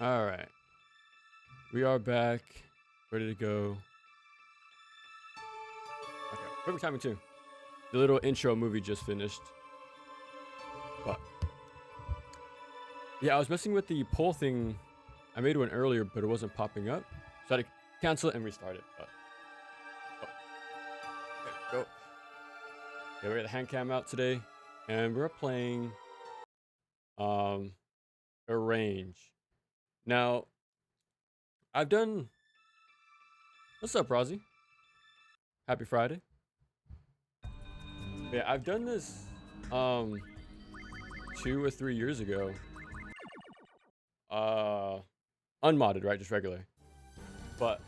All right, we are back, ready to go. Okay, perfect timing too. The little intro movie just finished, but yeah, I was messing with the poll thing. I made one earlier, but it wasn't popping up, so I had to cancel it and restart it. But okay, go. Yeah, we got the hand cam out today, and we're playing um Arrange. Now, I've done. What's up, Rozzy? Happy Friday. Yeah, I've done this um 2 or 3 years ago. Uh Unmodded, right? Just regular. But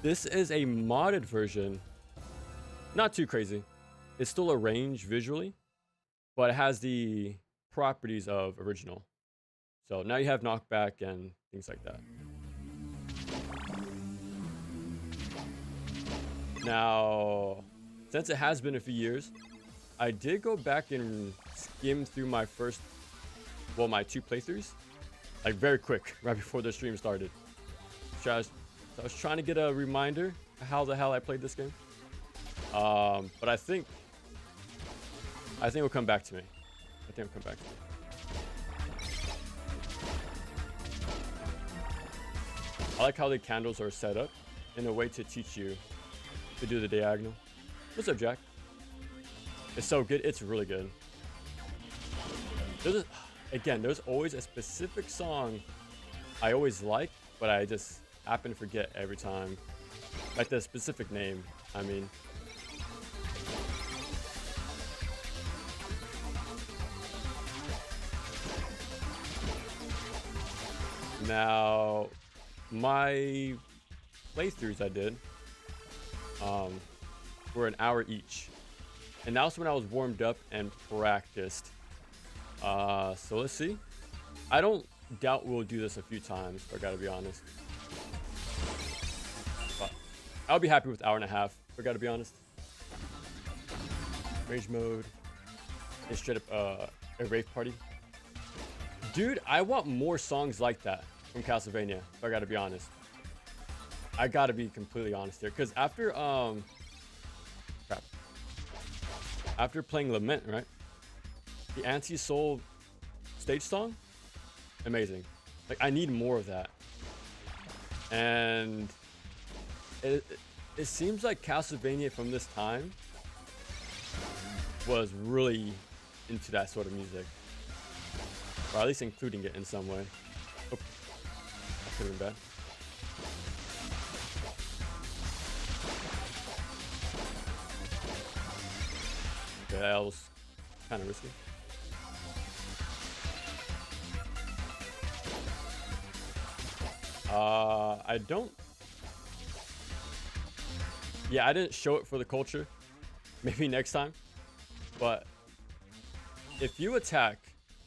this is a modded version. Not too crazy. It's still arranged visually, but it has the properties of original. So now you have knockback and things like that. Now, since it has been a few years, I did go back and skim through my my 2 playthroughs, like very quick, right before the stream started. So I was trying to get a reminder of how the hell I played this game. But I think it'll come back to me. I think it'll come back to me. I like how the candles are set up in a way to teach you to do the diagonal. What's up, Jack? It's so good. It's really good. There's always a specific song I always like, but I just happen to forget every time. Like the specific name, I mean. Now, my playthroughs I did were an hour each. And that's when I was warmed up and practiced. So let's see. I don't doubt we'll do this a few times, I gotta be honest. But I'll be happy with hour and a half, I gotta be honest. Rage mode. It's straight up a rave party. Dude, I want more songs like that from Castlevania, I gotta be honest. I gotta be completely honest here, because after after playing Lament, right? The anti-soul stage song, amazing. Like, I need more of that. And it seems like Castlevania from this time was really into that sort of music, or at least including it in some way. Oh, that could have been bad. Okay, that was kind of risky. I don't. Yeah, I didn't show it for the culture. Maybe next time. But if you attack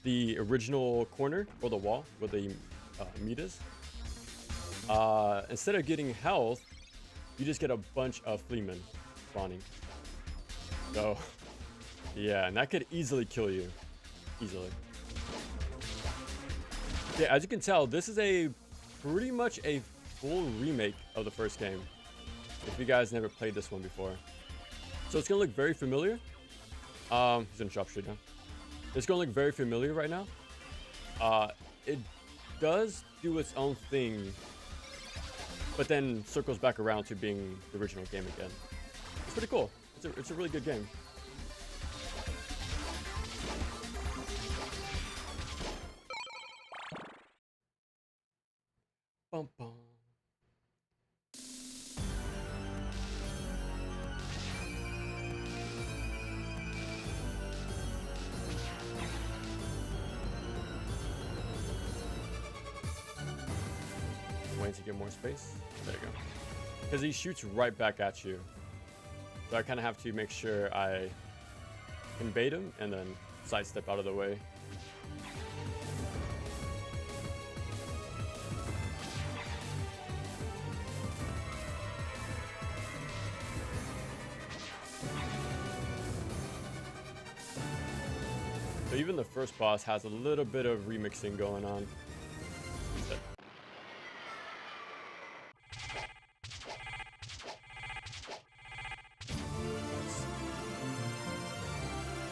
the original corner or the wall where the meat is, instead of getting health, you just get a bunch of fleamen spawning. So, yeah, and that could easily kill you. Easily. Yeah, as you can tell, this is pretty much a full remake of the first game, if you guys never played this one before. So it's gonna look very familiar. He's gonna drop straight down. It's gonna look very familiar right now. It does do its own thing, but then circles back around to being the original game again. It's pretty cool. It's a really good game. Bum, bum. Waiting to get more space. There you go. Because he shoots right back at you. So I kind of have to make sure I can bait him and then sidestep out of the way. So even the first boss has a little bit of remixing going on.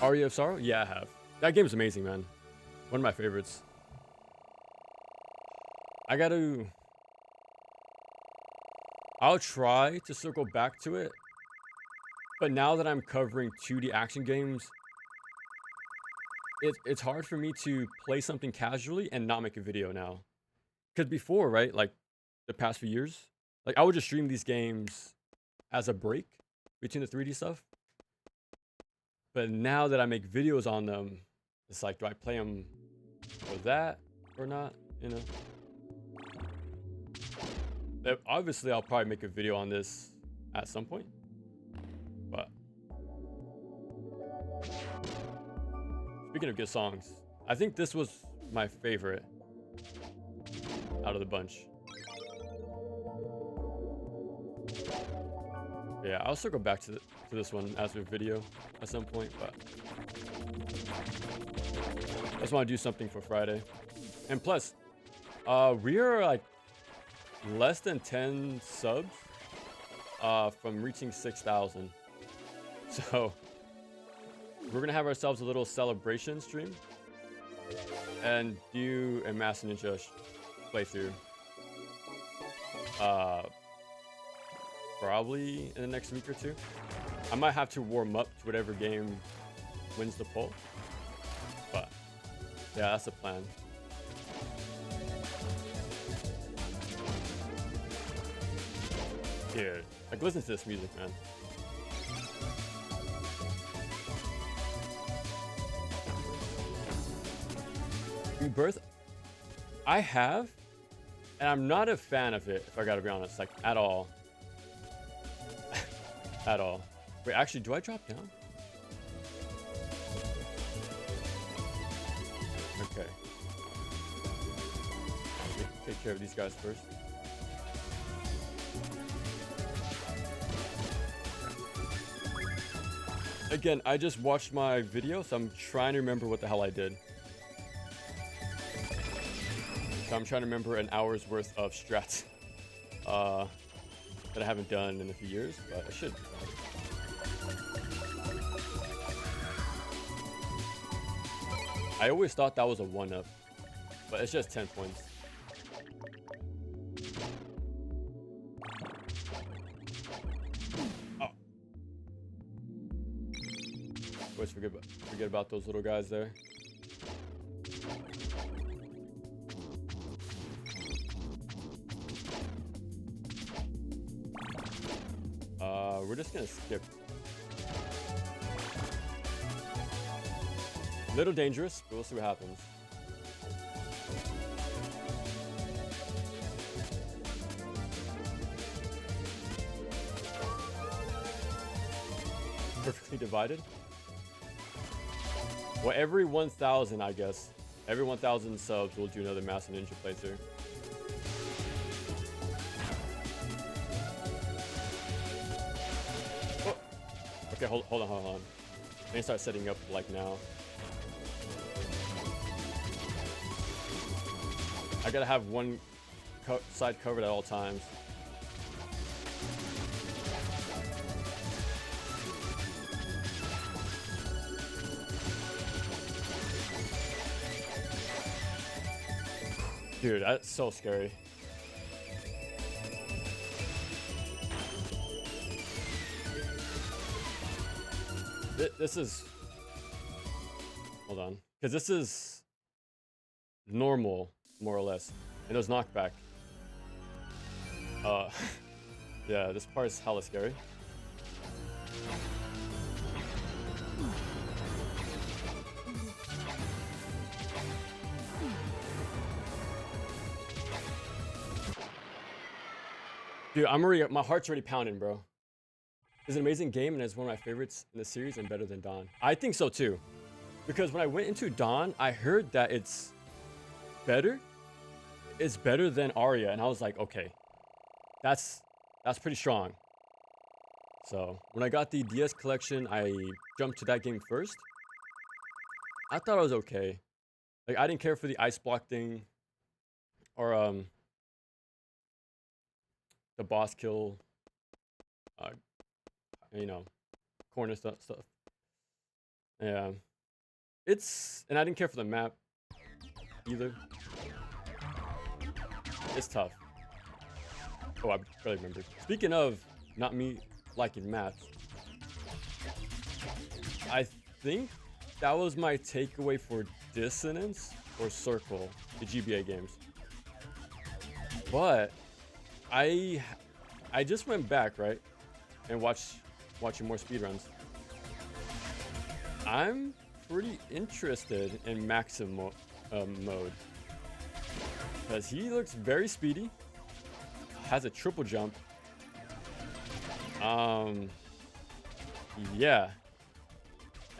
Aria of Sorrow? Yeah, I have. That game is amazing, man. One of my favorites. I'll try to circle back to it. But now that I'm covering 2D action games, it's hard for me to play something casually and not make a video now. Because before, right, like the past few years, like I would just stream these games as a break between the 3D stuff. But now that I make videos on them, it's like, do I play them for that or not? You know? Obviously, I'll probably make a video on this at some point. But speaking of good songs, I think this was my favorite out of the bunch. Yeah, I'll circle back to this one as a video at some point, but I just want to do something for Friday. And plus, we are like less than 10 subs from reaching 6,000. So we're gonna have ourselves a little celebration stream and do a Master Ninja playthrough. Probably in the next week or two. I might have to warm up to whatever game wins the poll. But yeah, that's the plan. Dude, like listen to this music, man. Rebirth, I have, and I'm not a fan of it, if I gotta be honest, like at all. At all. Wait, actually, do I drop down? Okay. Take care of these guys first. Again, I just watched my video, so I'm trying to remember what the hell I did. So I'm trying to remember an hour's worth of strats that I haven't done in a few years, but I should. I always thought that was a 1-up, but it's just 10 points. Oh. Always forget about those little guys there. We're just gonna skip. Little dangerous, but we'll see what happens. Perfectly divided. Well, every 1,000, I guess. Every 1,000 subs, we'll do another Master Ninja playthrough. Okay, hold on. I need to start setting up like now. I gotta have one side covered at all times. Dude, that's so scary. This is... Hold on. Because this is normal, more or less. And there's knockback. Yeah, this part is hella scary. Dude, my heart's already pounding, bro. It's an amazing game and it's one of my favorites in the series and better than Dawn. I think so too. Because when I went into Dawn, I heard that it's better. It's better than Aria, and I was like, okay, that's pretty strong. So when I got the DS collection, I jumped to that game first. I thought it was okay. Like I didn't care for the ice block thing, or the boss kill, you know, corner stuff. Yeah. And I didn't care for the map either. It's tough. Oh, I barely remember. Speaking of not me liking maps, I think that was my takeaway for Dissonance or Circle, the GBA games. But I just went back, right, and watching more speedruns. I'm pretty interested in Maxim mode because he looks very speedy, has a triple jump. Yeah,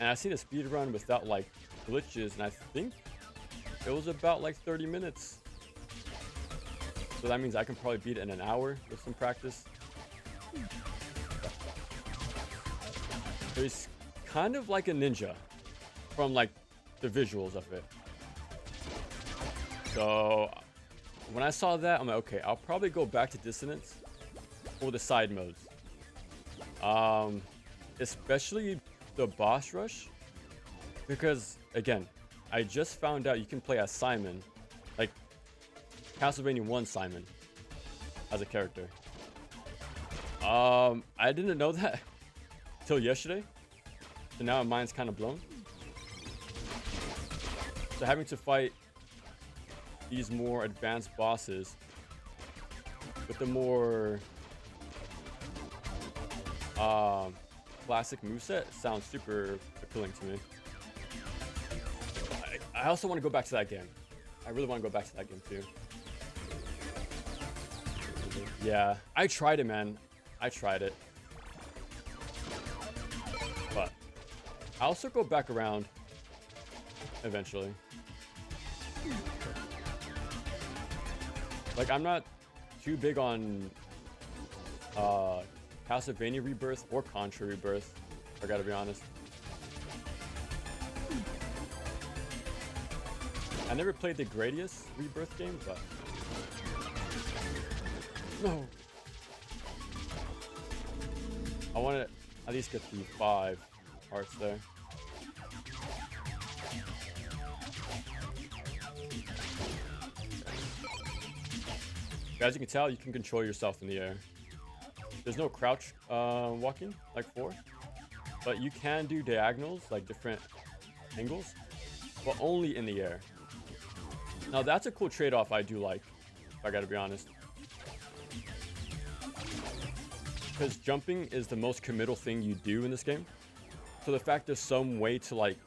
and I've seen a speedrun without like glitches, and I think it was about like 30 minutes. So that means I can probably beat it in an hour with some practice. So he's kind of like a ninja from like the visuals of it. So when I saw that, I'm like, okay, I'll probably go back to Dissonance for the side modes. Especially the boss rush, because again, I just found out you can play as Simon, like Castlevania 1 Simon as a character. I didn't know that till yesterday, so now my mind's kind of blown. So having to fight these more advanced bosses with the more classic moveset sounds super appealing to me. I also want to go back to that game. I really want to go back to that game too. Yeah, I tried it, man. I tried it. But I'll circle back around eventually. Like, I'm not too big on Castlevania Rebirth or Contra Rebirth, I gotta be honest. I never played the Gradius Rebirth game, but no. I want to at least get the 5 parts there. As you can tell, you can control yourself in the air. There's no crouch walking like 4, but you can do diagonals, like different angles, but only in the air. Now that's a cool trade-off I do like, if I gotta be honest. Because jumping is the most committal thing you do in this game. So the fact there's some way to like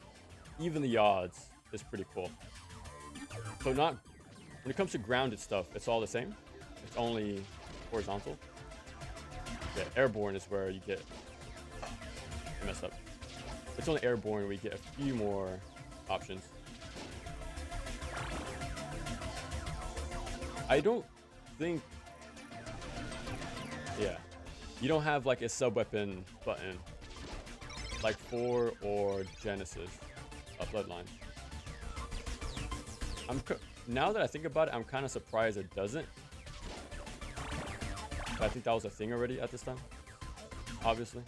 even the odds is pretty cool. So when it comes to grounded stuff, it's all the same. It's only horizontal. Yeah, airborne is where you get messed up. It's only airborne where you get a few more options. I don't think, yeah, you don't have like a sub-weapon button like 4 or Genesis Bloodline. Now that I think about it, I'm kind of surprised it doesn't. But I think that was a thing already at this time, obviously.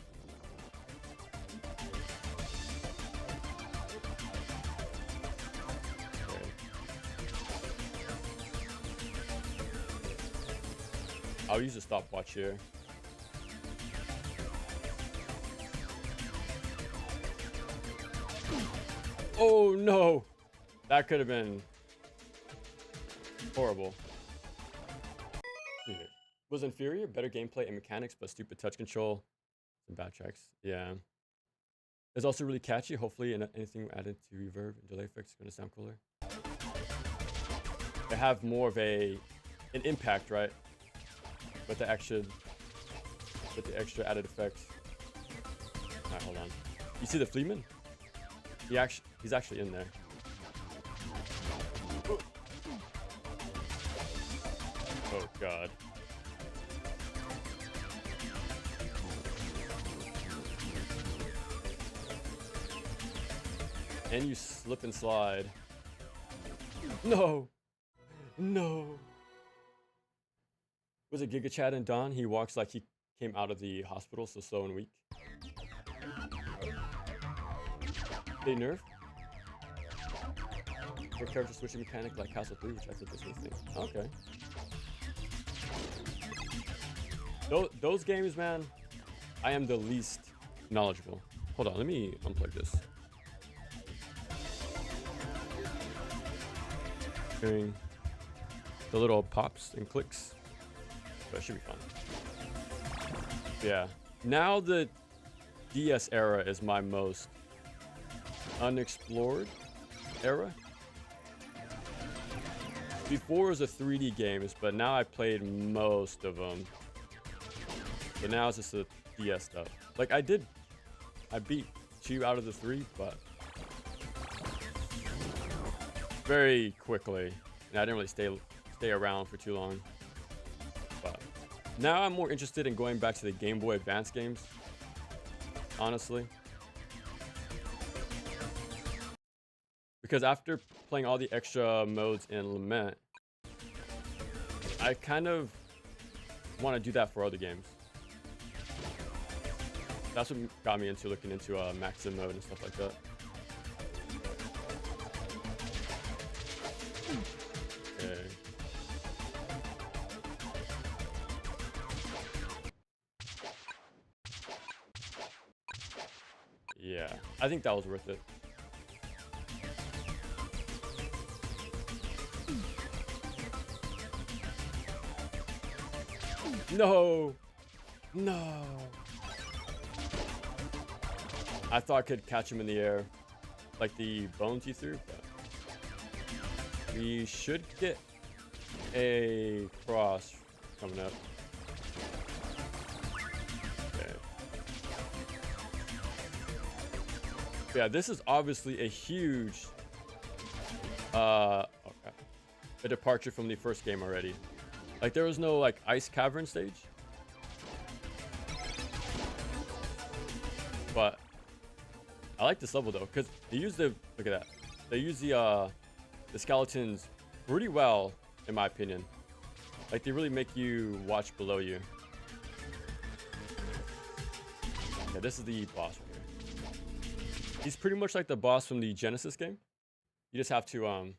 Okay. I'll use a stopwatch here. Oh no! That could have been horrible. Yeah. Was inferior, better gameplay and mechanics, but stupid touch control and bad tracks. Yeah. It's also really catchy. Hopefully, anything added to reverb and delay effects is going to sound cooler. They have more of an impact, right? With the extra added effects. All right, hold on. You see the Fleeman? He's actually in there. Oh god. And you slip and slide. No! No! Was it Giga Chad and Don? He walks like he came out of the hospital, so slow and weak. They nerfed for character switching mechanic like Castle 3, which I think is new thing. Okay. Those games, man, I am the least knowledgeable. Hold on, let me unplug this. Hearing the little pops and clicks, but it should be fun. Yeah, now the DS era is my most unexplored era. Before it was a 3D games, but now I played most of them. But now it's just the DS stuff. Like I beat 2 out of the 3, but very quickly, and I didn't really stay around for too long. But now I'm more interested in going back to the Game Boy Advance games, honestly, because after playing all the extra modes in Lament, I kind of want to do that for other games. That's what got me into looking into Maxim mode and stuff like that. Okay. Yeah, I think that was worth it. No! No! I thought I could catch him in the air, like the bones he threw, but we should get a cross coming up. Okay. Yeah, this is obviously a huge a departure from the first game already. Like there was no like ice cavern stage, but I like this level though, because they use the, look at that, they use the skeletons pretty well, in my opinion. Like they really make you watch below you. Yeah, this is the boss right here. He's pretty much like the boss from the Genesis game. You just have to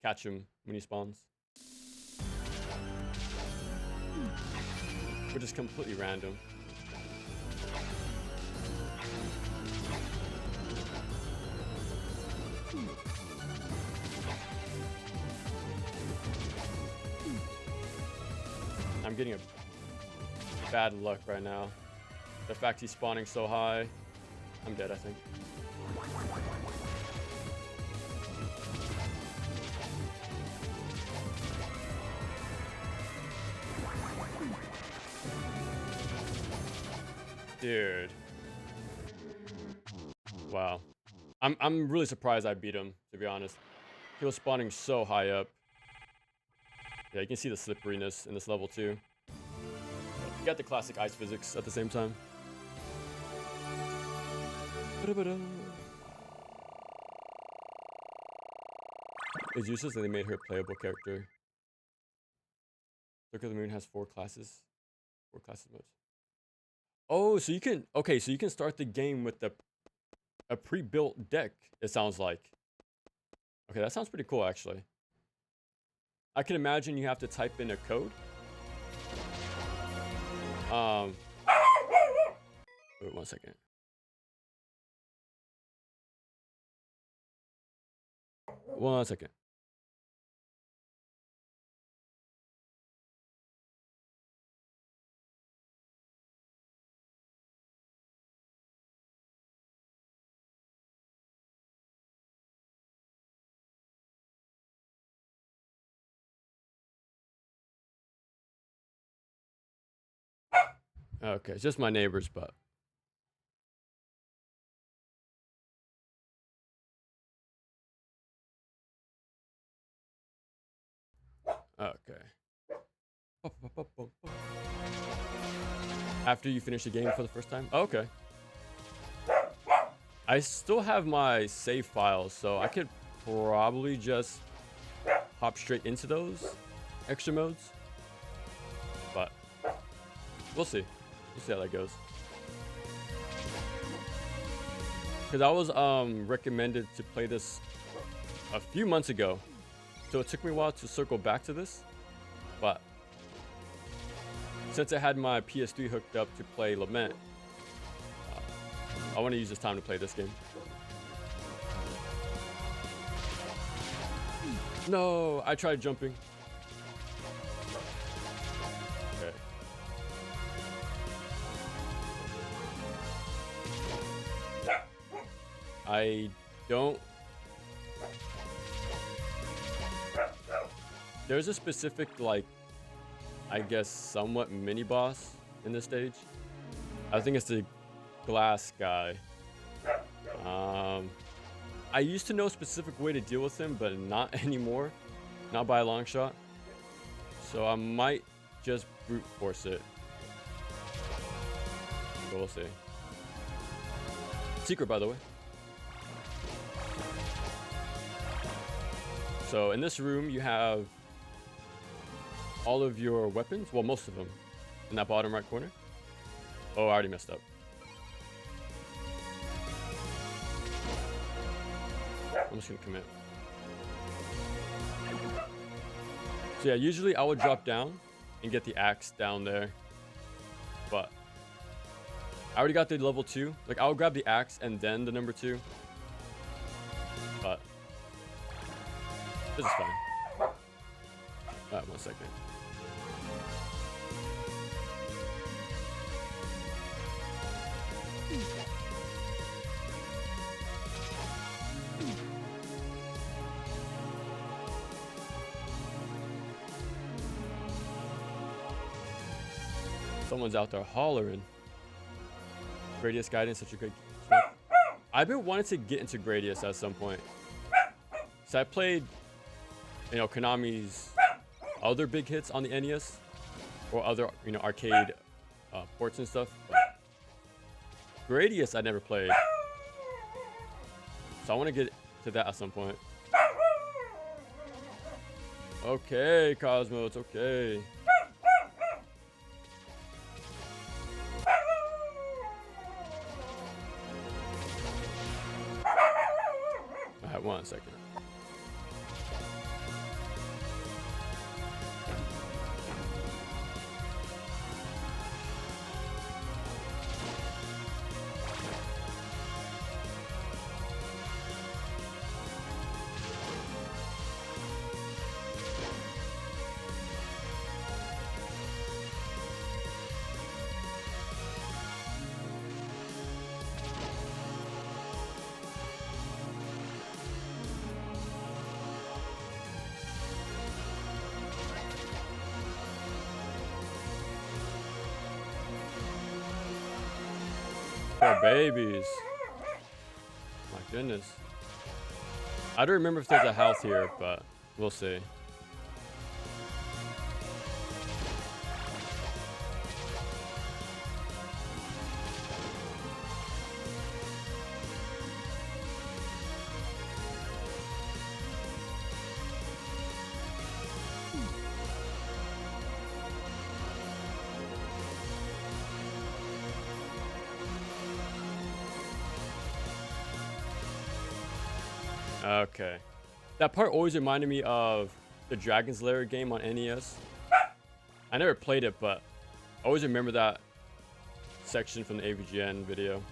catch him when he spawns, which is completely random. I'm getting a bad luck right now. The fact he's spawning so high, I'm dead, I think. Dude. Wow. I'm really surprised I beat him, to be honest. He was spawning so high up. Yeah, you can see the slipperiness in this level too. You got the classic ice physics at the same time. It's useless that they made her a playable character. Look at the Moon has 4 classes. 4 classes modes. Oh, so you can, okay, so you can start the game with a pre-built deck, it sounds like. Okay, that sounds pretty cool actually. I can imagine you have to type in a code. Wait 1 second. One second. Okay, it's just my neighbors, but okay. After you finish the game for the first time? Oh, okay. I still have my save files, so I could probably just hop straight into those extra modes. But we'll see. We'll see how that goes. because I was recommended to play this a few months ago, so it took me a while to circle back to this. But since I had my PS3 hooked up to play Lament, I want to use this time to play this game. No, I tried jumping. Okay. I don't. There's a specific, like, I guess, somewhat mini boss in this stage. I think it's the glass guy. I used to know a specific way to deal with him, but not anymore. Not by a long shot. So I might just brute force it. But we'll see. Secret, by the way. So in this room, you have all of your weapons. Well, most of them in that bottom right corner. Oh, I already messed up. I'm just gonna commit. So yeah, usually I would drop down and get the axe down there, but I already got the level 2. Like, I would grab the axe and then the number 2, but this is fine. Alright, 1 second. Someone's out there hollering. Gradius Guidance, such a great game. I've been wanting to get into Gradius at some point. So I played, you know, Konami's other big hits on the NES, or other, you know, arcade ports and stuff. But Gradius I never played. So I want to get to that at some point. Okay, Cosmo, it's okay. Alright, 1 second. Poor babies. My goodness. I don't remember if there's a health here, but we'll see. Okay. That part always reminded me of the Dragon's Lair game on NES. I never played it, but I always remember that section from the AVGN video.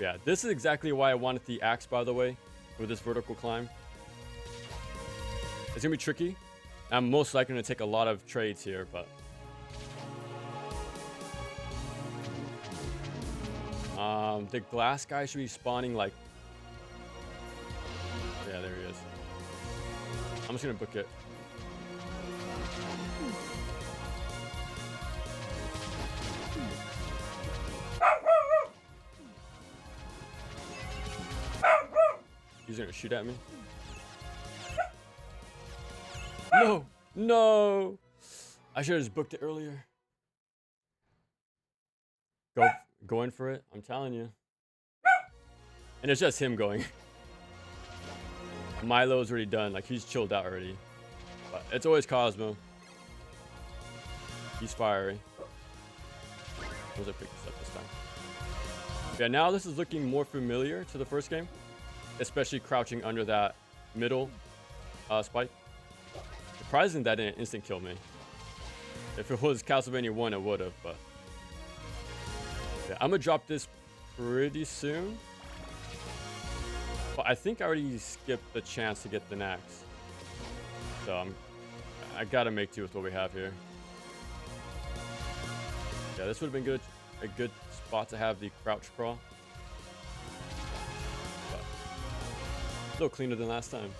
Yeah, this is exactly why I wanted the axe, by the way, for this vertical climb. It's gonna be tricky. I'm most likely gonna take a lot of trades here, but the glass guy should be spawning like, yeah, there he is. I'm just gonna book it. He's gonna shoot at me. No, no. I should have just booked it earlier. Going for it. I'm telling you. And it's just him going. Milo's already done. Like, he's chilled out already. But it's always Cosmo. He's fiery. Suppose I pick this up this time. Yeah, now this is looking more familiar to the first game, especially crouching under that middle spike. Surprising that didn't instant kill me. If it was Castlevania 1, it would have, but yeah, I'm gonna drop this pretty soon. But I think I already skipped the chance to get the Nax. So I gotta make do with what we have here. Yeah, this would have been good. A good spot to have the crouch crawl. But a little cleaner than last time.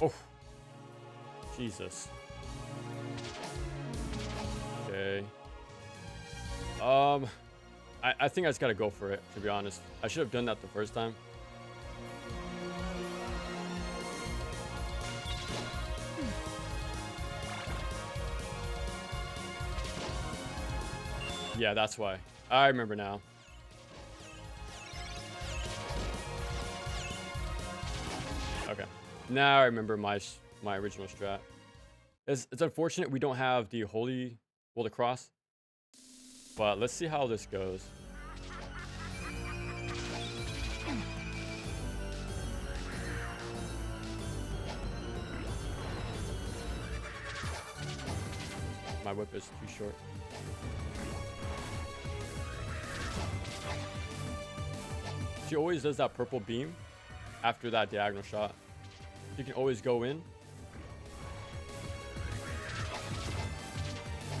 Oh, Jesus. Okay. I think I just gotta go for it, to be honest. I should have done that the first time. Yeah, that's why. I remember now. Okay. Now I remember my original strat. It's unfortunate we don't have the the cross. But let's see how this goes. My whip is too short. She always does that purple beam after that diagonal shot. You can always go in.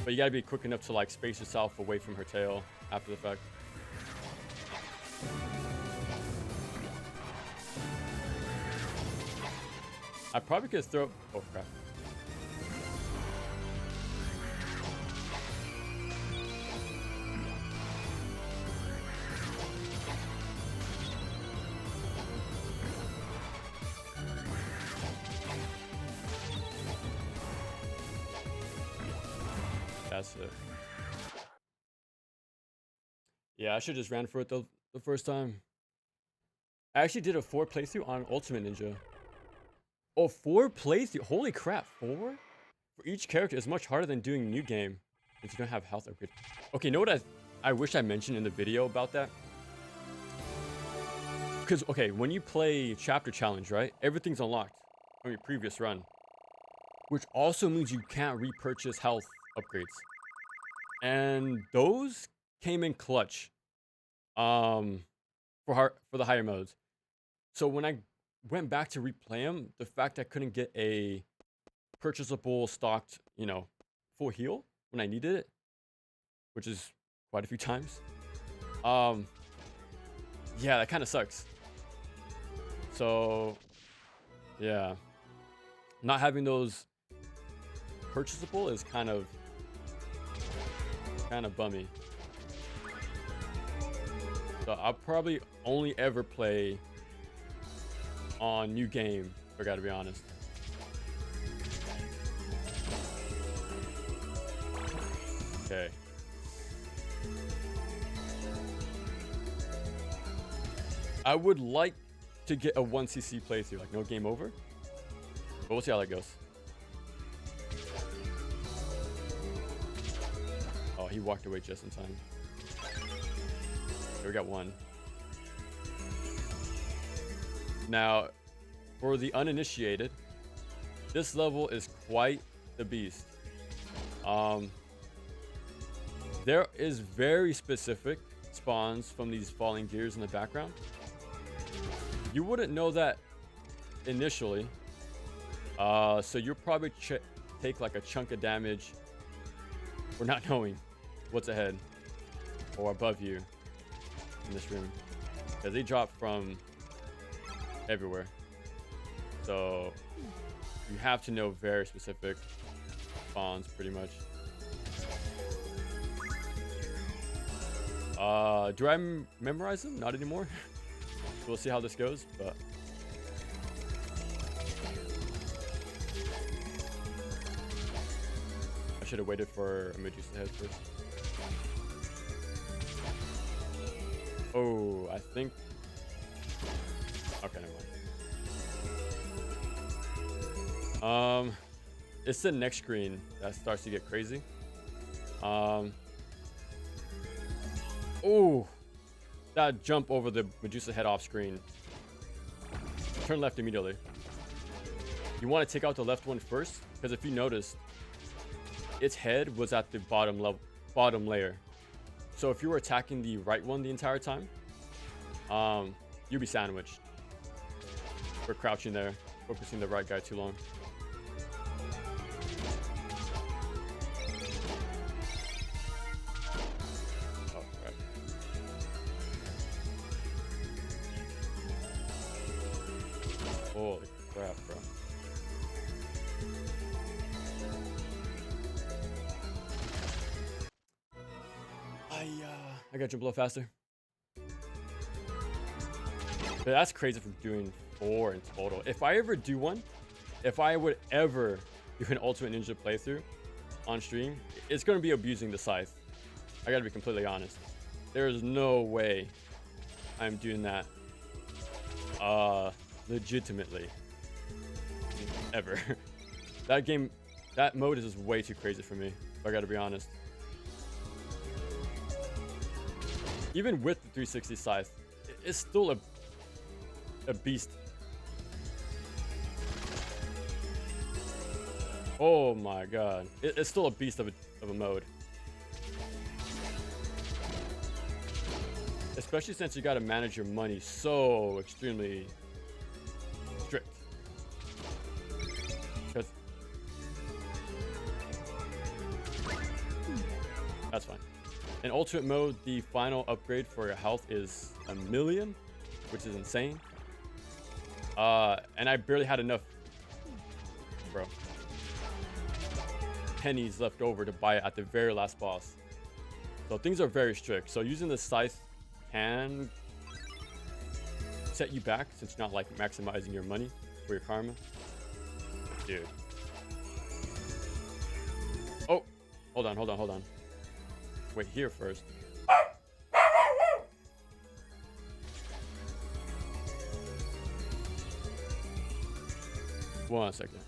But you gotta be quick enough to like space yourself away from her tail after the fact. I probably could throw. Oh crap. That's it. Yeah, I should just ran for it the first time. I actually did a 4 playthrough on Ultimate Ninja. Oh, 4 playthrough? Holy crap, 4? For each character is much harder than doing new game if you don't have health upgrade. Okay, you know what I wish I mentioned in the video about that? Because, okay, when you play Chapter Challenge, right? Everything's unlocked from your previous run. Which also means you can't repurchase health upgrades. And those came in clutch for the higher modes. So when I went back to replay them, the fact I couldn't get a purchasable stocked, full heal when I needed it, which is quite a few times. Yeah, that kind of sucks. So yeah, not having those purchasable is kind of bummy. So I'll probably only ever play on new game, I gotta be honest. Okay. I would like to get a 1cc playthrough, like no game over. But we'll see how that goes. Oh, he walked away just in time. Okay, we got one. Now, for the uninitiated, this level is quite the beast. There is very specific spawns from these falling gears in the background. You wouldn't know that initially, so you'll probably take like a chunk of damage for not knowing what's ahead or above you in this room, because they drop from everywhere. So you have to know very specific spawns pretty much. Do I memorize them? Not anymore. We'll see how this goes, but I should have waited for a Medusa head first. Oh, I think. Okay, never mind. It's the next screen that starts to get crazy. Oh, that jump over the Medusa head off screen. Turn left immediately. You want to take out the left one first, because if you noticed, its head was at the bottom layer. So if you were attacking the right one the entire time, you'd be sandwiched. We're crouching there, focusing the right guy too long. Oh, right. Holy crap, bro. I gotta jump a little faster. But that's crazy for doing 4 in total. If I ever do one, if I would ever do an Ultimate Ninja playthrough on stream, it's gonna be abusing the scythe. I gotta be completely honest. There is no way I'm doing that legitimately ever. That mode is just way too crazy for me, I gotta be honest. Even with the 360 scythe, it's still a beast. Oh my god. It's still a beast of a mode. Especially since you gotta manage your money so extremely strict. That's fine. In Ultimate mode, the final upgrade for your health is 1,000,000, which is insane. And I barely had enough, bro, pennies left over to buy it at the very last boss. So things are very strict. So using the scythe can set you back since you're not like maximizing your money for your karma. Dude. Oh, hold on. Wait here first. One second.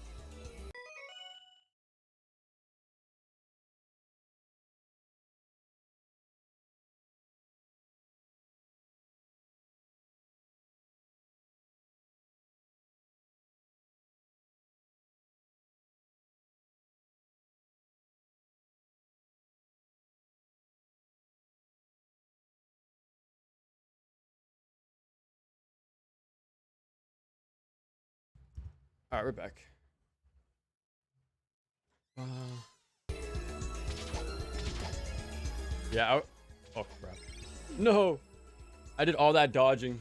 All right, we're back. Yeah. Oh crap! No, I did all that dodging.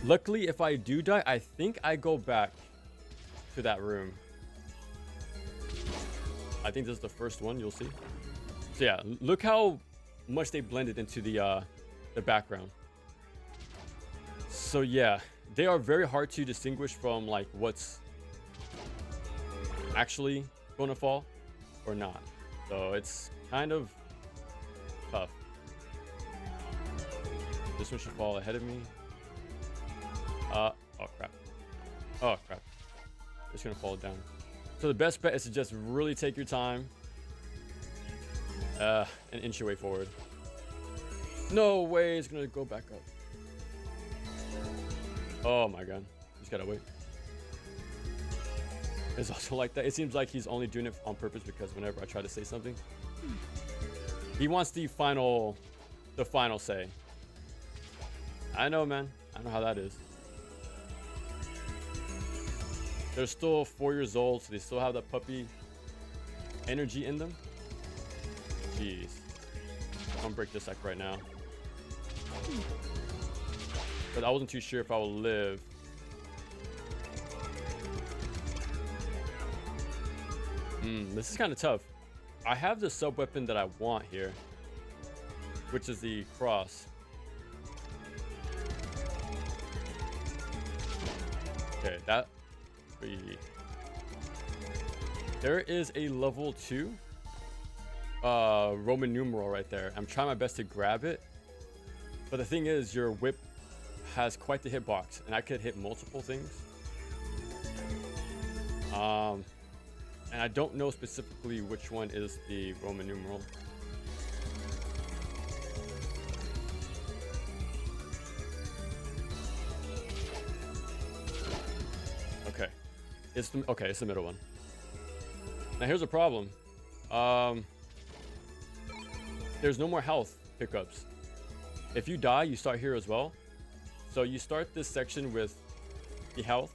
Luckily, if I do die, I think I go back to that room. I think this is the first one you'll see. So yeah, look how much they blended into the background. So yeah, they are very hard to distinguish from like what's actually going to fall or not. So it's kind of tough. This one should fall ahead of me. Oh crap. It's gonna fall down. So the best bet is to just really take your time and inch your way forward. No way it's gonna go back up. Oh my god. Just gotta wait. It's also like that. It seems like he's only doing it on purpose because whenever I try to say something, he wants the final say. I know, man. I know how that is. They're still 4 years old, so they still have that puppy energy in them. Jeez. I'm gonna break this like right now. But I wasn't too sure if I will live. This is kind of tough. I have the sub weapon that I want here, which is the cross. Okay, that. There is a level 2 Roman numeral right there. I'm trying my best to grab it, But the thing is, your whip has quite the hitbox, and I could hit multiple things. And I don't know specifically which one is the Roman numeral. Okay, it's the middle one. Now here's a problem. There's no more health pickups. If you die, you start here as well. So you start this section with the health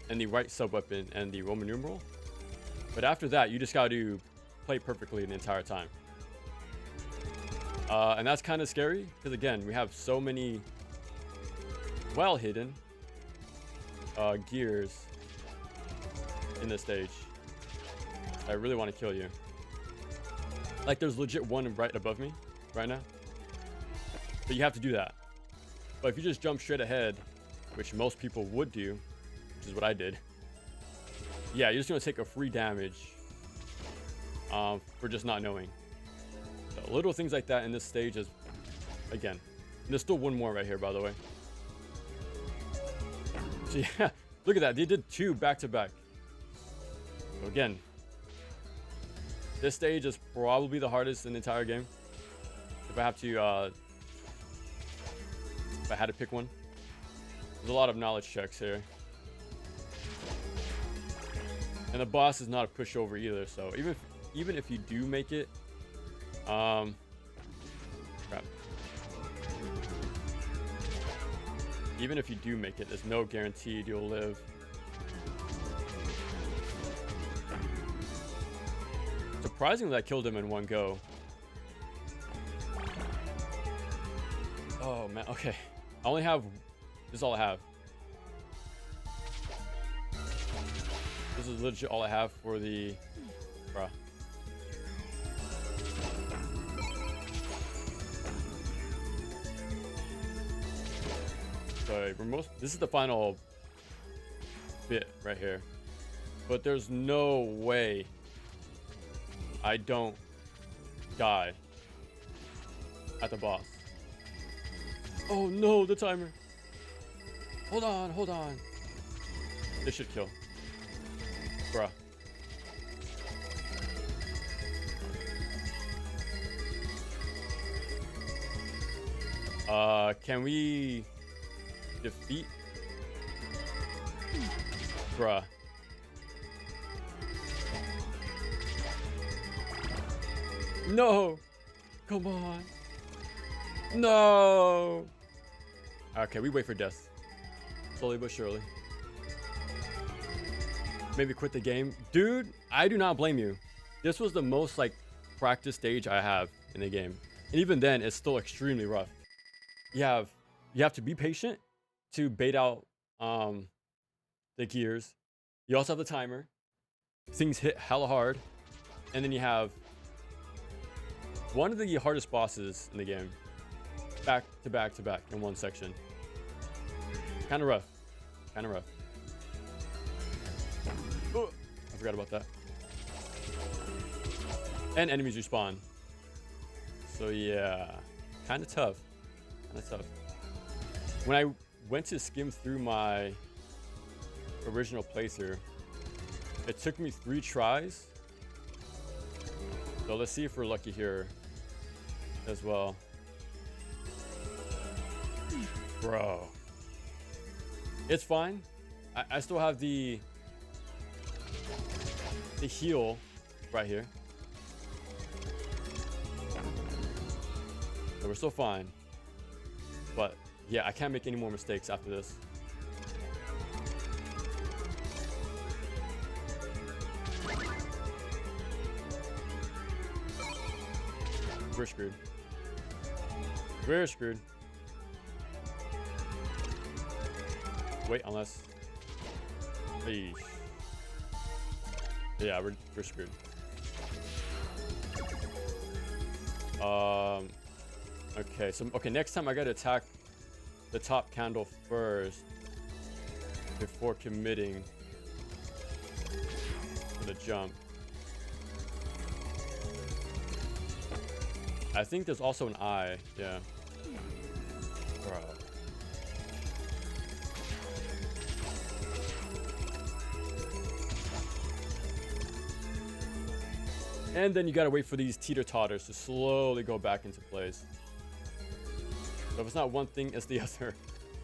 and the right sub weapon and the Roman numeral. But after that, you just got to play perfectly the entire time. And that's kind of scary because, again, we have so many well hidden gears in this stage. I really want to kill you. Like, there's legit one right above me right now. But you have to do that. But if you just jump straight ahead, which most people would do, which is what I did, yeah, you're just going to take a free damage for just not knowing. So little things like that in this stage is, again, and there's still one more right here, by the way. So yeah, look at that. They did 2 back-to-back. So again, this stage is probably the hardest in the entire game. If I have to, if I had to pick one. There's a lot of knowledge checks here. And the boss is not a pushover either, so even if you do make it, crap. Even if you do make it, there's no guaranteed you'll live. Surprisingly, I killed him in one go. Oh man, okay. I only have, this is all I have. This is legit all I have for the, bruh. So this is the final bit right here. But there's no way I don't die at the boss. Oh no, the timer. Hold on. This should kill. Bruh. Can we defeat? Bruh. No! Come on. No! Okay, we wait for death. Slowly but surely. Maybe quit the game. Dude, I do not blame you. This was the most, like, practice stage I have in the game. And even then, it's still extremely rough. You have to be patient to bait out the gears. You also have the timer. Things hit hella hard. And then you have one of the hardest bosses in the game. Back to back to back in one section. Kind of rough. Oh, I forgot about that. And enemies respawn. So yeah, kind of tough. When I went to skim through my original playthrough, it took me 3 tries. So let's see if we're lucky here as well. Bro. It's fine. I still have the heal right here. So we're still fine. But yeah, I can't make any more mistakes after this. We're screwed. We're screwed. Wait, unless... Eesh. Yeah, we're screwed. Okay, so next time I gotta attack the top candle first before committing to the jump. I think there's also an eye, yeah. Bro. And then you gotta wait for these teeter-totters to slowly go back into place. So if it's not one thing, it's the other.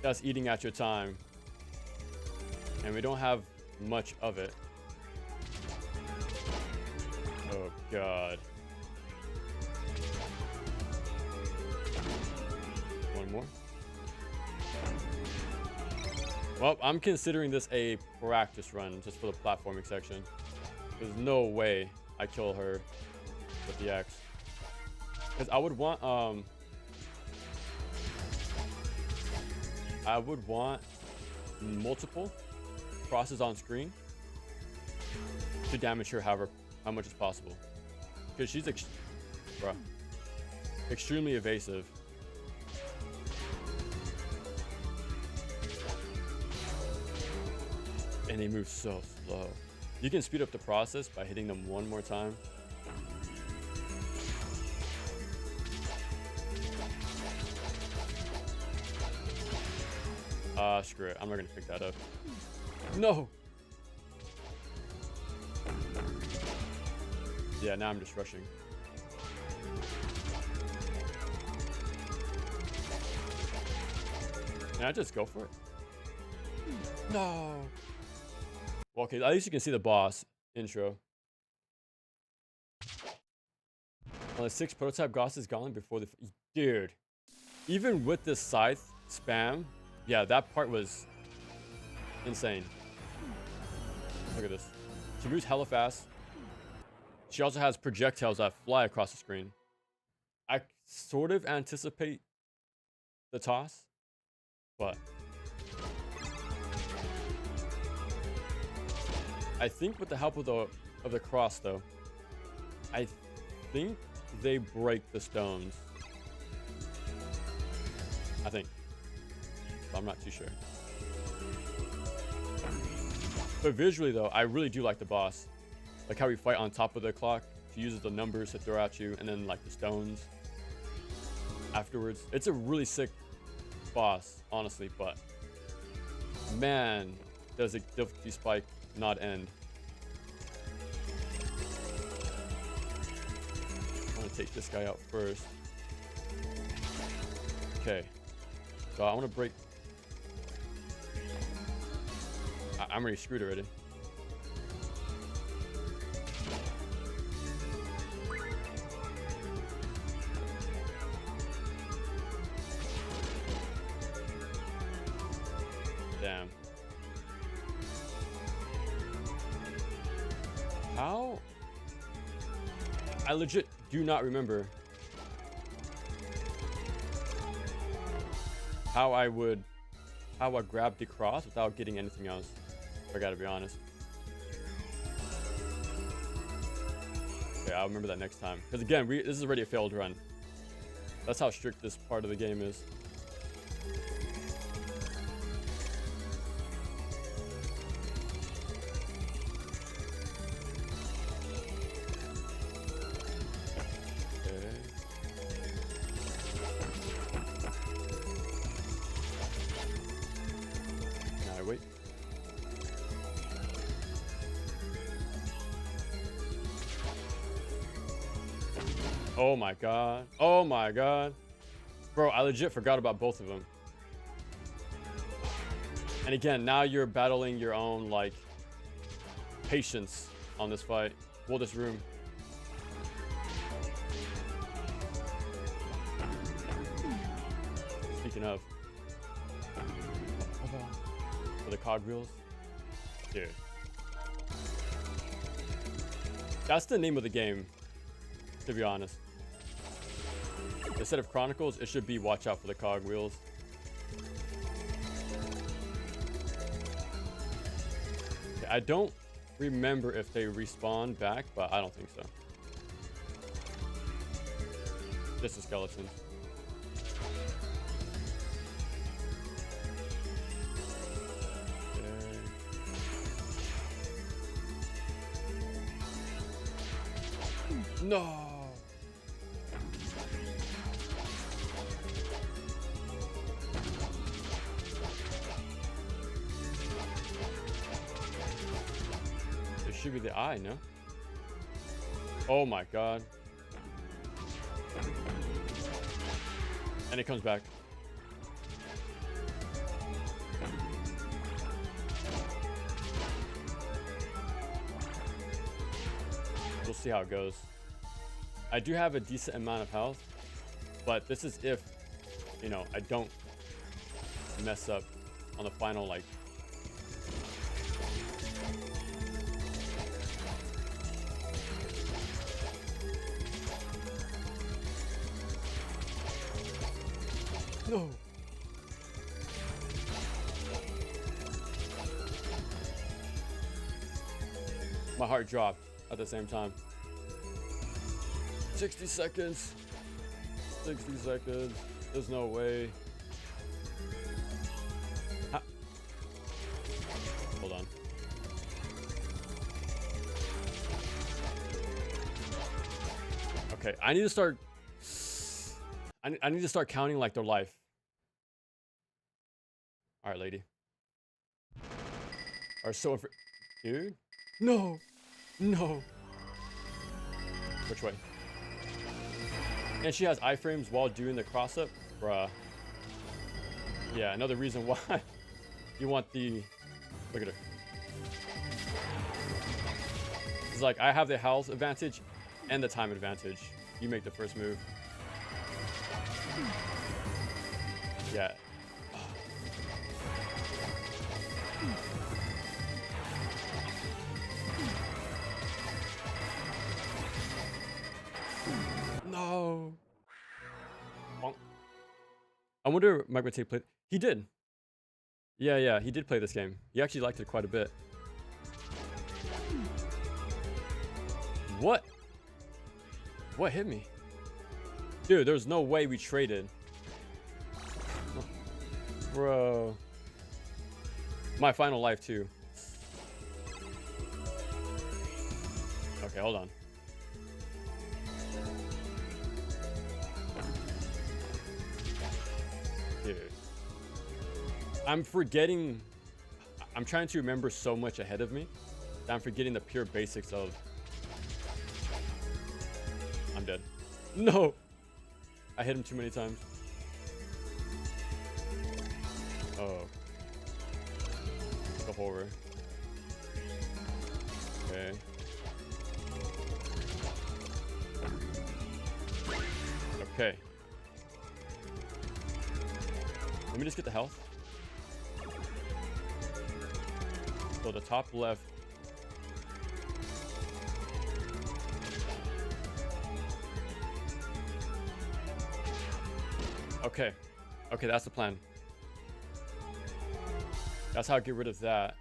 That's eating at your time. And we don't have much of it. Oh, God. One more. Well, I'm considering this a practice run just for the platforming section. There's no way I kill her with the X. Because I would want, multiple crosses on screen to damage her how much is possible. Because she's extremely evasive. And they move so slow. You can speed up the process by hitting them one more time. Screw it. I'm not gonna pick that up. No! Yeah, now I'm just rushing. Can I just go for it? No! Well, okay, at least you can see the boss intro. Only 6 prototype Goss is gone before the... Dude. Even with this scythe spam, yeah, that part was insane. Look at this. She moves hella fast. She also has projectiles that fly across the screen. I sort of anticipate the toss, but I think with the help of the cross, though, I think they break the stones. I think. But I'm not too sure. But visually, though, I really do like the boss. Like how we fight on top of the clock. She uses the numbers to throw at you, and then like the stones afterwards. It's a really sick boss, honestly, but man, does a difficulty spike not end. I want to take this guy out first. Okay, so I want to break. I'm already screwed already. Damn. How? I legit do not remember how I grabbed the cross without getting anything else. I gotta be honest. Okay, I'll remember that next time. Because again, this is already a failed run. That's how strict this part of the game is. Wait. Oh my god. Oh my god. Bro, I legit forgot about both of them. And again, now you're battling your own, like, patience on this fight. Well, this room. Speaking of. For the cogwheels. Dude. That's the name of the game, to be honest. Instead of Chronicles, it should be Watch Out for the Cogwheels. Okay, I don't remember if they respawn back, but I don't think so. Just a skeleton. No. should be the eye, no? Oh my god. And it comes back. We'll see how it goes. I do have a decent amount of health, but this is if, you know, I don't mess up on the final, like, no. My heart dropped at the same time. 60 seconds. 60 seconds. There's no way. Ha. Hold on. Okay, I need to start. I need to start counting like their life. All right, lady. Are so dude? No, no. Which way? And she has iframes while doing the cross up, bruh. Yeah, another reason why you want the. Look at her. It's like I have the health advantage and the time advantage. You make the first move. Yeah. No. Bonk. I wonder if Mike Matei played. He did. Yeah, he did play this game. He actually liked it quite a bit. What? What hit me? Dude, there's no way we traded. Bro. My final life too. Okay, hold on. Dude. I'm forgetting. I'm trying to remember so much ahead of me that I'm forgetting the pure basics of. I'm dead. No! I hit him too many times. Oh. The horror. Okay. Okay. Let me just get the health. So the top left. Okay. Okay, that's the plan. That's how I get rid of that.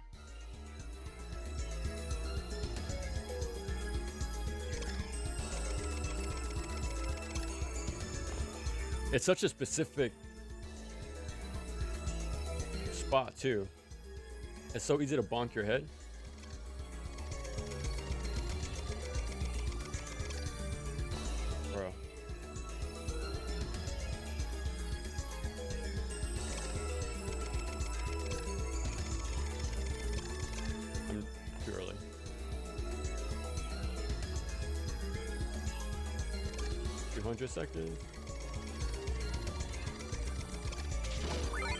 It's such a specific spot too. It's so easy to bonk your head. Bro. I'm too early. $200 seconds.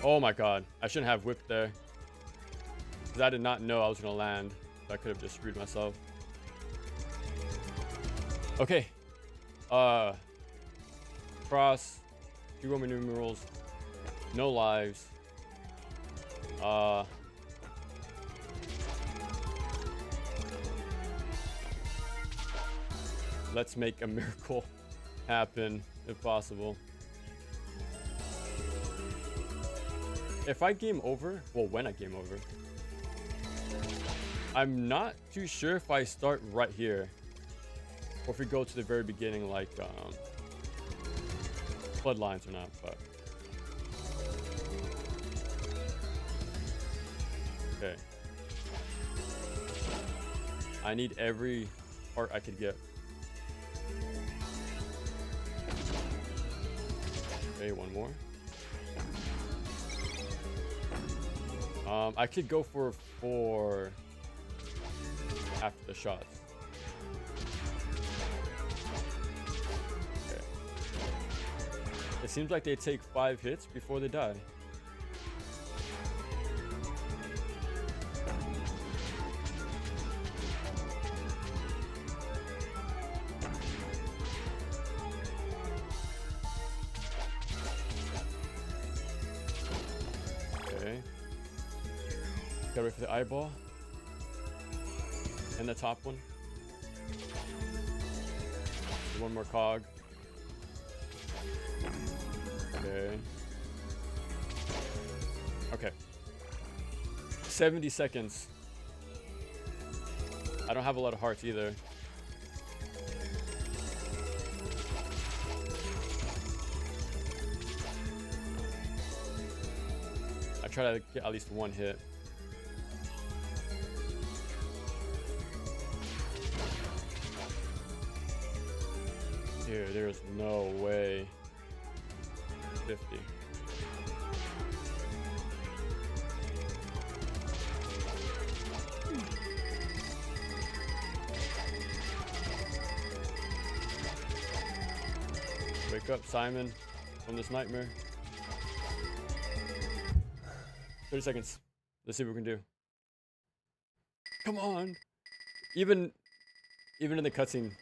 Oh my god. I shouldn't have whipped there. Because I did not know I was going to land. I could have just screwed myself. Okay. Cross. 2 Roman numerals. No lives. Let's make a miracle happen if possible. If I game over, well, when I game over, I'm not too sure if I start right here or if we go to the very beginning, like Bloodlines or not, but okay. I need every part I could get. Okay, one more. I could go for after the shots. Okay. It seems like they take 5 hits before they die. Okay. Gotta wait for the eyeball. And the top one. One more cog. Okay. Okay. 70 seconds. I don't have a lot of hearts either. I try to get at least one hit. Dude, there's no way. 50. Wake up, Simon, from this nightmare. 30 seconds. Let's see what we can do. Come on. Even in the cutscene.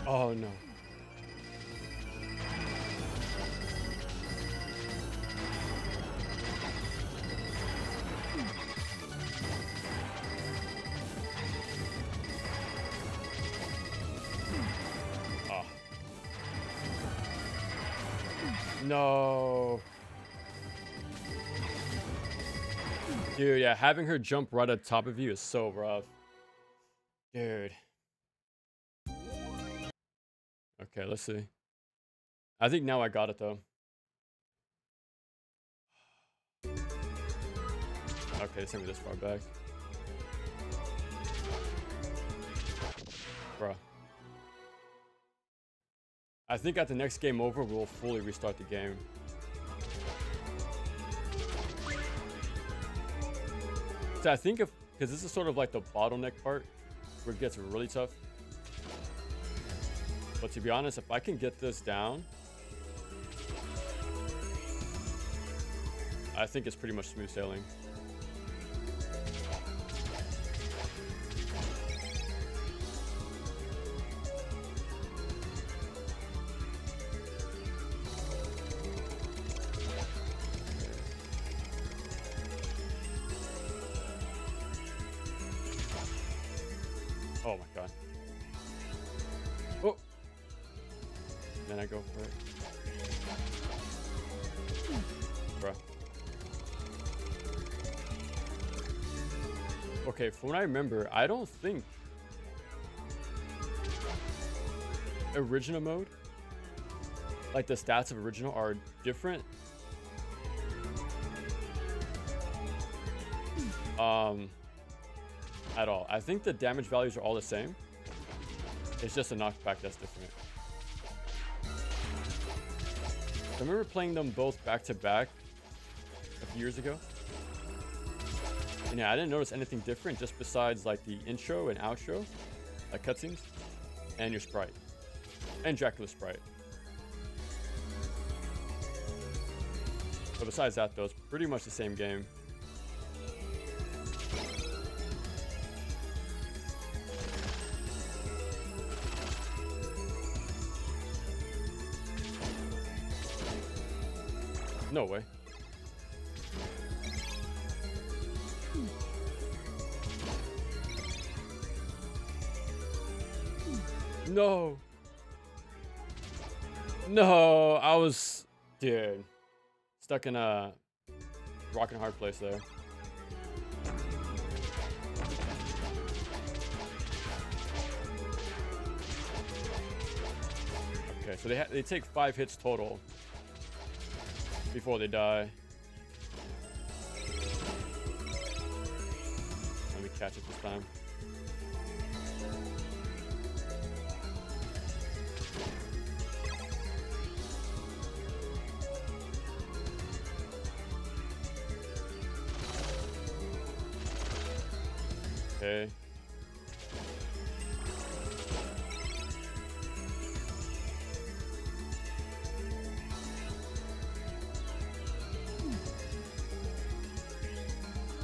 Oh no. Oh. No. Dude, yeah, having her jump right on top of you is so rough. Dude. Okay, let's see. I think now I got it though. Okay, they sent me this far back. Bruh. I think at the next game over, we'll fully restart the game. So I think because this is sort of like the bottleneck part where it gets really tough. But to be honest, if I can get this down, I think it's pretty much smooth sailing. Oh my god. Oh! Then I go for it. Bruh. Okay, from what I remember, I don't think original mode, like the stats of original, are different. At all. I think the damage values are all the same. It's just a knockback that's different. I remember playing them both back to back a few years ago. And yeah, I didn't notice anything different just besides like the intro and outro, like cutscenes, and your sprite. And Dracula's sprite. But besides that though, it's pretty much the same game. No way. No. No, I was, dude, stuck in a rock and hard place there. Okay, so they take 5 hits total before they die. Let me catch it this time. Okay.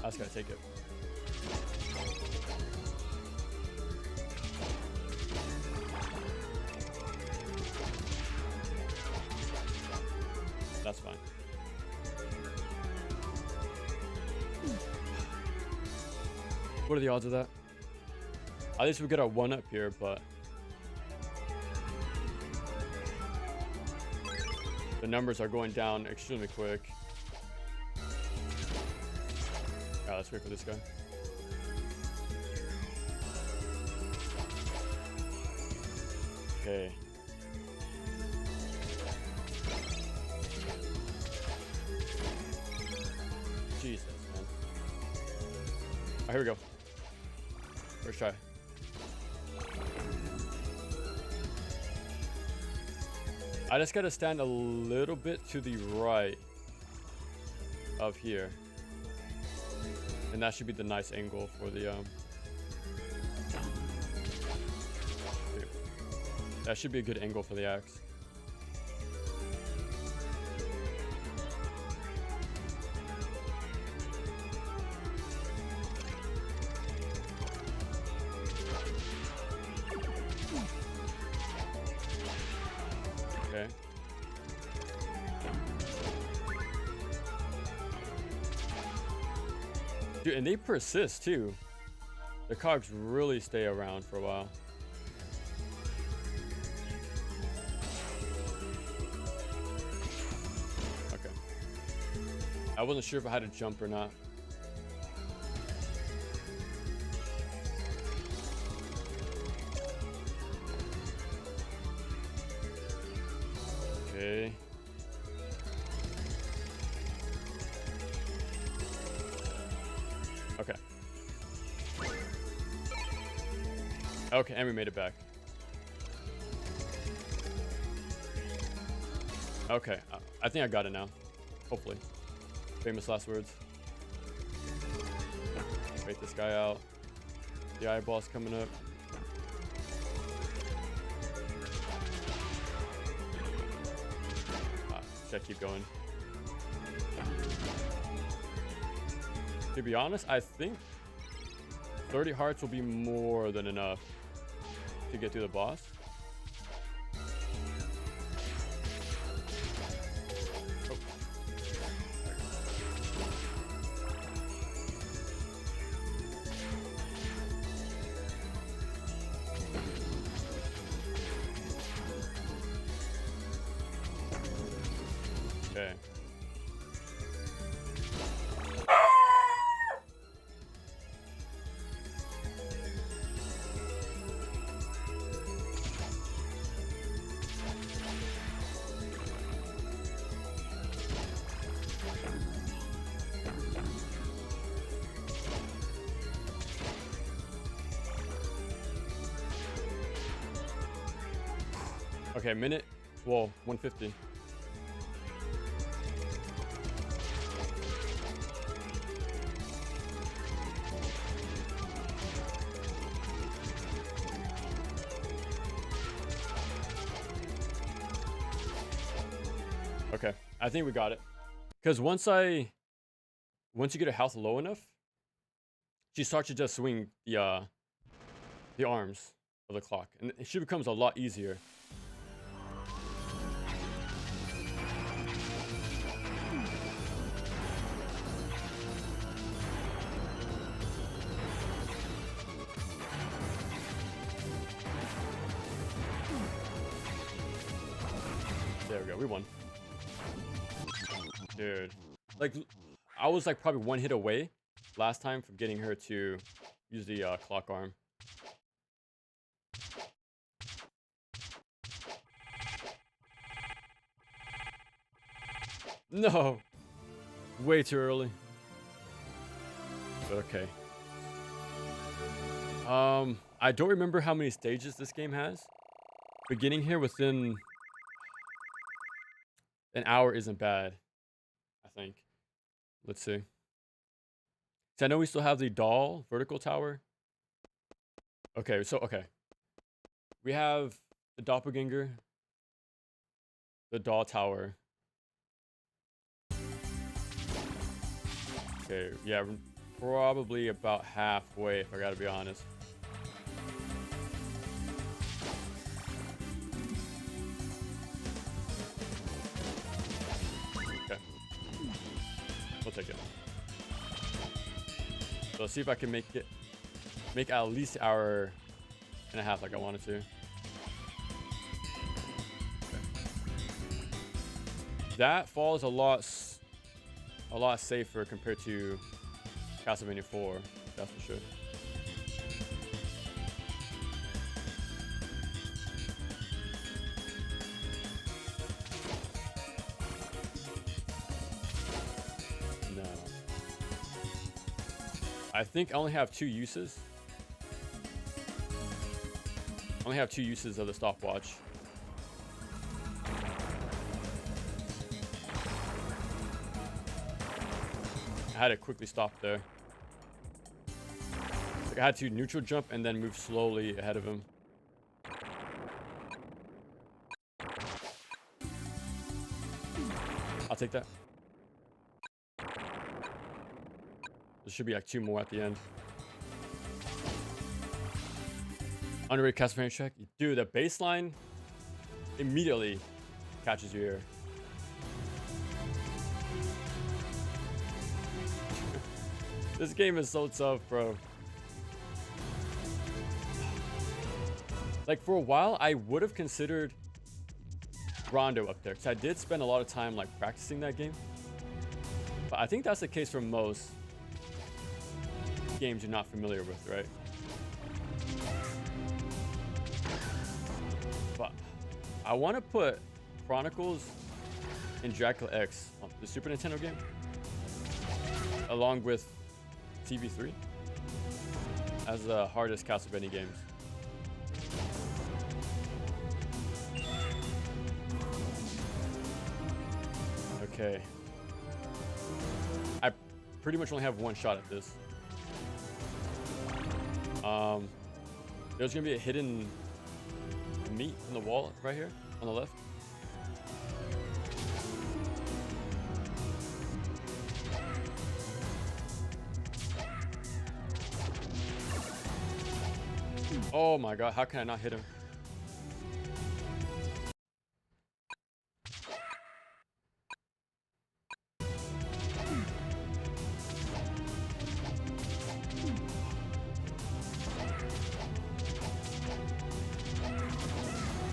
I just gotta take it. That's fine. What are the odds of that? At least we get our 1-up here, but the numbers are going down extremely quick. Alright, let's wait for this guy. Okay. Jesus, man. Alright, here we go. First try. I just gotta stand a little bit to the right of here. And that should be the nice angle for the that should be a good angle for the axe. Okay. Dude, and they persist too. The cogs really stay around for a while. Okay. I wasn't sure if I had to jump or not. Okay. Okay. Okay, and we made it back. Okay, I think I got it now. Hopefully. Famous last words. Wait this guy out. The eyeball's coming up. Should I keep going? To be honest, I think 30 hearts will be more than enough to get through the boss. Oh. Okay. Okay, minute. Whoa, 150. Okay, I think we got it. Because once you get a health low enough, she starts to just swing the arms of the clock, and it should becomes a lot easier. There we go, we won. Dude, like, I was like probably one hit away last time from getting her to use the clock arm. No, way too early. Okay. I don't remember how many stages this game has. Beginning here within an hour isn't bad, I think. Let's see. So I know we still have the doll vertical tower Okay, so okay. We have the doppelganger, the doll tower. Okay, yeah, probably about halfway if I gotta be honest. Okay, we'll take it. So let's see if I can make at least an hour and a half like I wanted to. That falls a lot safer compared to Castlevania 4, that's for sure. No. I think I only have two uses. I only have two uses of the stopwatch. I had to quickly stop there. Like I had to neutral jump and then move slowly ahead of him. I'll take that. There should be like two more at the end. Underrated Castlevania track. Dude, the baseline immediately catches your ear. This game is so tough, bro. Like, for a while, I would have considered Rondo up there, because I did spend a lot of time, like, practicing that game. But I think that's the case for most games you're not familiar with, right? But I want to put Chronicles and Dracula X on the Super Nintendo game, along with TV3 as the hardest Castlevania games. Okay. I pretty much only have one shot at this. There's gonna be a hidden meat in the wall right here on the left. Oh my god, how can I not hit him?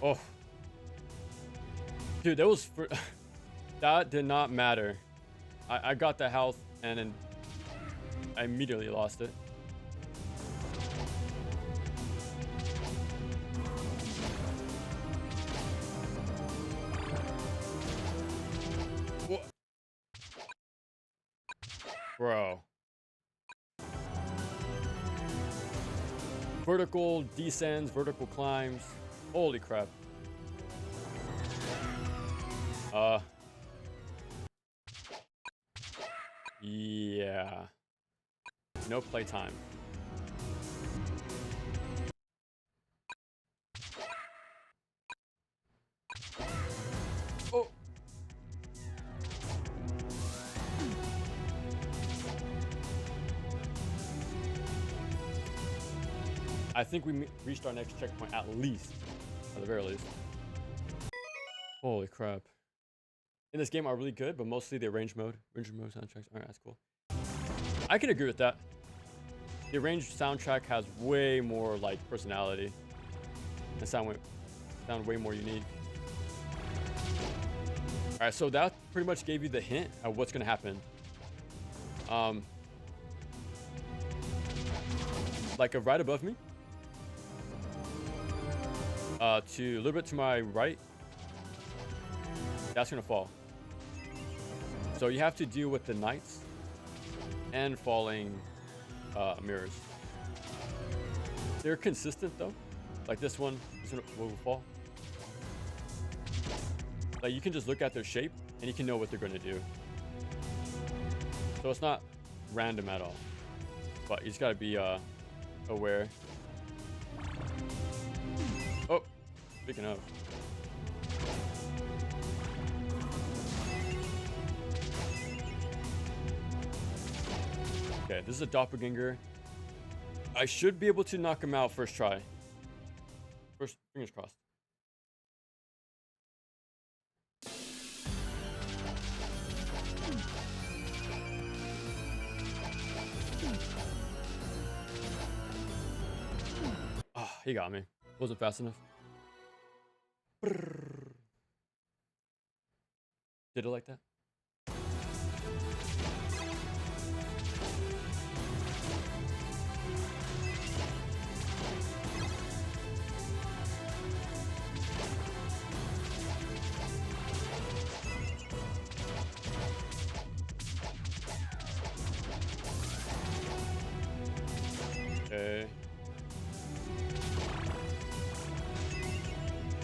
Oh. Dude, that was that did not matter. I got the health and then I immediately lost it. What? Bro. Vertical descends, vertical climbs. Holy crap. Yeah. No playtime. Oh. I think we reached our next checkpoint at least, at the very least. Holy crap. In this game are really good, but mostly the arrange mode soundtracks aren't as cool. I can agree with that. The arranged soundtrack has way more like personality and sound way more unique. All right, so that pretty much gave you the hint of what's gonna happen. Like right above me, to a little bit to my right, that's gonna fall. So you have to deal with the knights and falling mirrors. They're consistent though. Like this one will fall. Like you can just look at their shape and you can know what they're gonna do. So it's not random at all. But you just gotta be aware. Speaking of. Okay, this is a doppelganger. I should be able to knock him out first try. First, fingers crossed. Ah, he got me. Wasn't fast enough. Did it like that? Okay.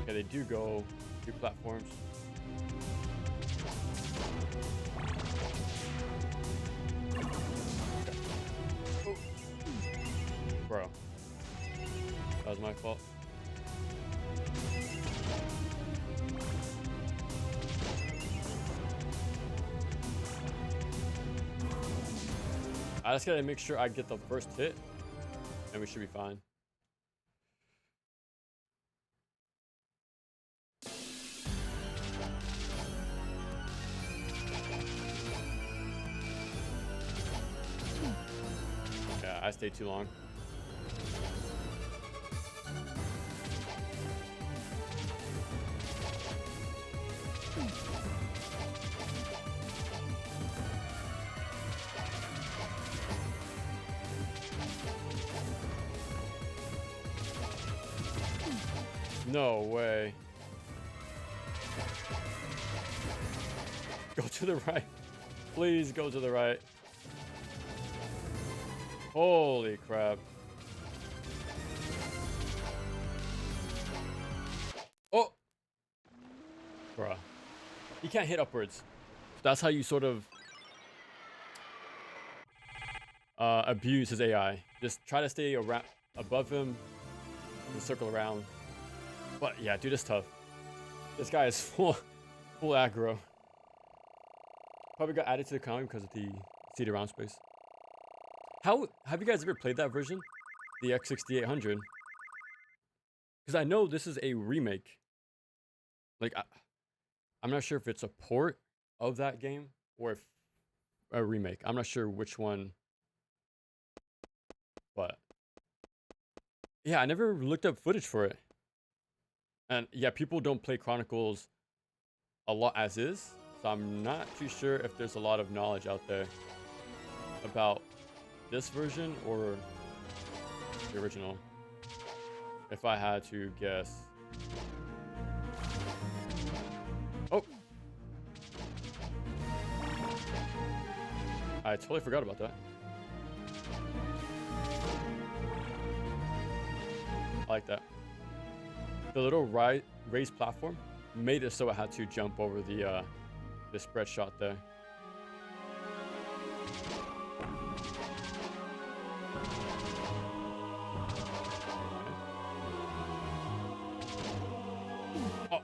Okay, they do go 2 platforms. Oh. Bro. That was my fault. I just gotta make sure I get the first hit, and we should be fine. Yeah, I stayed too long. No way. Go to the right. Please go to the right. Holy crap. Oh! Bruh. He can't hit upwards. That's how you sort of abuse his AI. Just try to stay around, above him and circle around. But yeah, dude, it's tough. This guy is full aggro. Probably got added to the county because of the seed around space. How have you guys ever played that version? The X6800? Because I know this is a remake. Like, I'm not sure if it's a port of that game or if a remake. I'm not sure which one. But yeah, I never looked up footage for it. And yeah, people don't play Chronicles a lot as is. So I'm not too sure if there's a lot of knowledge out there about this version or the original. If I had to guess. Oh! I totally forgot about that. I like that. The little raised platform made it so I had to jump over the spread shot there. Oh.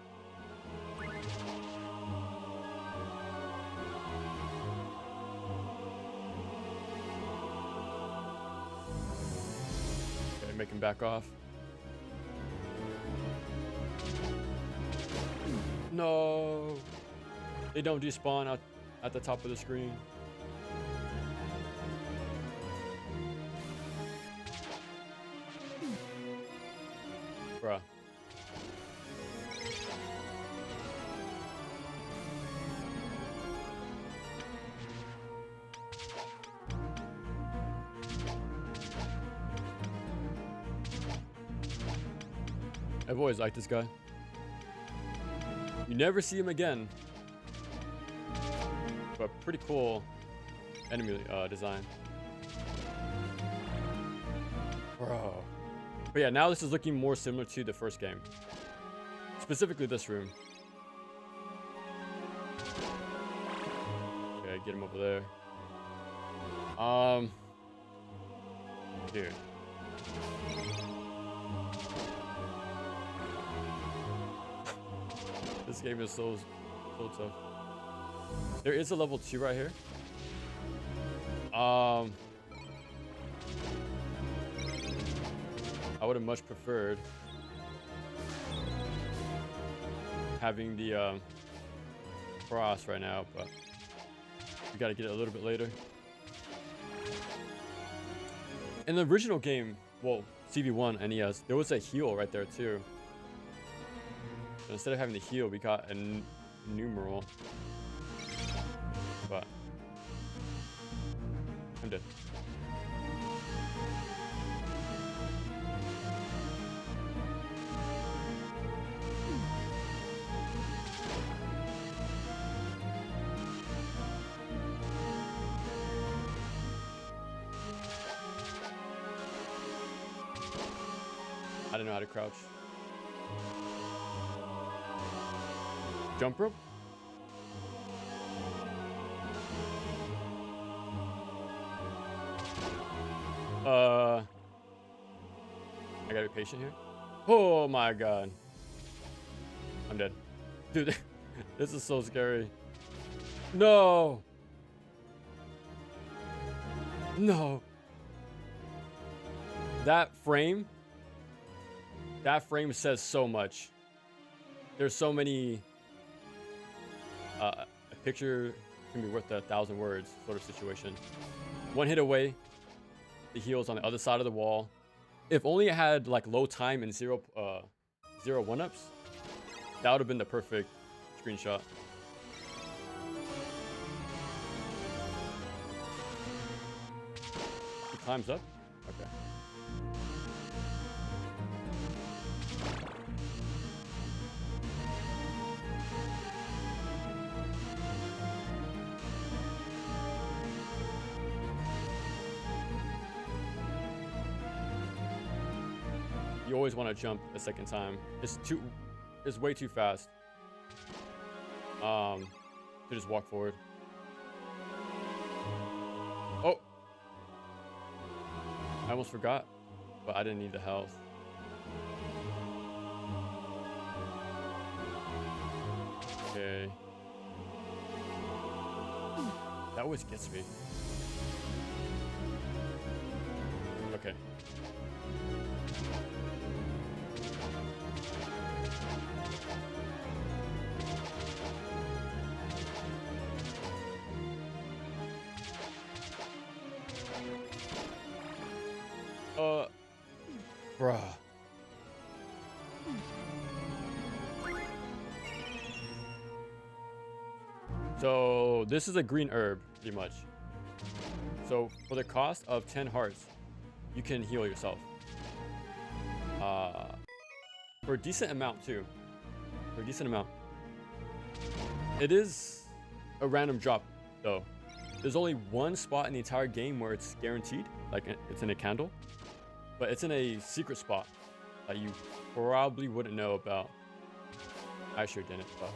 Okay, make him back off. No, they don't despawn out at the top of the screen. Bruh. I've always liked this guy. You never see him again. But pretty cool enemy design. Bro. But yeah, now this is looking more similar to the first game. Specifically this room. Okay, get him over there. Dude. This game is so tough. There is a level 2 right here. I would have much preferred having the cross right now, but we gotta get it a little bit later. In the original game, well, CV1 NES, there was a heal right there too. So instead of having the heal, we got a numeral. But I'm dead. I don't know how to crouch. Jump rope? I gotta be patient here. Oh my god. I'm dead. Dude, this is so scary. No! No! That frame says so much. There's so many... a picture can be worth 1,000 words sort of situation. One hit away. The heal's on the other side of the wall. If only it had like low time and zero 1-ups, that would have been the perfect screenshot. He climbs up? Okay. You always want to jump a second time. It's way too fast. To just walk forward. Oh! I almost forgot, but I didn't need the health. Okay. That always gets me. Okay. Bruh. So this is a green herb, pretty much. So for the cost of 10 hearts, you can heal yourself. For a decent amount too. For a decent amount. It is a random drop though. There's only one spot in the entire game where it's guaranteed, like it's in a candle. But it's in a secret spot that you probably wouldn't know about. I sure didn't, but...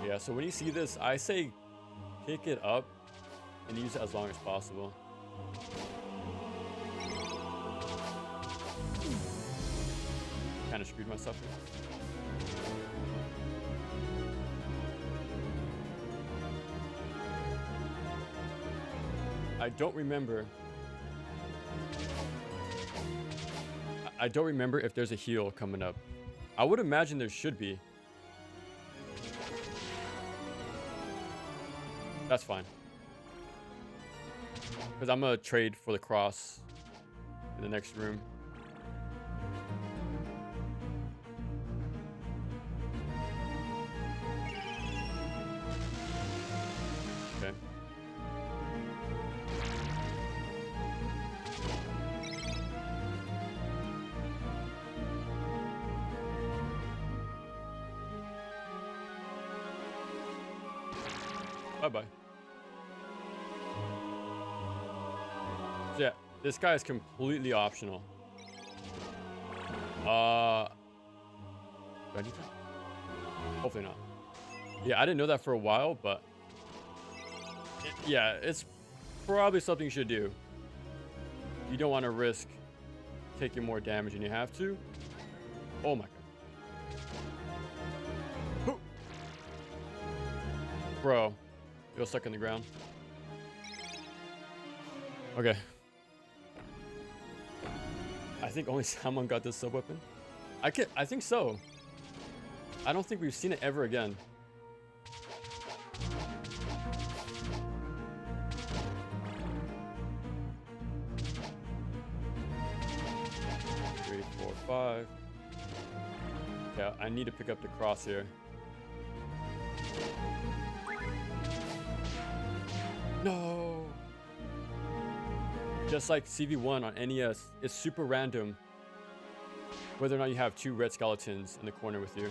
Yeah, so when you see this, I say pick it up and use it as long as possible. Kind of screwed myself here. I don't remember if there's a heal coming up. I would imagine there should be. That's fine. Because I'm gonna trade for the cross in the next room. Okay. Bye-bye. So yeah, this guy is completely optional. Do I need that? Hopefully not. Yeah, I didn't know that for a while, but... yeah, it's probably something you should do. You don't want to risk taking more damage than you have to. Oh my god. Bro, you're stuck in the ground. Okay. I think only someone got this sub-weapon. I think so. I don't think we've seen it ever again. Three, four, five. Okay, I need to pick up the cross here. No! Just like CV1 on NES, it's super random whether or not you have two red skeletons in the corner with you.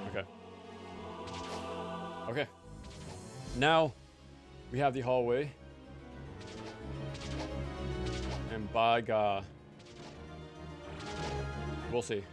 Okay. Okay. Now we have the hallway. And by God, we'll see.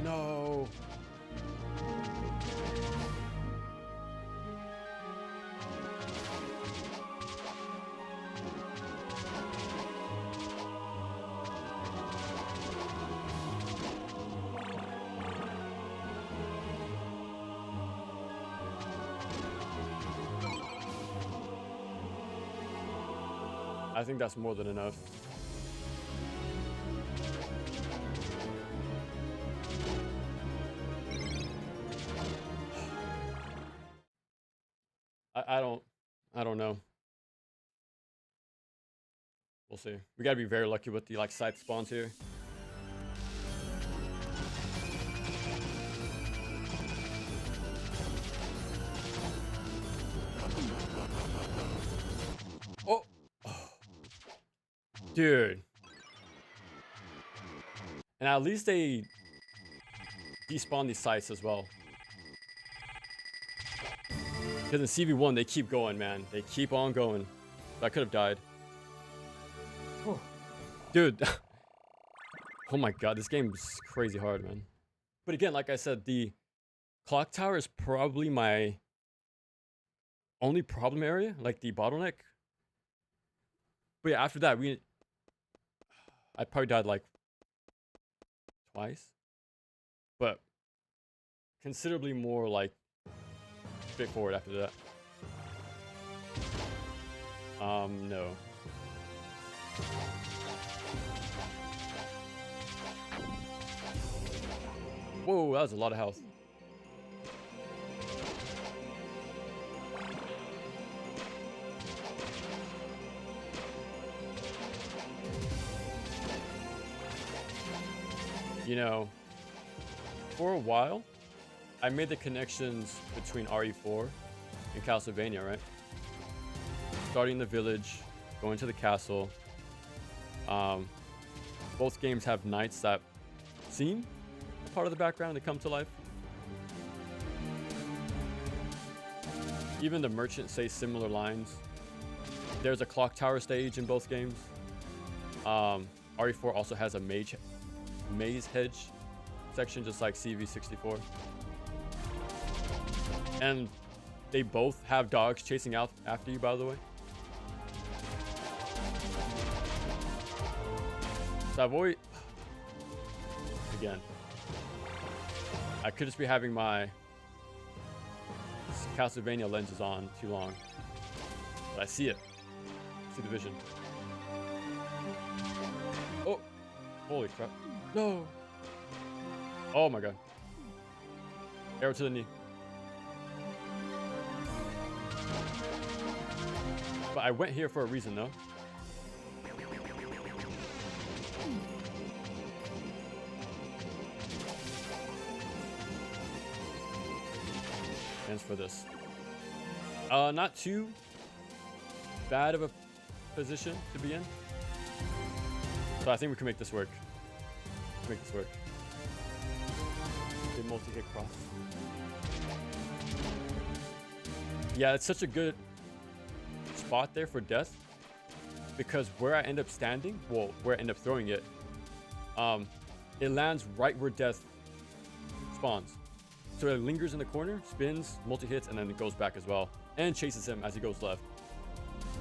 No. I think that's more than enough. I don't know. We'll see. We gotta be very lucky with the like side spawns here. Oh, dude. And at least they despawn these sites as well. Because in CV1, they keep going, man. They keep on going. I could have died. Oh. Dude. Oh my god, this game is crazy hard, man. But again, like I said, the clock tower is probably my only problem area, like the bottleneck. But yeah, after that, I probably died like twice. But considerably more like straightforward after that. No. Whoa, that was a lot of health. You know, for a while, I made the connections between RE4 and Castlevania, right? Starting the village, going to the castle. Both games have knights that seem a part of the background to come to life. Even the merchants say similar lines. There's a clock tower stage in both games. RE4 also has a maze hedge section, just like CV64. And they both have dogs chasing out after you, by the way. So I've always... Again. I could just be having my Castlevania lenses on too long. But I see it. I see the vision. Oh! Holy crap. No! Oh my god. Arrow to the knee. But I went here for a reason, though. ends for this. Not too bad of a position to be in. So I think we can make this work. Make this work. Okay, multi-hit cross. Yeah, it's such a good spot there for death, because where I end up standing, well, where I end up throwing it, it lands right where death spawns. So it lingers in the corner, spins, multi-hits, and then it goes back as well, and chases him as he goes left.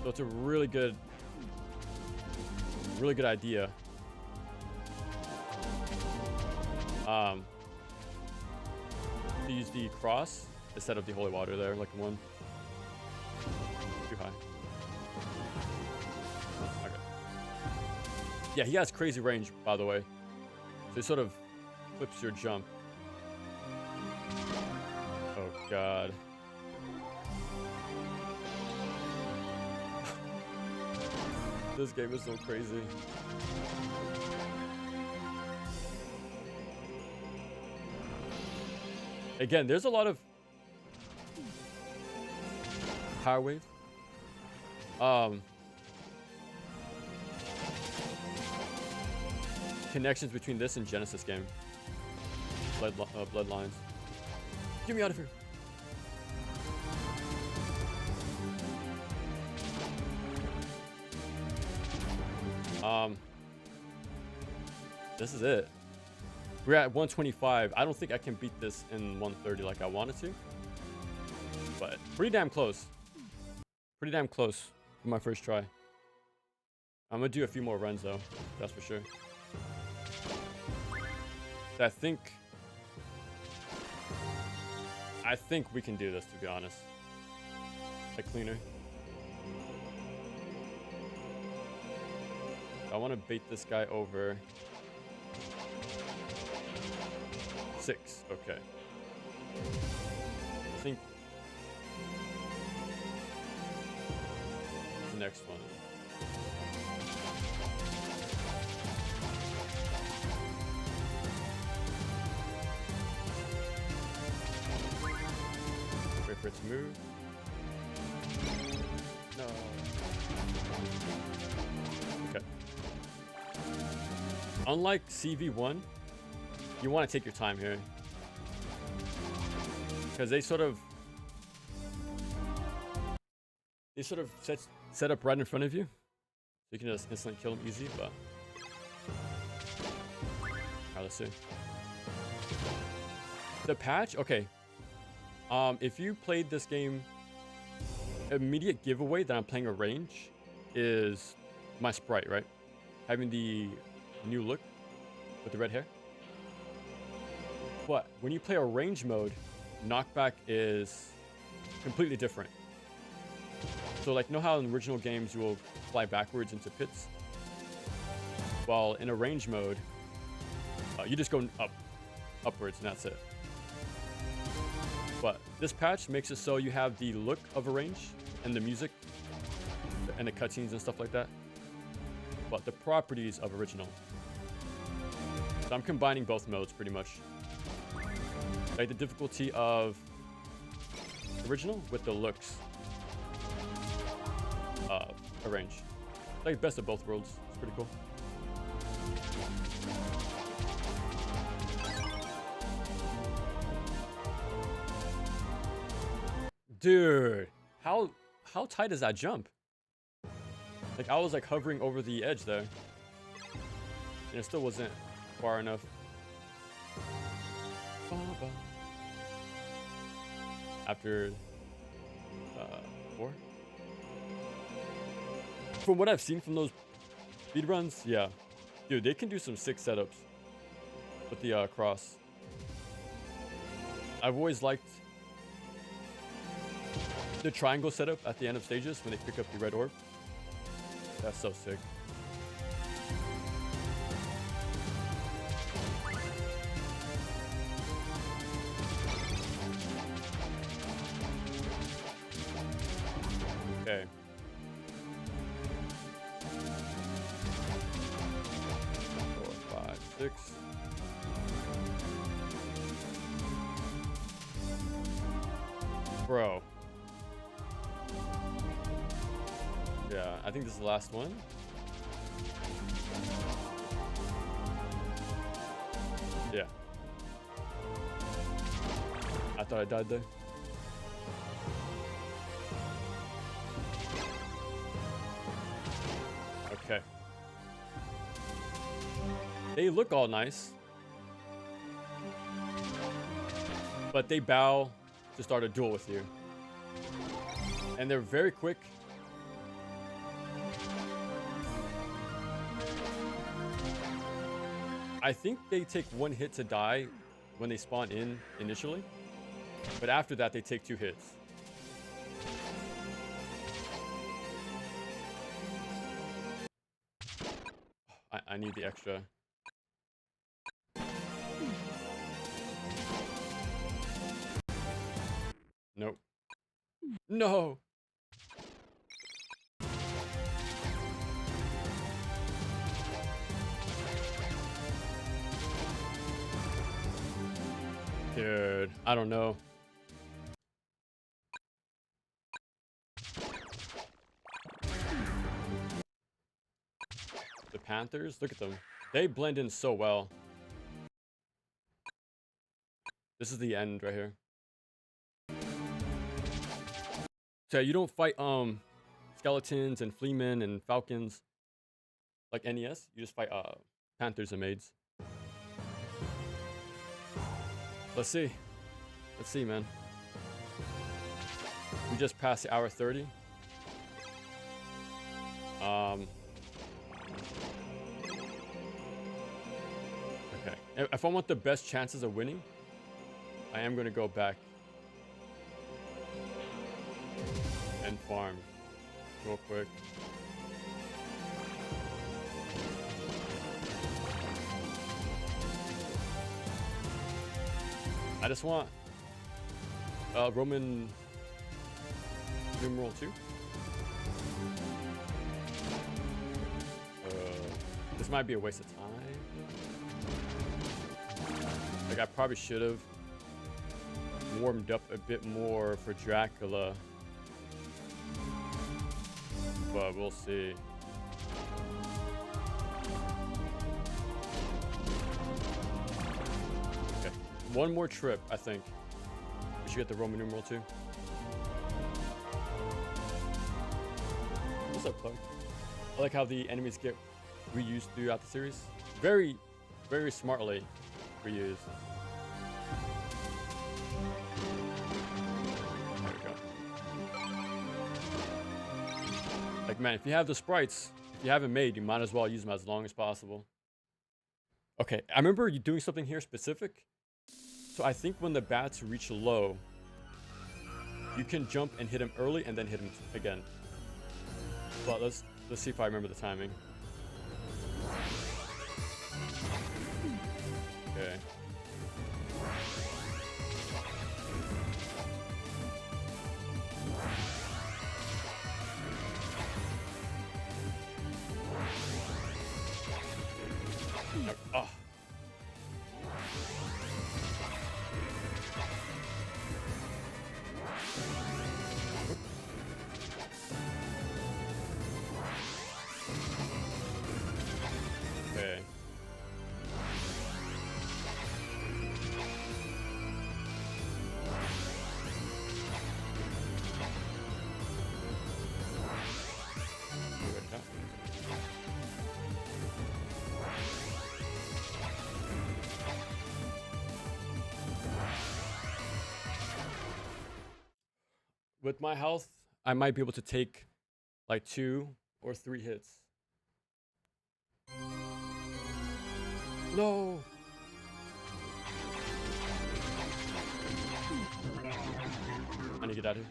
So it's a really good idea. To use the cross instead of the holy water there, like one. Too high. Okay. Yeah, he has crazy range, by the way. So he sort of flips your jump. Oh god. This game is so crazy. Again, there's a lot of power wave. Connections between this and Genesis game. Bloodlines. Get me out of here. This is it. We're at 125. I don't think I can beat this in 130 like I wanted to. But pretty damn close. Pretty damn close for my first try. I'm gonna do a few more runs though, that's for sure. I think we can do this, to be honest. Like cleaner. I want to bait this guy over 6. Okay. I think the next one. Wait for it to move. No. Okay. Unlike CV1, you want to take your time here, because they sort of set up right in front of you, so you can just instantly kill them easy. But alright, let's see the patch. Okay, if you played this game, immediate giveaway that I'm playing a range is my sprite, right? Having the new look with the red hair. But when you play a range mode, knockback is completely different. So like, know how in original games you will fly backwards into pits? Well, in a range mode, you just go upwards, and that's it. But this patch makes it so you have the look of a range and the music and the cutscenes and stuff like that, but the properties of original. So I'm combining both modes pretty much. Like the difficulty of original with the looks of a range. Like best of both worlds. It's pretty cool. Dude, how tight is that jump? Like I was like hovering over the edge there, and it still wasn't far enough. After 4. From what I've seen from those speed runs, yeah, dude, they can do some sick setups with the cross. I've always liked the triangle setup at the end of stages when they pick up the red orb. That's so sick. Okay. Four, 5, 6. Bro. Yeah, I think this is the last one. Yeah. I thought I died there. Okay. They look all nice. But they bow to start a duel with you. And they're very quick. I think they take one hit to die when they spawn in initially. But after that, they take 2 hits. I need the extra. Nope. No! Dude, I don't know. The Panthers, look at them. They blend in so well. This is the end right here. So you don't fight skeletons and fleamen and falcons like NES. You just fight panthers and maids. Let's see. Let's see, man. We just passed the hour 30. Okay. If I want the best chances of winning, I am going to go back and farm real quick. I just want Roman numeral 2. This might be a waste of time. Like, I probably should have warmed up a bit more for Dracula. But we'll see. Okay. One more trip, I think. We should get the Roman numeral 2. What's up, Clark? I like how the enemies get reused throughout the series. Very, very smartly reused. There we go. Like, man, if you have the sprites, if you haven't made, you might as well use them as long as possible. Okay, I remember you doing something here specific. So I think when the bats reach low, you can jump and hit him early and then hit him again. But let's see if I remember the timing. Okay. Oh. Okay. With my health, I might be able to take like 2 or 3 hits. No. I need to get out of here.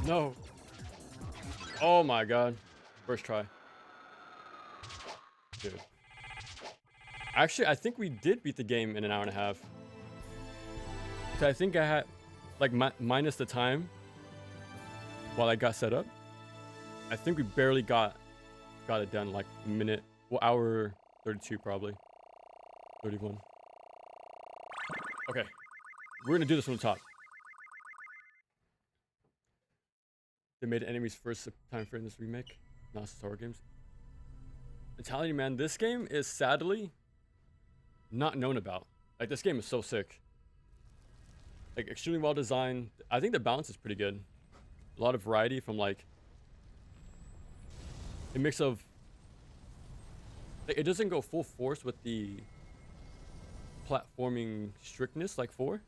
No. Oh my god. First try. Dude. Actually, I think we did beat the game in an hour and a half. So I think I had, like, minus the time while I got set up. I think we barely got got it done like a minute, well, hour 32 probably, 31. Okay, we're gonna do this from the top. They made enemies first time for in this remake, not Star Wars games. I'm telling you, man, this game is sadly not known about. Like, this game is so sick. Like, extremely well designed. I think the balance is pretty good. A lot of variety from like a mix of. It doesn't go full force with the platforming strictness like 4,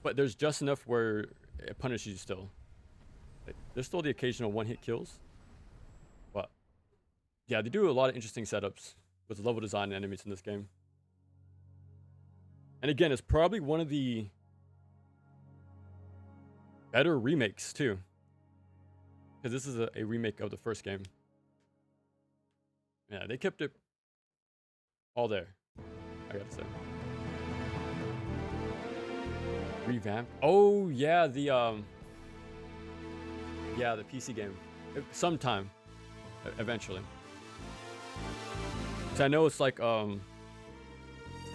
but there's just enough where it punishes you still. Like, there's still the occasional one-hit kills, but yeah, they do a lot of interesting setups with level design and enemies in this game. And again, it's probably one of the better remakes too, because this is a remake of the first game. Yeah, they kept it all there, I gotta say. Revamp. Oh yeah, the PC game. Sometime, eventually. So I know it's like a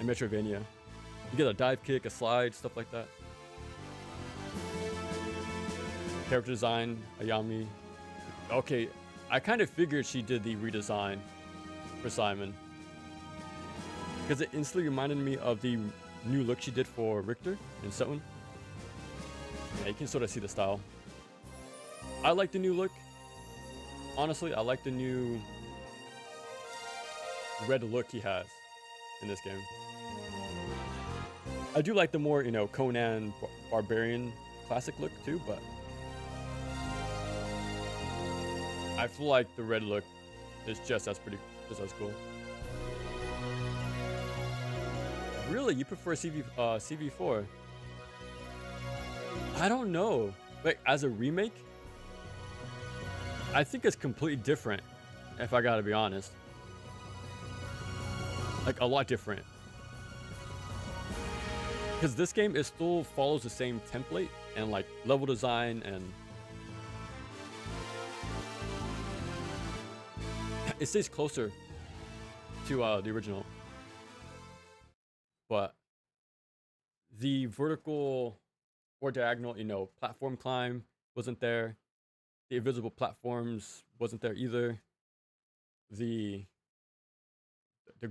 Metroidvania. You get a dive kick, a slide, stuff like that. Character design, Ayami. Okay, I kind of figured she did the redesign for Simon, because it instantly reminded me of the new look she did for Richter in Sutton. Yeah, you can sort of see the style. I like the new look. Honestly, I like the new red look he has in this game. I do like the more, Conan Barbarian classic look too, but I feel like the red look is just as cool. Really, you prefer CV4? I don't know. Like, as a remake, I think it's completely different, if I gotta be honest. Like, a lot different. Because this game, it still follows the same template and like level design, and it stays closer to the original. But the vertical or diagonal, platform climb wasn't there. The invisible platforms wasn't there either. The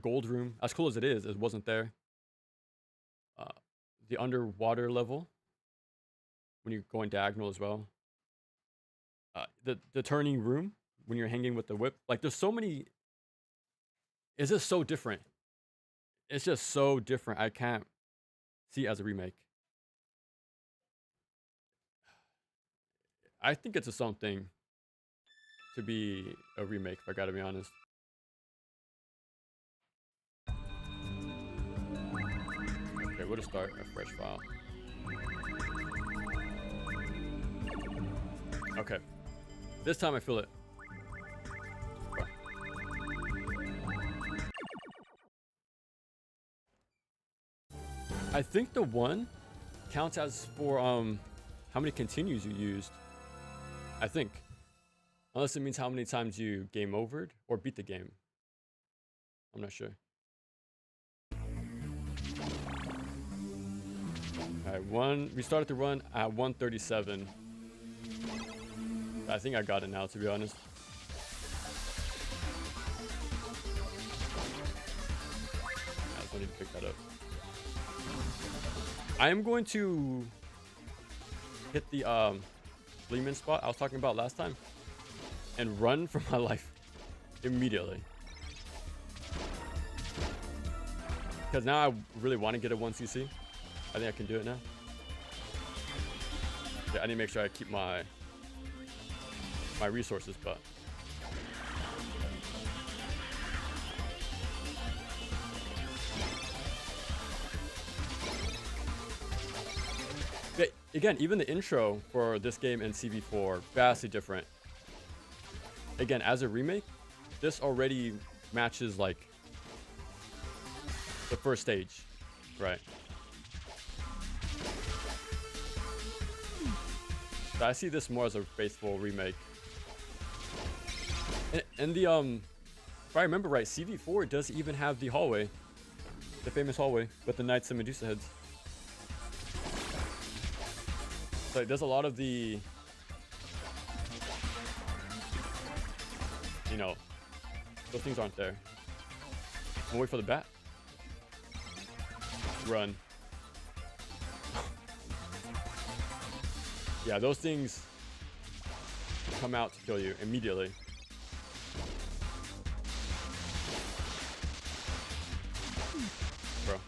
gold room, as cool as it is, it wasn't there. The underwater level, when you're going diagonal as well. The turning room, when you're hanging with the whip. Like, there's so many. It's just so different. It's just so different. I can't see it as a remake. I think it's a something to be a remake, if I gotta be honest. Okay, we'll just start a fresh file. Okay. This time I feel it. I think the 1 counts as for how many continues you used. I think. Unless it means how many times you game overed or beat the game. I'm not sure. Alright, we started the run at 137. I think I got it now, to be honest. I just need to pick that up. I am going to hit the Fleeman spot I was talking about last time and run for my life immediately. Because now I really want to get a 1cc. I think I can do it now. Yeah, I need to make sure I keep my resources, but again, even the intro for this game and CV4 vastly different. Again, as a remake, this already matches like the first stage, right? So I see this more as a faithful remake. And the if I remember right, CV4 does even have the hallway, the famous hallway with the Knights and Medusa heads. So it does a lot of the, you know, those things aren't there. I'm wait for the bat. Run. Yeah, those things come out to kill you immediately. Bro.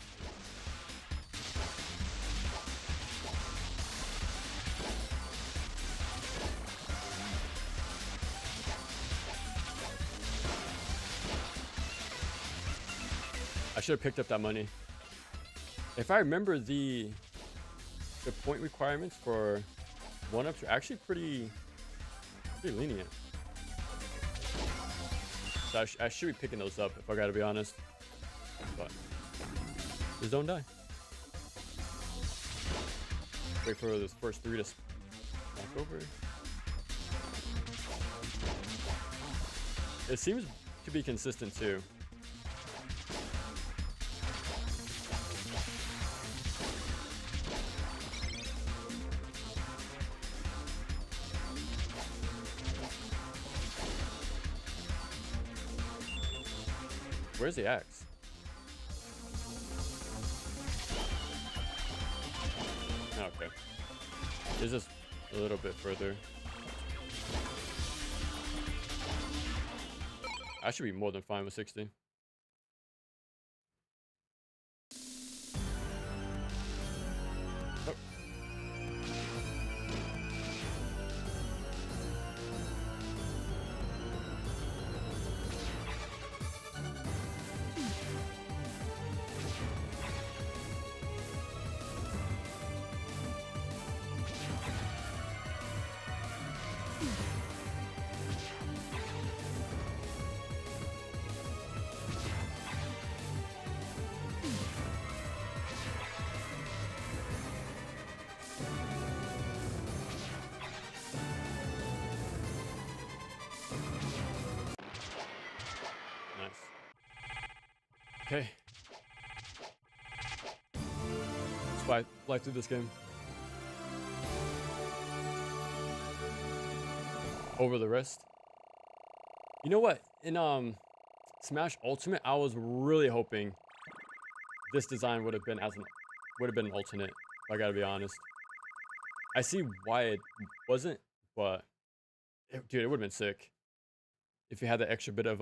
I should have picked up that money. If I remember, the point requirements for 1-ups are actually pretty lenient. So I should be picking those up if I gotta be honest. But just don't die. Wait for this first 3 to stack over. It seems to be consistent too. Where's the axe? Okay. It's just a little bit further. I should be more than fine with 60. Oh. Okay. Let's fly through this game. Over the rest. You know what? In Smash Ultimate, I was really hoping this design would have been an alternate. If I gotta be honest. I see why it wasn't, but dude, it would have been sick if you had that extra bit of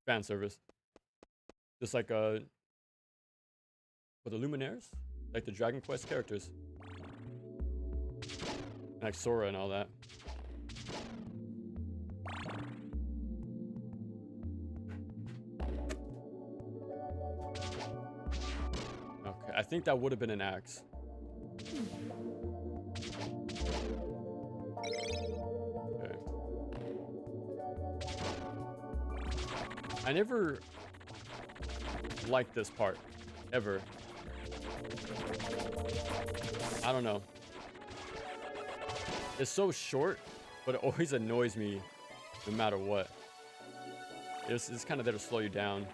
fan service, just like for the Luminaires, like the Dragon Quest characters, like Sora and all that. Okay, I think that would have been an axe. I never liked this part, ever. I don't know. It's so short, but it always annoys me no matter what. It's kind of there to slow you down.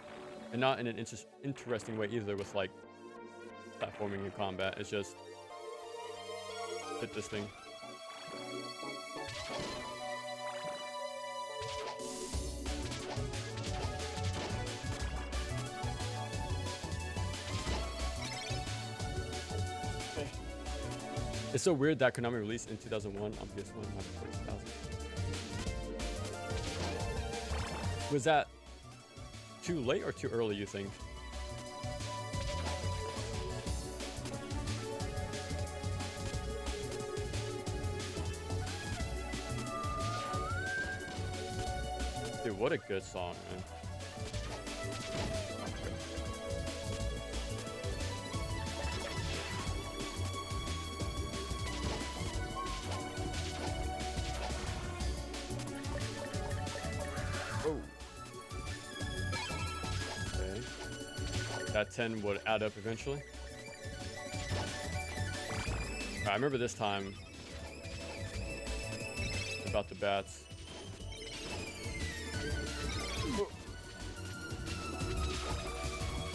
And not in an interesting way either with like platforming and combat. It's just hit this thing. It's so weird that Konami released in 2001 on PS1. Was that too late or too early, you think? Dude, what a good song, man. That 10 would add up eventually. I remember this time out the bats.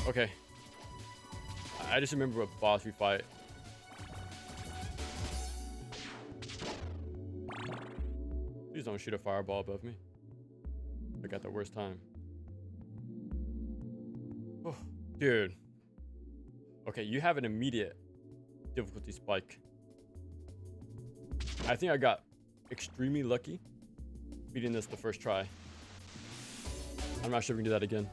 Okay. I just remember what boss we fight. Please don't shoot a fireball above me. I got the worst time. Oh, dude. Okay, you have an immediate difficulty spike. I think I got extremely lucky beating this the first try. I'm not sure we can do that again.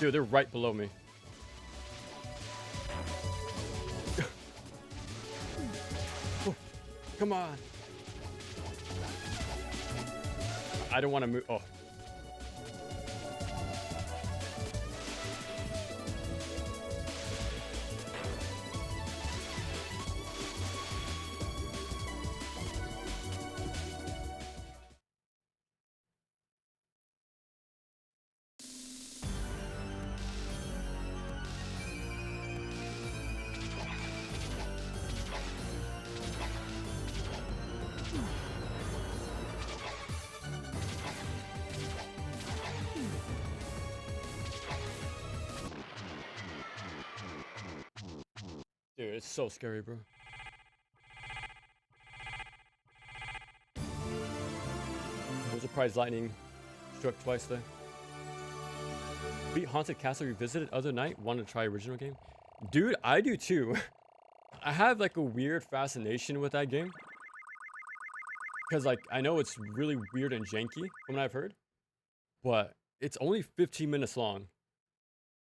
Dude, they're right below me. Oh, come on. I don't want to move. Oh. Dude, it's so scary, bro. I'm surprised lightning struck twice there. Beat Haunted Castle Revisited other night. Wanted to try original game. Dude, I do too. I have like a weird fascination with that game. Because like, I know it's really weird and janky from what I've heard. But it's only 15 minutes long.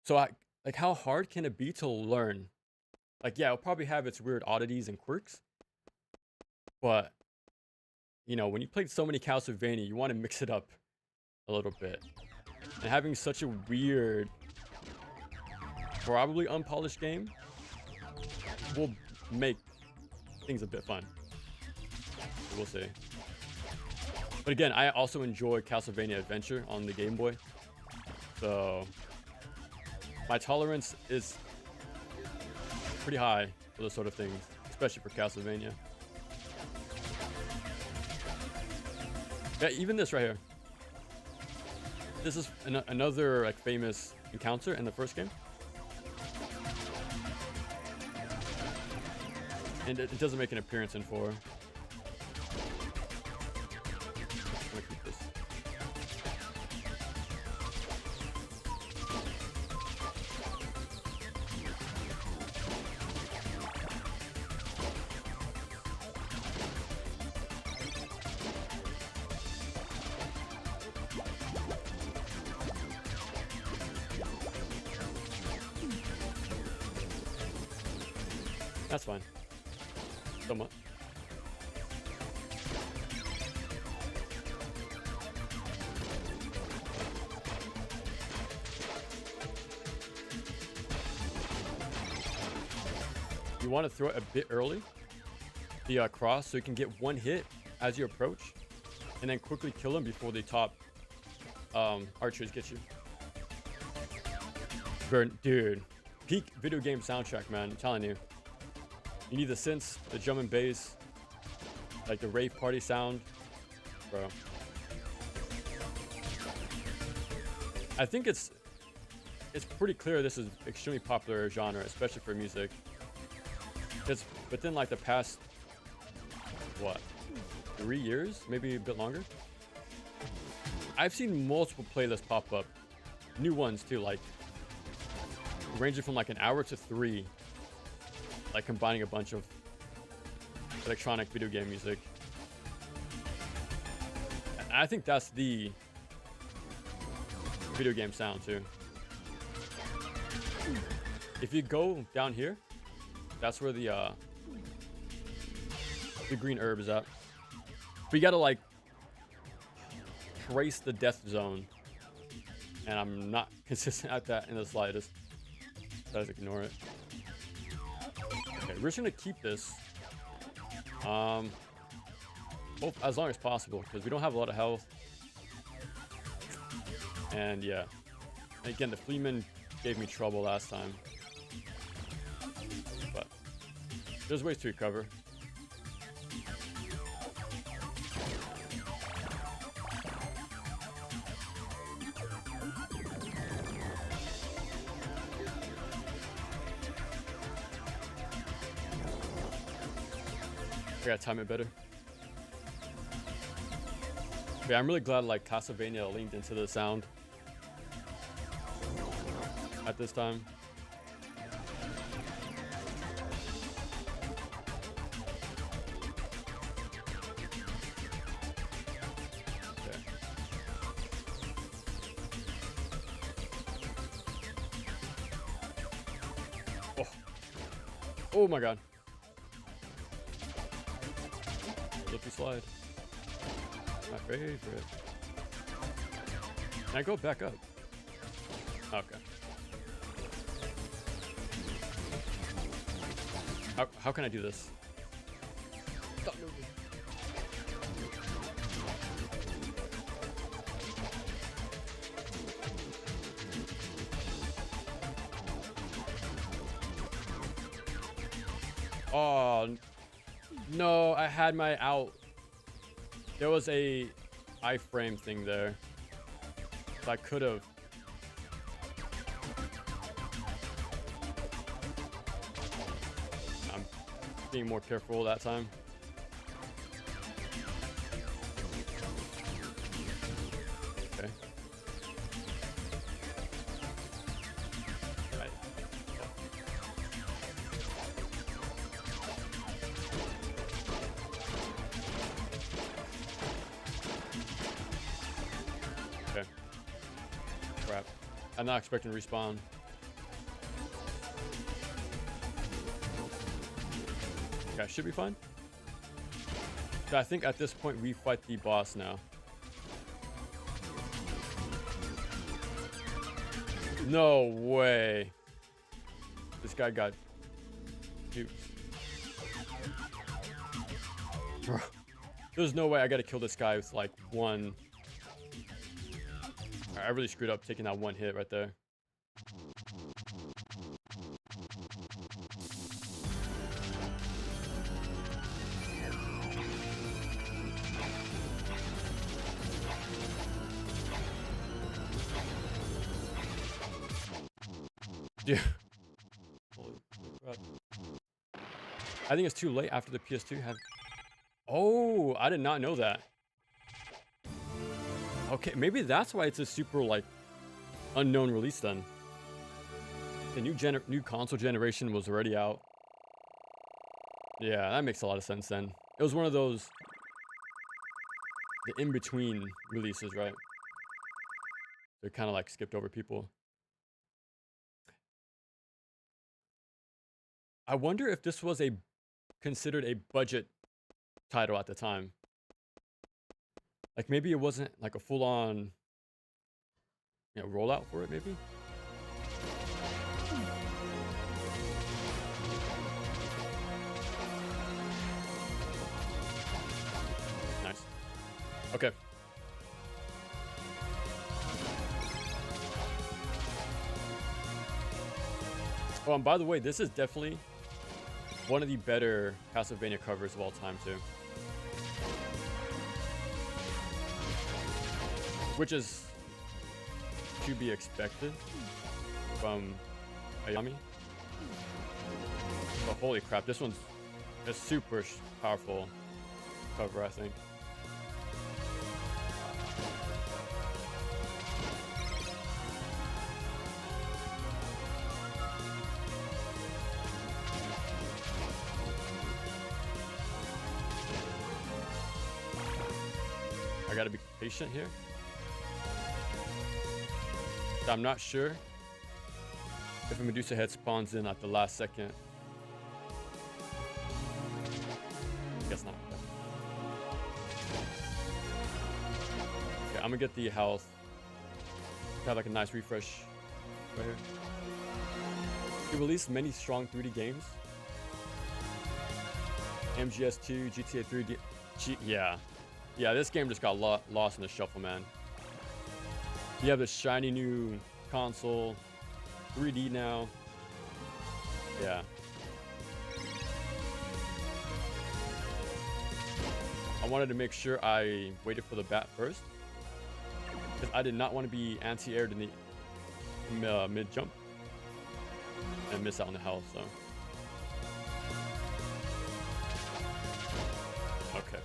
So like, how hard can it be to learn? Like, yeah, it'll probably have its weird oddities and quirks. But, you know, when you played so many Castlevania, you want to mix it up a little bit. And having such a weird, probably unpolished game will make things a bit fun. We'll see. But again, I also enjoy Castlevania Adventure on the Game Boy. So, my tolerance is pretty high for those sort of things, especially for Castlevania. Yeah, even this right here. This is another like famous encounter in the first game, and it doesn't make an appearance in 4. I'm gonna keep this. That's fine. Somewhat. You want to throw it a bit early, the cross, so you can get one hit as you approach, and then quickly kill them before the top archers get you. Dude, peak video game soundtrack, man. I'm telling you. You need the synths, the drum and bass, like the rave party sound, bro. I think it's pretty clear this is extremely popular genre, especially for music. Because within like the past, what, 3 years, maybe a bit longer, I've seen multiple playlists pop up, new ones too, like ranging from like an hour to 3. Like combining a bunch of electronic video game music. And I think that's the video game sound too. If you go down here, that's where the green herb is at. But you gotta like trace the death zone. And I'm not consistent at that in the slightest. So I just ignore it. Okay, we're just gonna keep this. as long as possible, because we don't have a lot of health. And yeah, and again, the Fleeman gave me trouble last time, but there's ways to recover. I gotta time it better. But yeah, I'm really glad like Castlevania leaned into the sound at this time. Okay. Oh. Oh my god. Flippy slide. My favorite. Can I go back up? Okay. How can I do this? Stop moving. Oh no, I had my out. There was a iframe thing there. So I could have. I'm being more careful that time. Okay. Right. Okay. Crap. I'm not expecting to respawn. Okay, should be fine. So I think at this point we fight the boss now. No way. This guy got duped. Bro. There's no way I gotta kill this guy with like one. I really screwed up taking that one hit right there. Dude. Holy crap. I think it's too late after the PS2 had. Oh, I did not know that. Okay, maybe that's why it's a super like unknown release then. The new console generation was already out. Yeah, that makes a lot of sense then. It was one of those the in-between releases, right? They kind of like skipped over people. I wonder if this was considered a budget title at the time. Like maybe it wasn't like a full-on, rollout for it. Maybe. Nice. Okay. Oh, and by the way, this is definitely one of the better Castlevania covers of all time too. Which is to be expected from Ayami. But holy crap, this one's a super powerful cover, I think. I gotta be patient here. I'm not sure if a Medusa head spawns in at the last second. Guess not. Okay, I'm gonna get the health. Have like a nice refresh right here. He released many strong 3D games. MGS2, GTA 3, yeah. Yeah, this game just got lost in the shuffle, man. You have this shiny new console, 3D now. Yeah. I wanted to make sure I waited for the bat first, because I did not want to be anti-aired in the mid-jump and miss out on the health, so. Okay.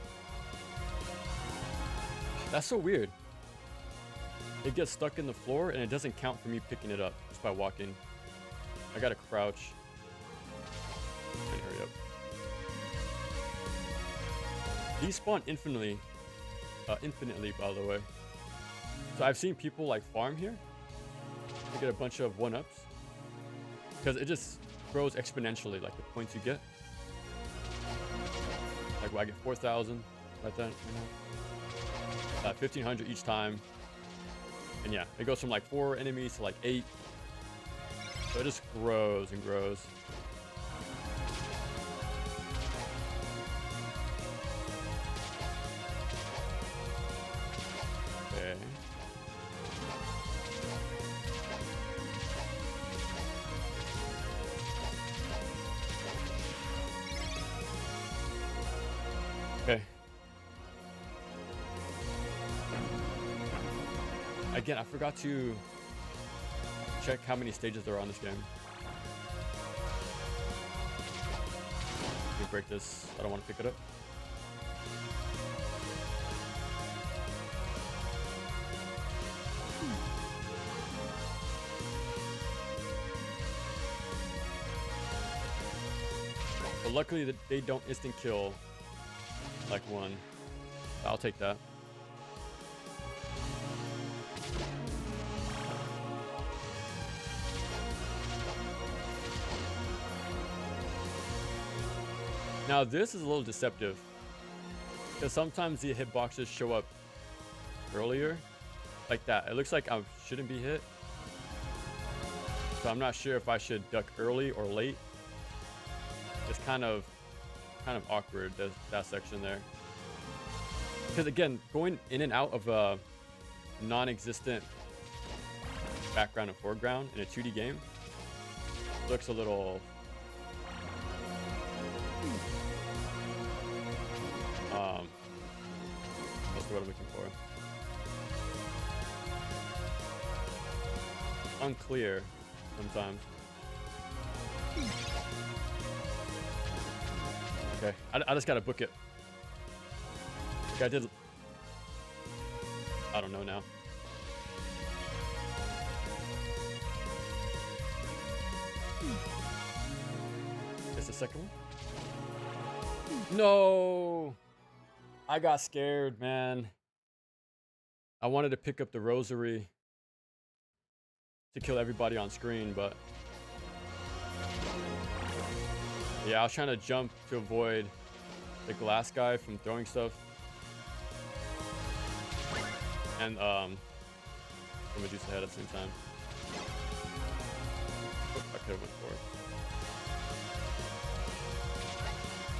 That's so weird. It gets stuck in the floor and it doesn't count for me picking it up just by walking. I gotta crouch. And hurry up. These spawn infinitely, by the way. So I've seen people like farm here to get a bunch of 1-ups, because it just grows exponentially, like the points you get. Like, well, I get 4,000 right then, 1,500 each time, and yeah, it goes from like 4 enemies to like 8. So it just grows and grows. Okay. Okay. Again, I forgot to check how many stages there are on this game. Let me break this. I don't want to pick it up. But luckily they don't instant kill like one. I'll take that. Now this is a little deceptive, because sometimes the hitboxes show up earlier, like that. It looks like I shouldn't be hit, so I'm not sure if I should duck early or late. It's kind of awkward, that section there, because again, going in and out of a non-existent background and foreground in a 2D game looks a little what's the word I'm looking for? Unclear sometimes. Okay, I just gotta book it. Okay, I don't know now. It's the second one? No! I got scared, man. I wanted to pick up the rosary to kill everybody on screen, but yeah, I was trying to jump to avoid the glass guy from throwing stuff, and the Medusa head at the same time. Oh, I could have went for it.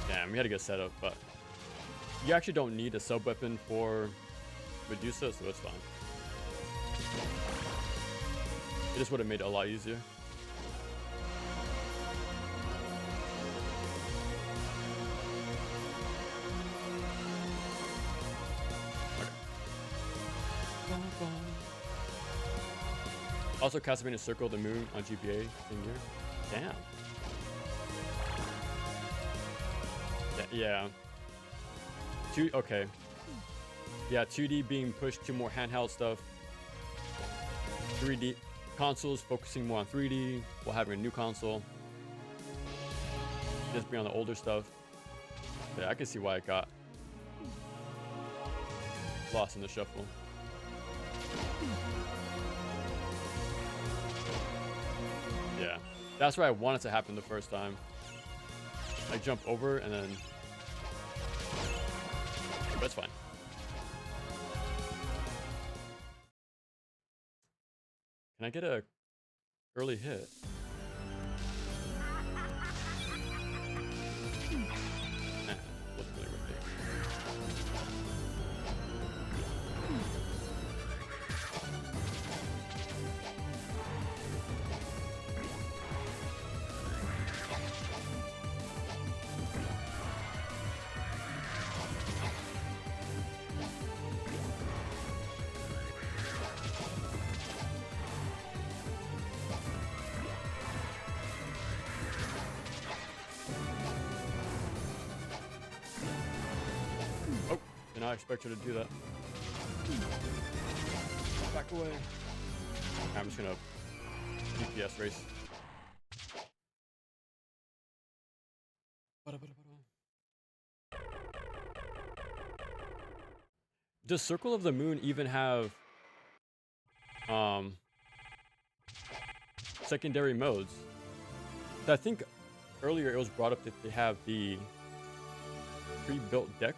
Damn, we had a good setup, but you actually don't need a sub weapon for Medusa, so it's fine. It just would have made it a lot easier. Okay. Also, Castlevania Circle of the Moon on GBA same year. Damn. Yeah. Okay. Yeah, 2D being pushed to more handheld stuff. 3D consoles focusing more on 3D while having a new console. Just being on the older stuff. Yeah, I can see why it got lost in the shuffle. Yeah, that's where I wanted to happen the first time. I jump over and then, but it's fine. Can I get a early hit? Wasn't really worth it. expect her to do that. Back away. I'm just gonna DPS race. Does Circle of the Moon even have secondary modes? I think earlier it was brought up that they have the pre-built deck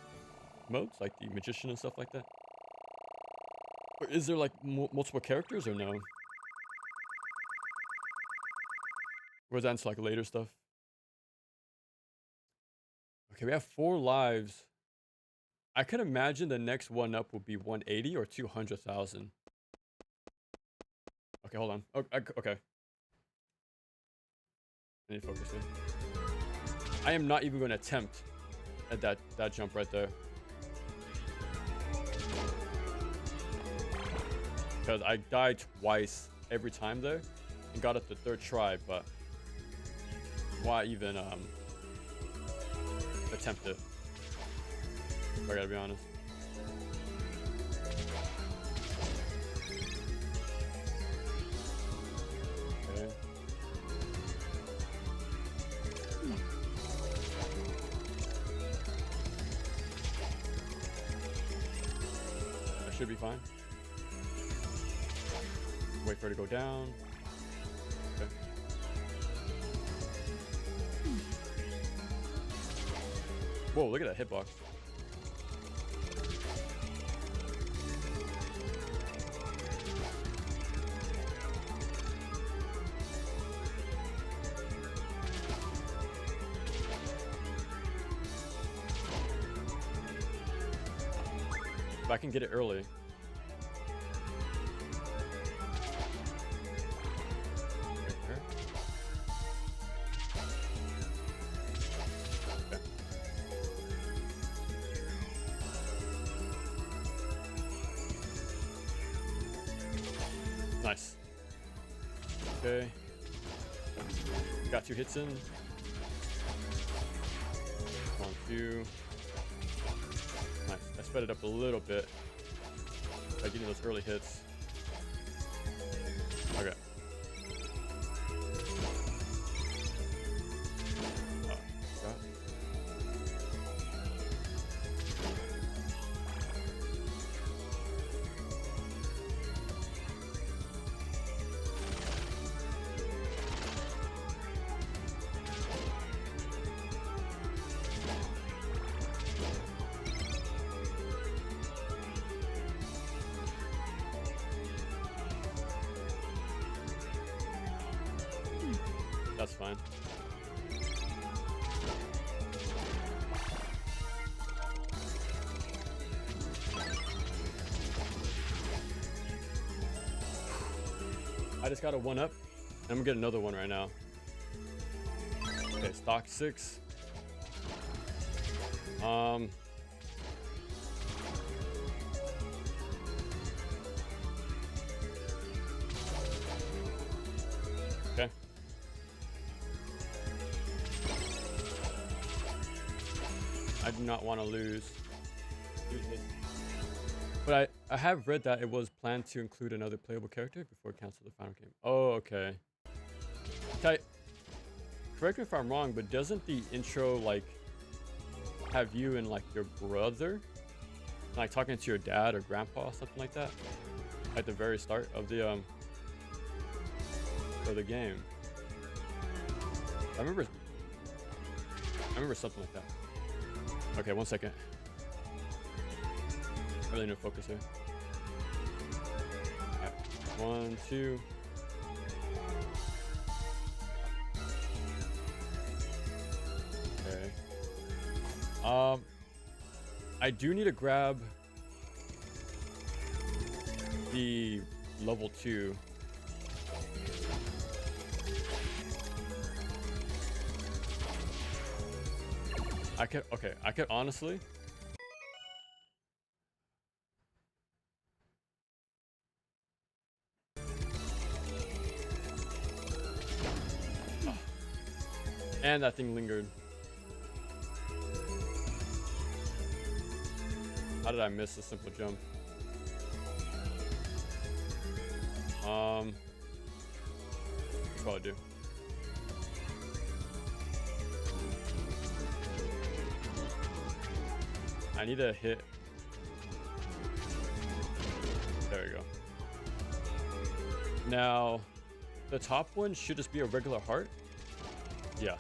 modes, like the Magician and stuff like that. Or is there like multiple characters or no? Or is that into like later stuff? Okay, we have 4 lives. I could imagine the next one up will be 180 or 200,000. Okay, hold on. Okay. I need to focus here. I am not even going to attempt at that jump right there. Because I died twice every time there and got it the 3rd try, but why even attempt it? I gotta be honest. Okay. That should be fine. Wait for it to go down. Okay. Whoa, look at that hitbox. If I can get it early. Nice. Okay. Got 2 hits in. 1, 2. Nice. I sped it up a little bit by getting those early hits. Okay. That's fine. I just got a 1-up, and I'm gonna get another one right now. Okay, stock 6. Okay. I do not want to lose this. But I have read that it was planned to include another playable character before cancel the final game. Oh, okay. Okay. Correct me if I'm wrong, but doesn't the intro like have you and like your brother like talking to your dad or grandpa or something like that at the very start of the game? I remember something like that. Okay, 1 second. I really need to focus here. Right. 1, 2. Okay. I do need to grab the level 2. I could honestly. And that thing lingered. How did I miss a simple jump? That's what I'll do. I need to hit. There we go. Now, the top one should just be a regular heart. Yeah.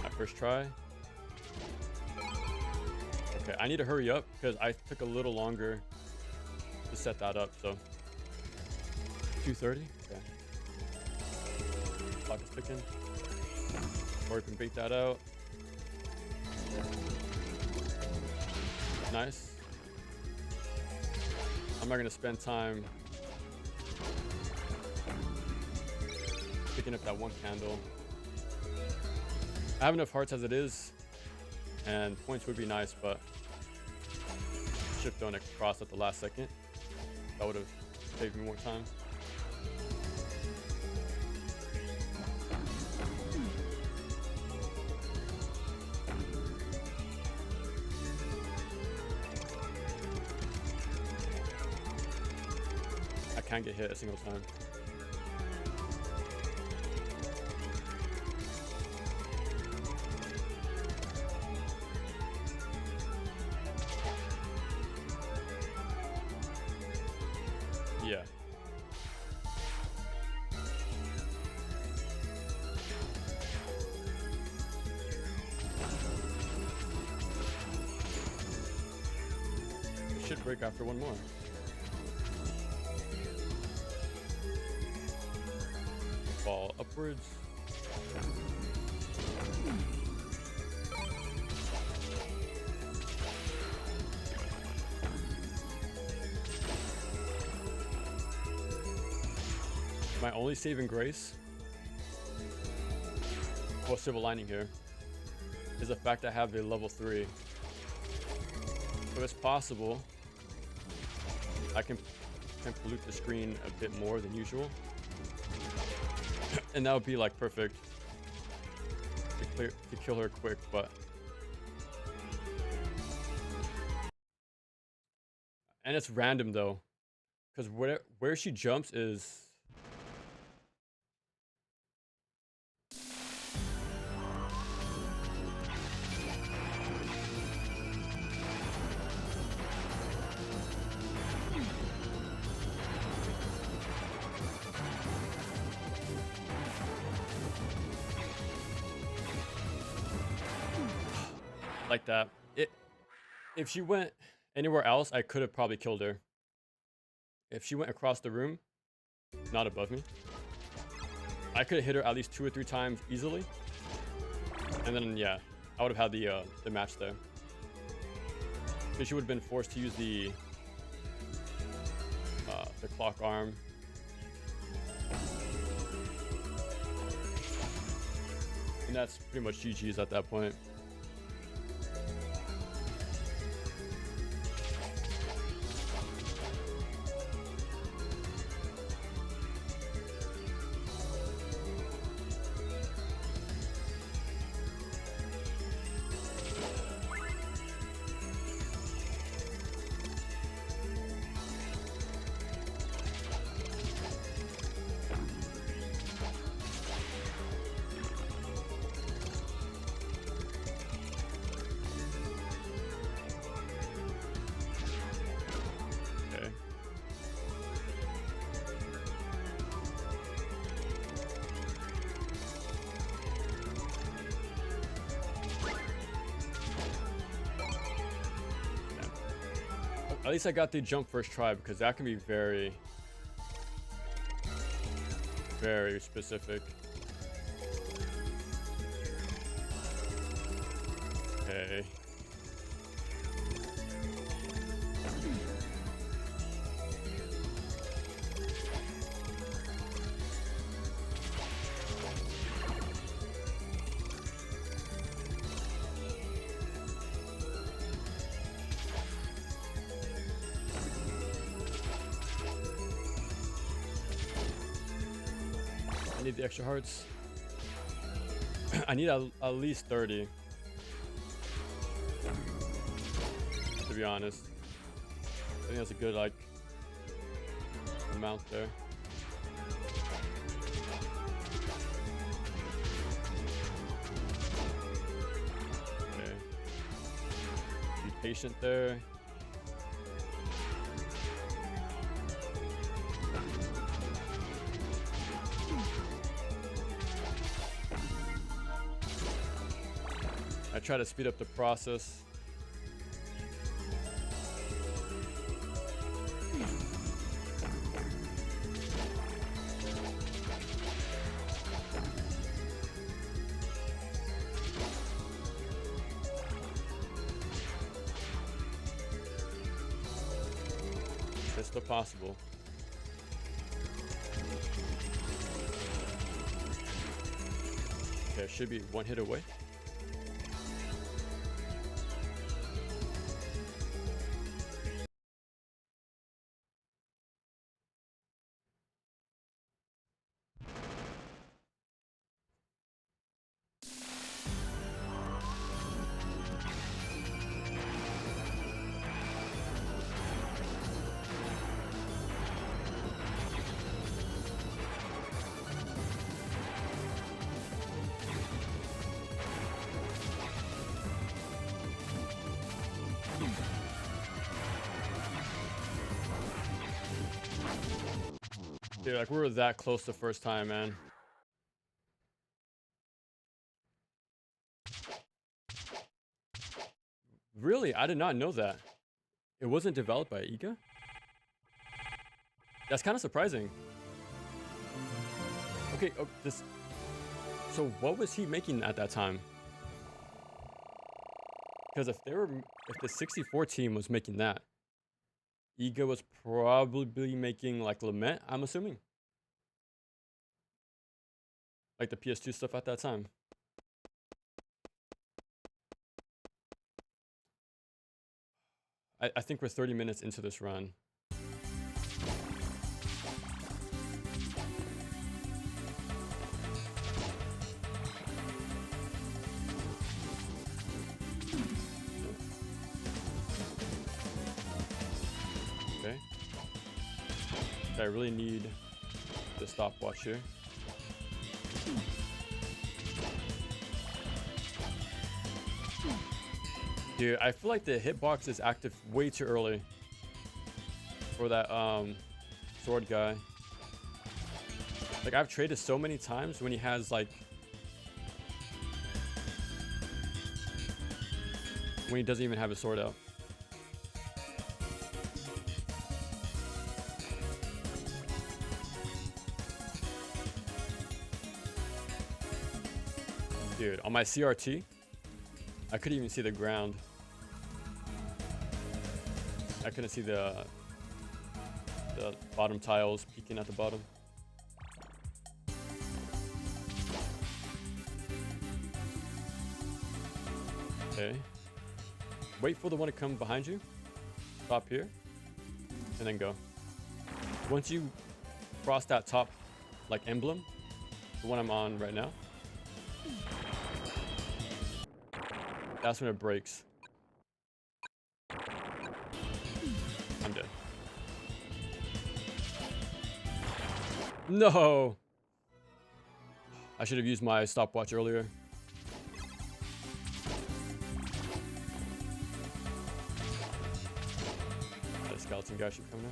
My first try. Okay, I need to hurry up because I took a little longer to set that up, so 2:30. Okay. Clock is ticking. Or we can bait that out. Nice. I'm not gonna spend time picking up that one candle. I have enough hearts as it is, and points would be nice, but shift on across at the last second. That would have saved me more time. I can't get hit a single time. Yeah. It should break after one more. Fall upwards. My only saving grace, or silver lining here, is the fact I have a level 3. So it's possible I can pollute the screen a bit more than usual. And that would be like perfect to kill her quick, but and it's random though, because where she jumps is like that. If she went anywhere else, I could have probably killed her. If she went across the room, not above me, I could have hit her at least 2 or 3 times easily. And then yeah, I would have had the match there. Because she would have been forced to use the clock arm. And that's pretty much GG's at that point. At least I got the jump first try, because that can be very, very specific. Okay. I need the extra hearts. I need at least 30. be honest. I think that's a good like amount there. Okay. Be patient there. I try to speed up the process. It's still possible. Okay, it should be one hit away. Dude, like we were that close the first time, man. Really? I did not know that. It wasn't developed by Iga? That's kind of surprising. Okay, oh, this... So what was he making at that time? Because if the 64 team was making that, Iga was probably making like Lament, I'm assuming. Like the PS2 stuff at that time. I think we're 30 minutes into this run. Okay. I really need the stopwatch here. Dude, I feel like the hitbox is active way too early for that sword guy. Like I've traded so many times when he has like when he doesn't even have his sword out. Dude, on my CRT, I couldn't even see the ground. I couldn't see the bottom tiles peeking at the bottom. Okay. Wait for the one to come behind you. Stop here. And then go. Once you cross that top like emblem, the one I'm on right now, that's when it breaks. I'm dead. No! I should have used my stopwatch earlier. That skeleton guy should come now.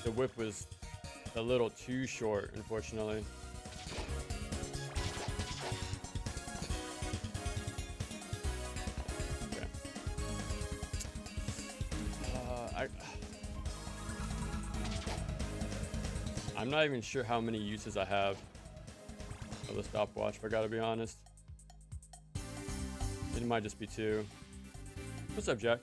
The whip was a little too short, unfortunately. Okay. I'm not even sure how many uses I have of the stopwatch, if I gotta be honest. It might just be 2. What's up, Jack?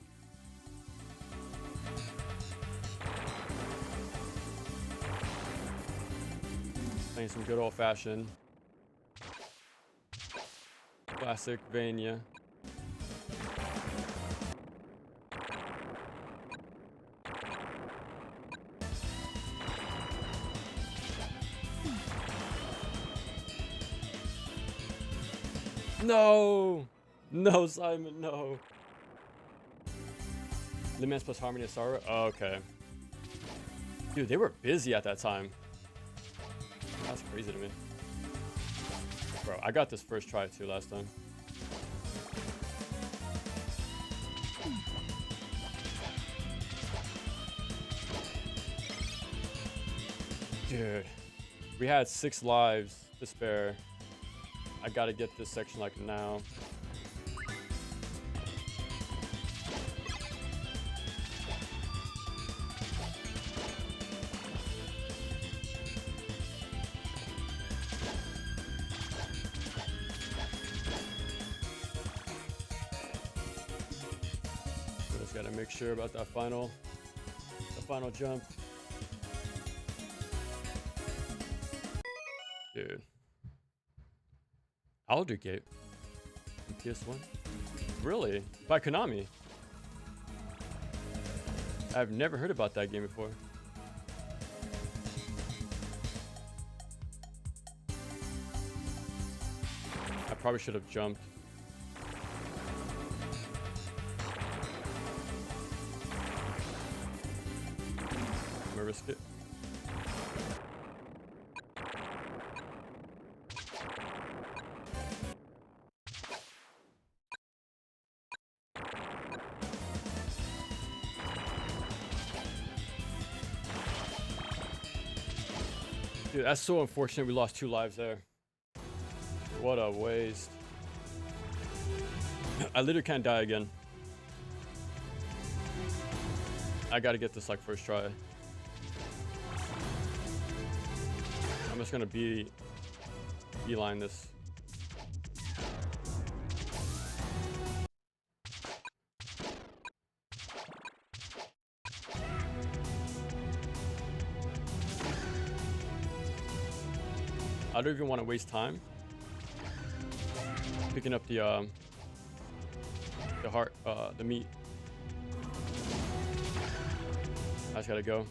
Playing some good old-fashioned classic Vania. No! No, Simon, no. Limits plus Harmony of Sorrow? Oh, okay. Dude, they were busy at that time. That's crazy to me. Bro, I got this first try too last time. Dude, we had 6 lives to spare. I gotta get this section like now. Just gotta make sure about that final jump. Dude. Alder Gate. PS1? Really? By Konami? I've never heard about that game before. I probably should have jumped. I'm gonna risk it. Dude, that's so unfortunate we lost 2 lives there. What a waste. I literally can't die again. I gotta get this like first try. I'm just gonna beeline this. I don't even want to waste time picking up the meat. I just gotta go.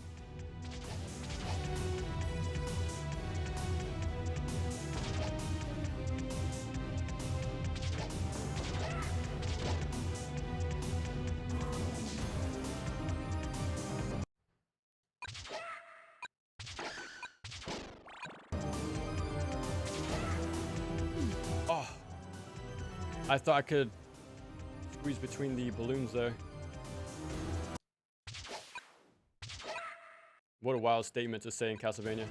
I thought I could squeeze between the balloons there. What a wild statement to say in Castlevania.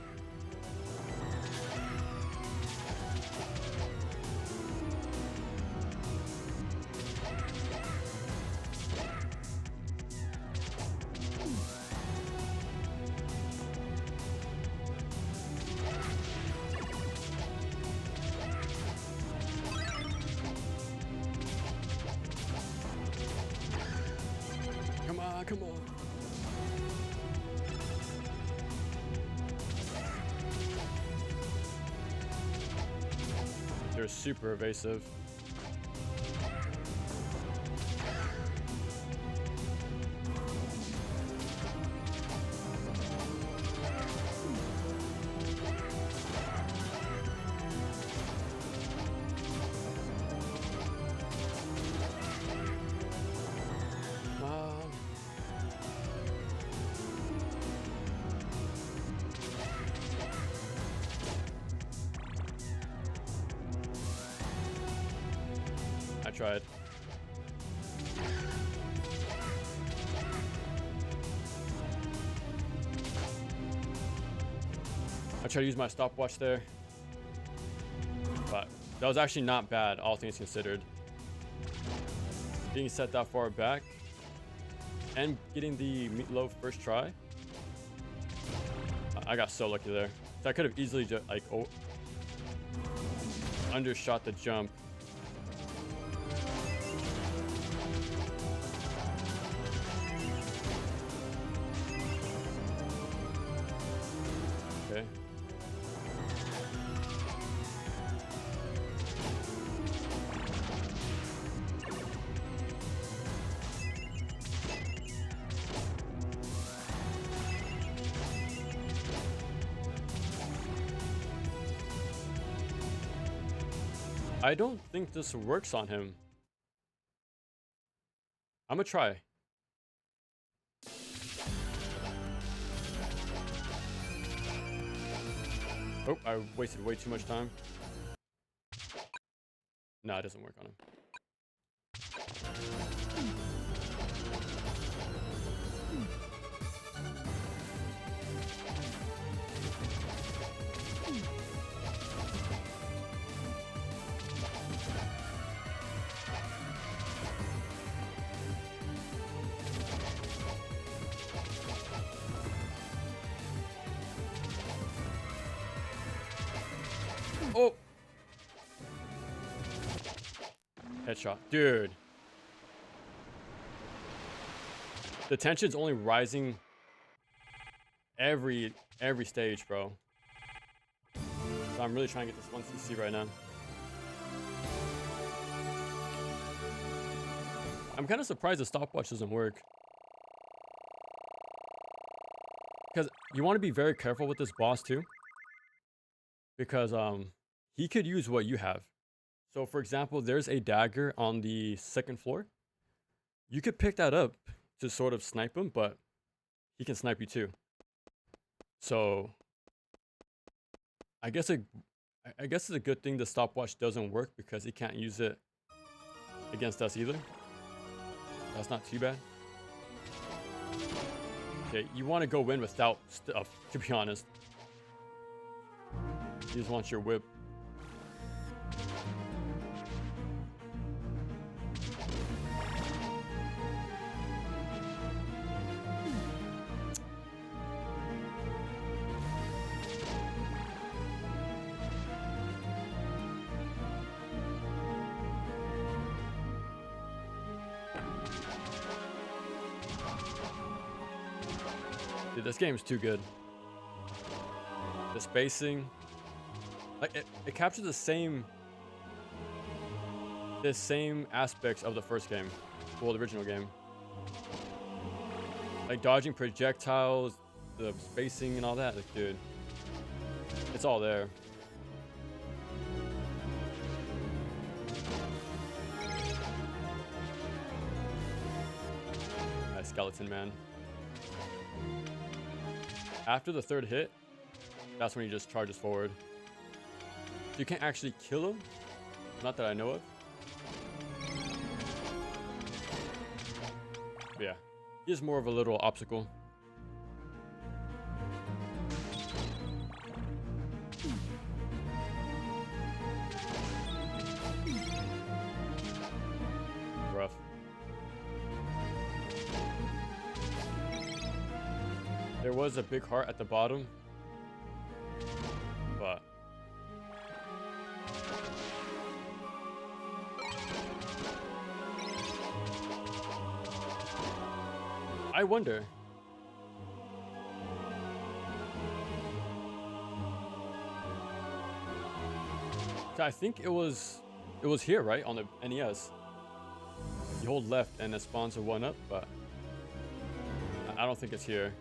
Come on. They're super evasive. I tried. I tried to use my stopwatch there, but that was actually not bad, all things considered. Being set that far back and getting the meatloaf first try, I got so lucky there. So I could have easily just like undershot the jump. Okay. I don't think this works on him. I'm gonna try. Oh, I wasted way too much time. No, it doesn't work on him. Oh! Headshot. Dude. The tension's only rising every stage, bro. So I'm really trying to get this 1 CC right now. I'm kind of surprised the stopwatch doesn't work. Because you want to be very careful with this boss too. Because he could use what you have. So for example, there's a dagger on the 2nd floor. You could pick that up to sort of snipe him, but he can snipe you too. So I guess it's a good thing the stopwatch doesn't work because he can't use it against us either. That's not too bad. Okay, you want to go in without stuff, to be honest. You just want your whip. Dude, this game is too good. The spacing, like it captures the same aspects of the first game, well, the original game. Like dodging projectiles, the spacing and all that. Like, dude, it's all there. Nice skeleton man. After the 3rd hit, that's when he just charges forward. You can't actually kill him, not that I know of. But yeah, he's more of a little obstacle. Rough. There was a big heart at the bottom, but I wonder. I think it was here, right, on the NES. You hold left and it spawns a 1-up, but I don't think it's here.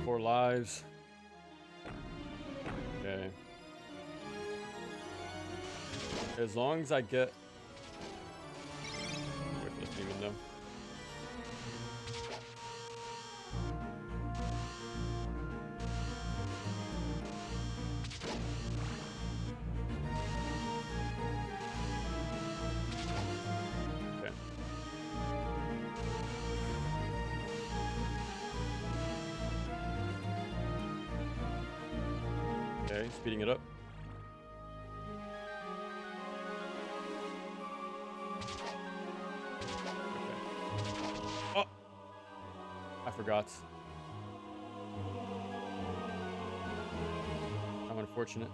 Four lives. Okay. As long as I get... Wait for this demon though. Okay. Okay, speeding it up. I forgot. How unfortunate.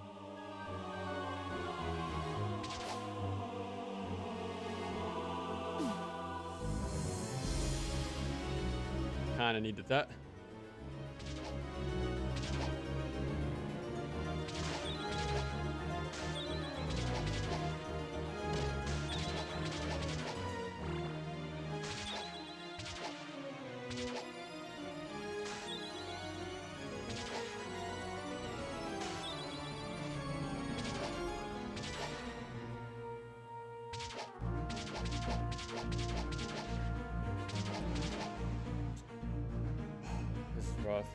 kind of needed that. Rough.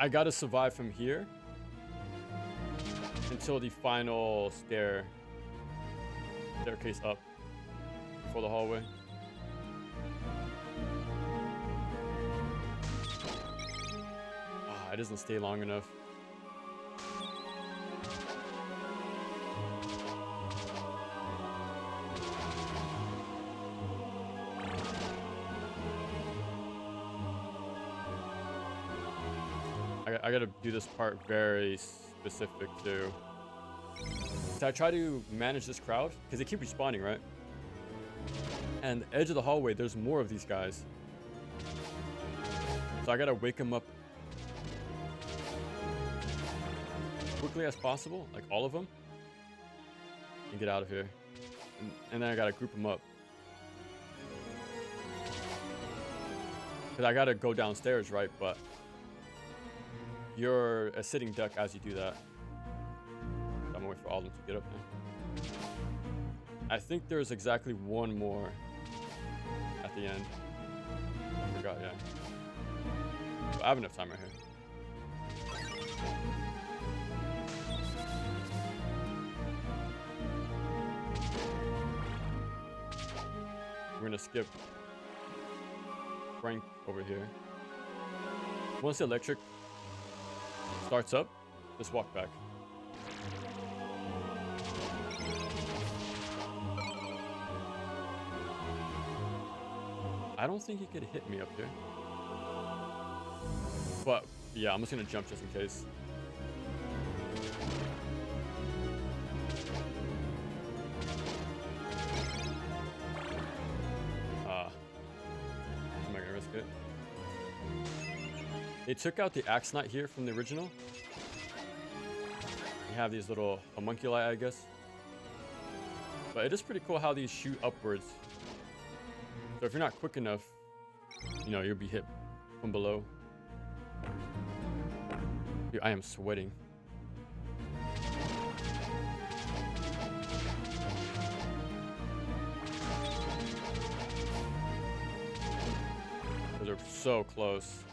I gotta survive from here until the final staircase up before the hallway. It doesn't stay long enough. I gotta do this part very specific too. So I try to manage this crowd because they keep respawning, right? And the edge of the hallway, there's more of these guys. So I gotta wake them up quickly as possible, like all of them, and get out of here. And then I gotta group them up. Because I gotta go downstairs, right? But you're a sitting duck as you do that. I'm gonna wait for all of them to get up now. I think there's exactly one more at the end. I forgot, yeah. But I have enough time right here. We're gonna skip Frank over here. Once the electric starts up, just walk back. I don't think he could hit me up here. But yeah, I'm just gonna jump just in case. Am I gonna risk it? They took out the axe knight here from the original. You have these little homunculi, I guess. But it is pretty cool how these shoot upwards. So if you're not quick enough, you know, you'll be hit from below. Dude, I am sweating. Those are so close.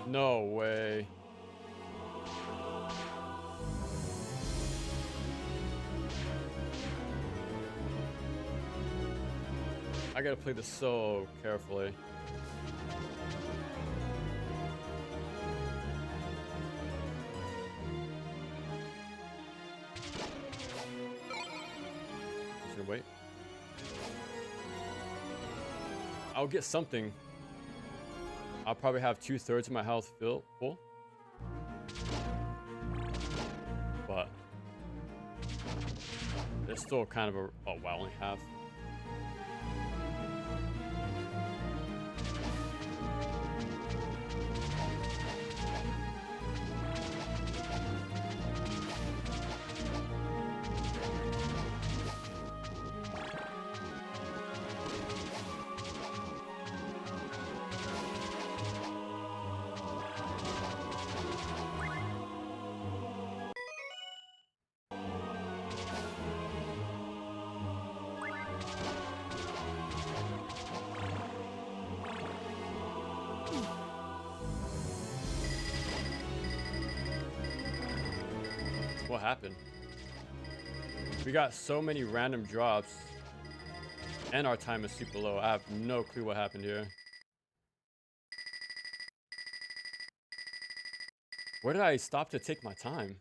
No way. I gotta play this so carefully. Just gonna wait. I'll get something. I'll probably have 2/3 of my health full. But it's still kind of a, oh wow, only half. What happened? We got so many random drops and our time is super low. I have no clue what happened here. Where did I stop to take my time?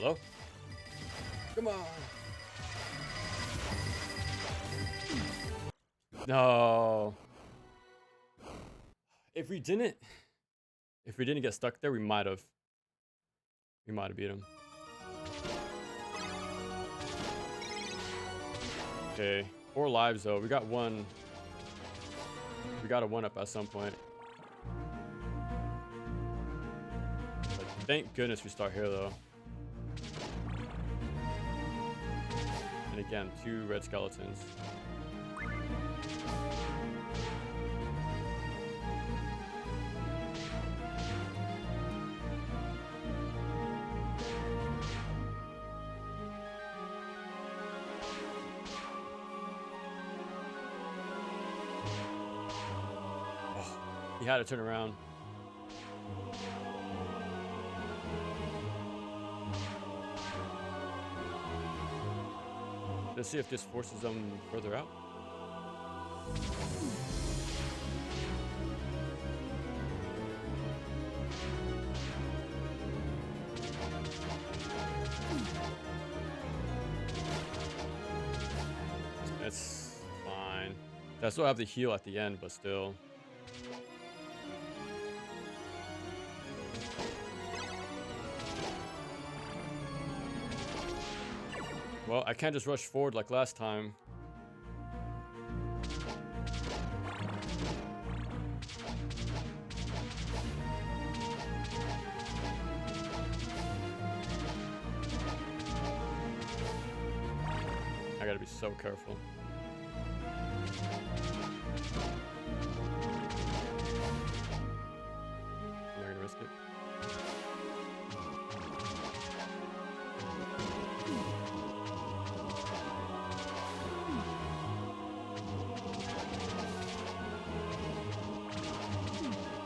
Hello? Come on. No. If we didn't get stuck there, we might have beat him. Okay, 4 lives though. We got one. We got a 1-up at some point. But thank goodness we start here though. And again, 2 red skeletons. He had to turn around. Let's see if this forces them further out. That's fine. I still have the heal at the end, but still. Well, I can't just rush forward like last time. I gotta be so careful. I'm not gonna risk it.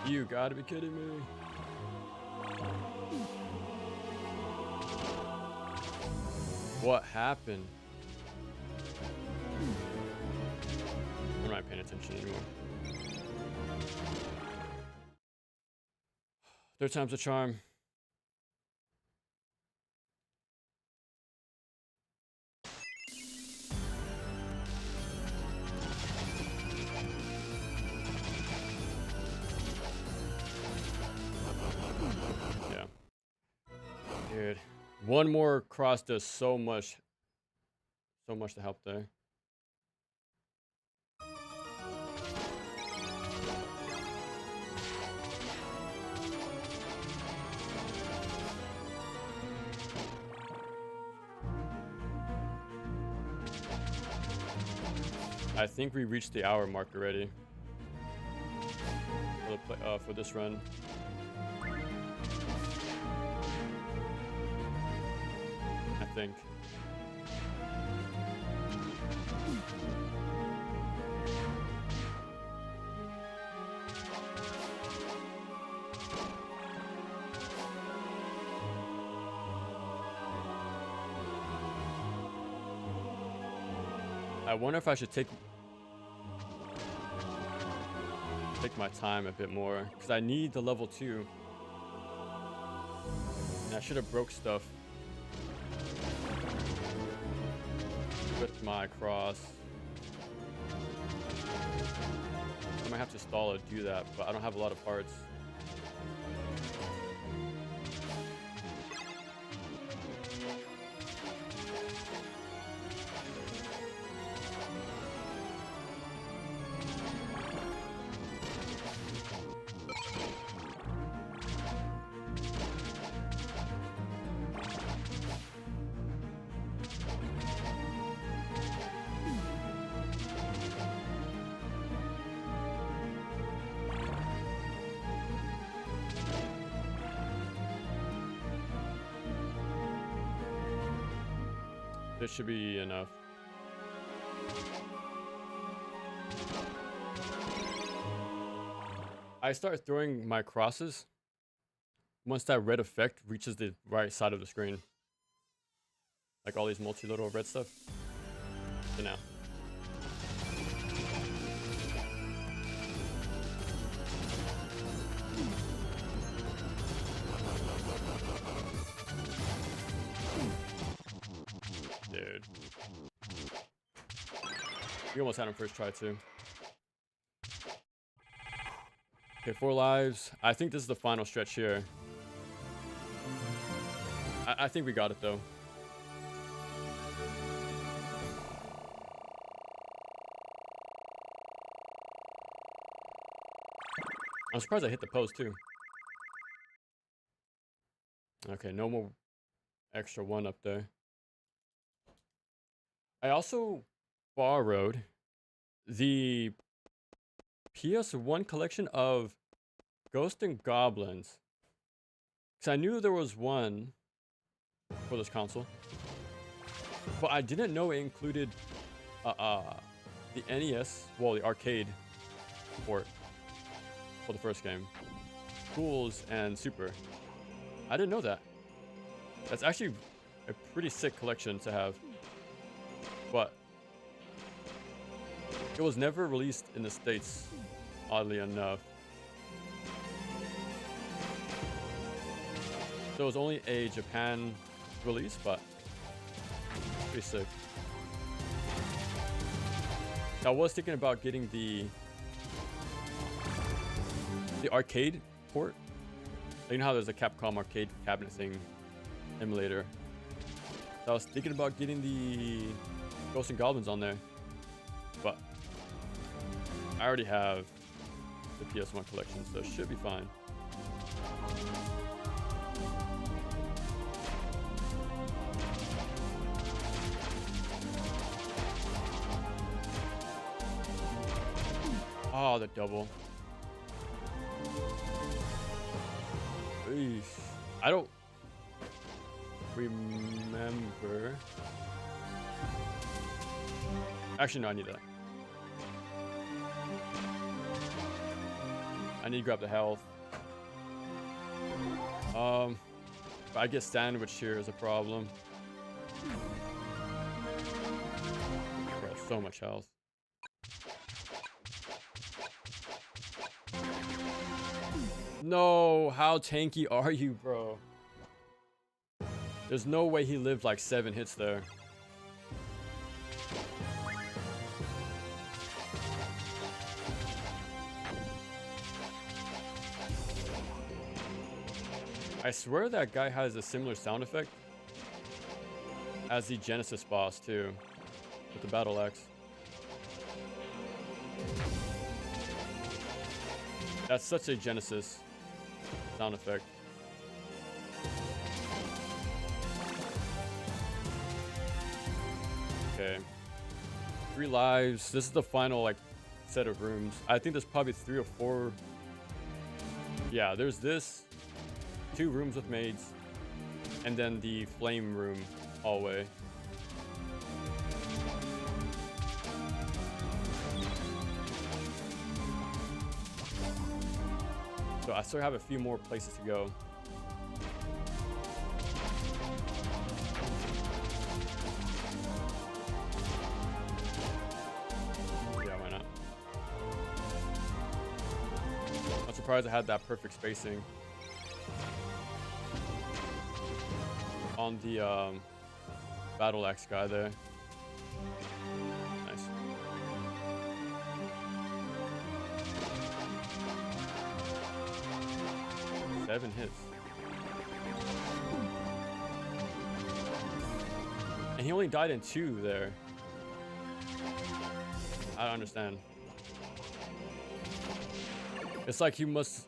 You gotta be kidding me. What happened? I'm not paying attention anymore. 3rd time's a charm. Yeah. Dude, one more cross does so much to help there. I think we reached the hour mark already for this run. I think. I wonder if I should take my time a bit more, because I need the level 2. And I should have broke stuff with my cross. I might have to stall to do that, but I don't have a lot of parts. This should be enough. I start throwing my crosses once that red effect reaches the right side of the screen. Like all these multi-little red stuff. So now. We almost had him first try too. Okay, 4 lives. I think this is the final stretch here. I think we got it though. I'm surprised I hit the post too. Okay, no more extra 1 up there. I also borrowed the PS1 collection of Ghosts and Goblins. Because I knew there was one for this console. But I didn't know it included the NES, well, the arcade port for the first game. Schools and Super. I didn't know that. That's actually a pretty sick collection to have. But it was never released in the States, oddly enough. So it was only a Japan release, but pretty sick. I was thinking about getting the arcade port. You know how there's a Capcom arcade cabinet thing emulator. So I was thinking about getting the Ghosts and Goblins on there, but I already have the PS1 collection, so it should be fine. Oh, the double. Eesh. I don't remember. Actually, no, I need that. I need to grab the health. If I get sandwiched here is a problem. Bro, so much health. No, how tanky are you, bro? There's no way he lived like 7 hits there. I swear that guy has a similar sound effect as the Genesis boss too, with the battle axe. That's such a Genesis sound effect. Okay, 3 lives. This is the final like set of rooms. I think there's probably 3 or 4. Yeah, there's this, 2 rooms with maids, and then the flame room hallway. So I still have a few more places to go. Yeah, why not? I'm surprised I had that perfect spacing on the battle axe guy there. Nice. Seven hits. And he only died in 2 there. I don't understand. It's like he was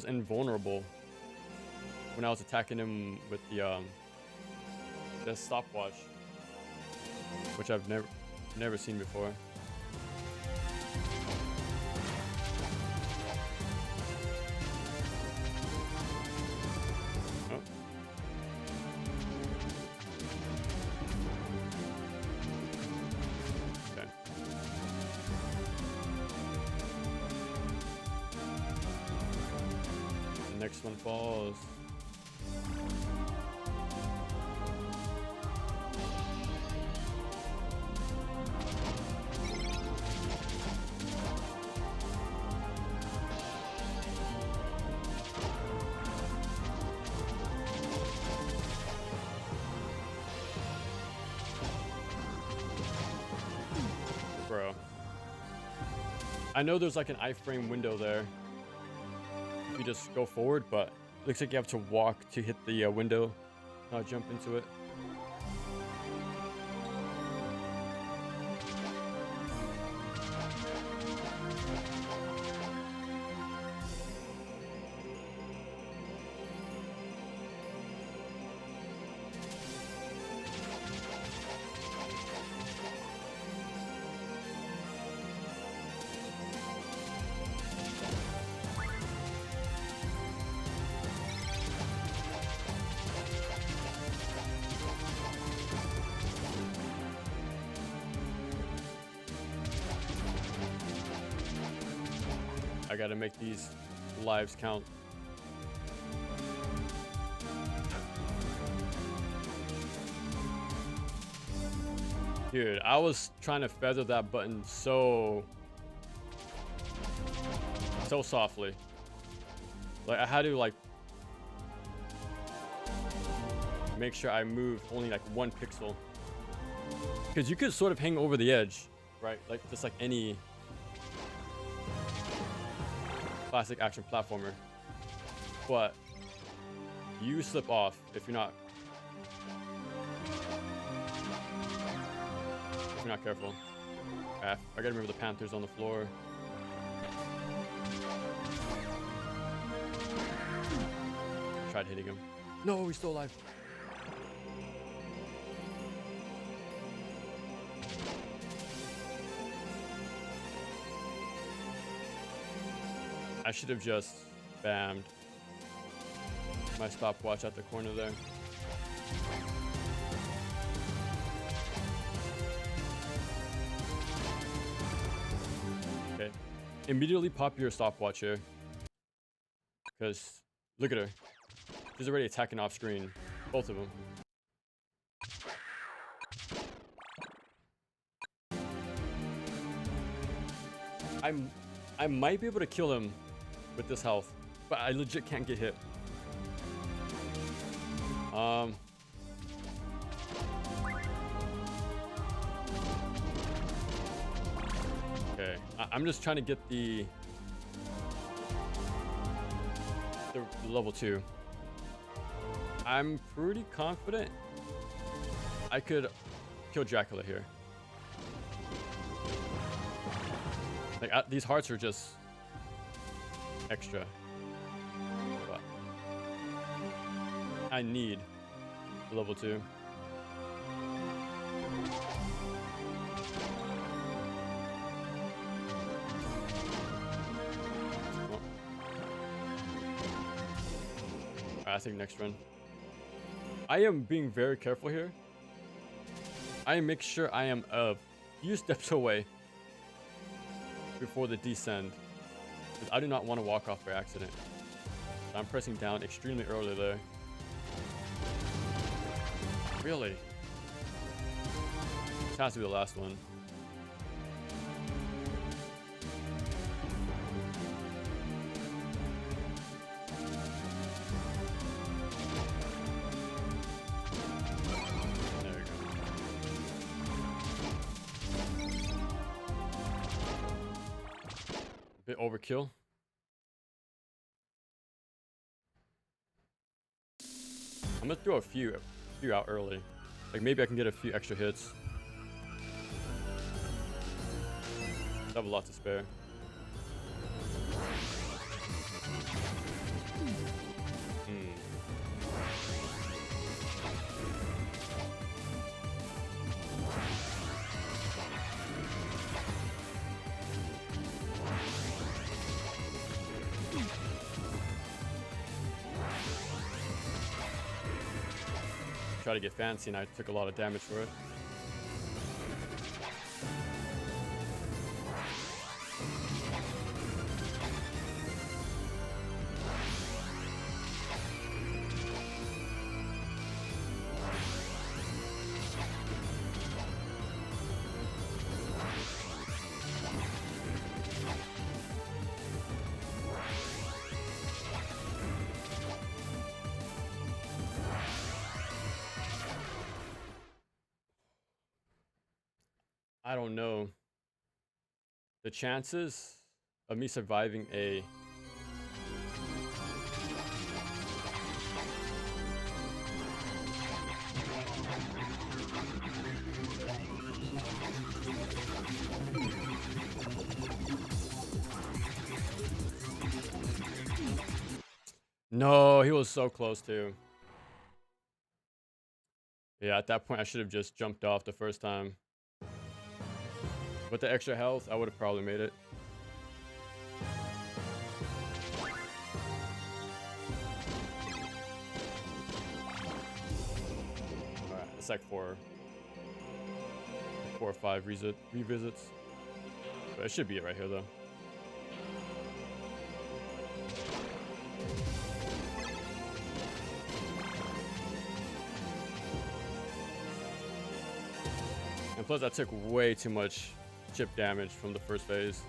invulnerable when I was attacking him with the stopwatch, which I've never seen before. Oh. Okay. The next one falls. Bro. I know there's like an iframe window there if you just go forward, but it looks like you have to walk to hit the window, not jump into it. I gotta make these lives count. Dude, I was trying to feather that button so softly. Like I had to like make sure I moved only like 1 pixel. Because you could sort of hang over the edge, right? Like just like any classic action platformer, but you slip off if you're not careful. I gotta remember the Panthers on the floor. Tried hitting him. No, he's still alive. I should have just spammed my stopwatch at the corner there. Okay. Immediately pop your stopwatch here. Because look at her. She's already attacking off screen. Both of them. I might be able to kill him with this health, but I legit can't get hit. Okay, I'm just trying to get the level 2. I'm pretty confident I could kill Dracula here. Like these hearts are just extra, but I need level 2. Well, I think next run. I am being very careful here. I make sure I am a few steps away before the descend. I do not want to walk off by accident. I'm pressing down extremely early there. Really? This has to be the last one. There we go. A bit overkill. I'm gonna throw a few out early. Like maybe I can get a few extra hits. I have a lot to spare. Try to get fancy, and I took a lot of damage for it. I don't know. The chances of me surviving a... No, he was so close too. Yeah, at that point I should have just jumped off the first time. With the extra health, I would have probably made it. Alright, it's like four or five revisits. But it should be it right here though. And plus I took way too much chip damage from the first phase.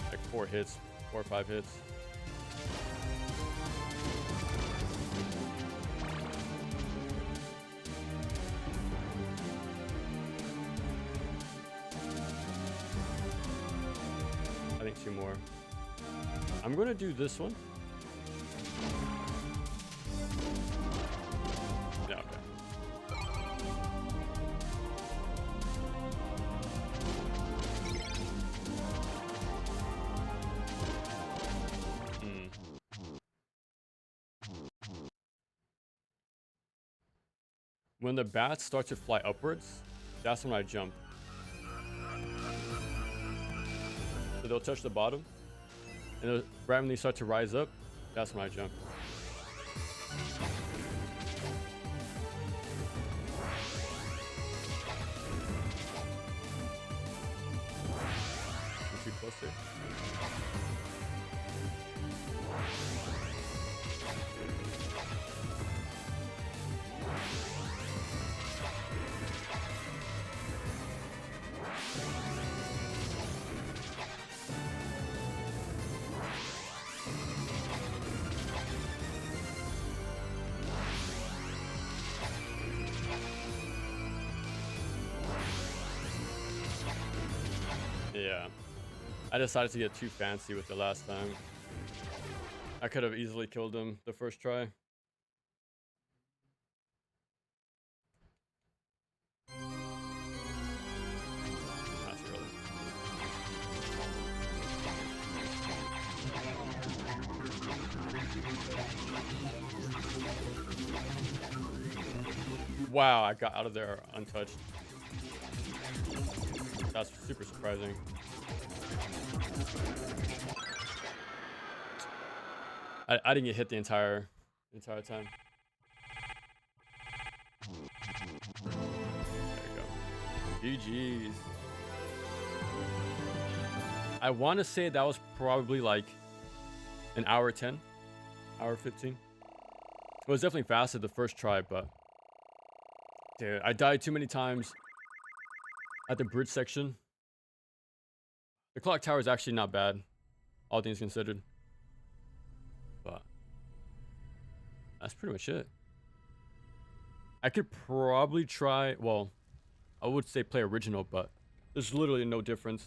Like 4 or 5 hits. I think 2 more. I'm gonna do this one. Yeah, okay. When the bats start to fly upwards, that's when I jump. So they'll touch the bottom, and they'll randomly start to rise up. That's when I jump. I'm too close there. Yeah, I decided to get too fancy with the last time. I could have easily killed him the first try. That's early. Wow, I got out of there untouched. That's super surprising. I didn't get hit the entire time. There you go. GG's. I want to say that was probably like an hour 10, hour 15. It was definitely faster the first try, but dude, I died too many times at the bridge section. The clock tower is actually not bad, all things considered. But that's pretty much it. I could probably try, well, I would say play original, but there's literally no difference.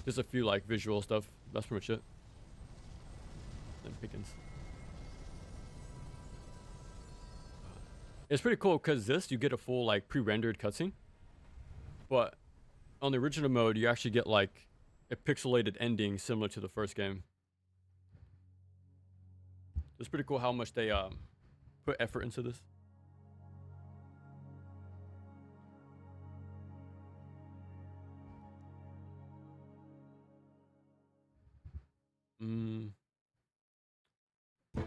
Just a few like visual stuff. That's pretty much it. Then Pickens. It's pretty cool because this you get a full like pre-rendered cutscene, but on the original mode you actually get like a pixelated ending similar to the first game. It's pretty cool how much they put effort into this.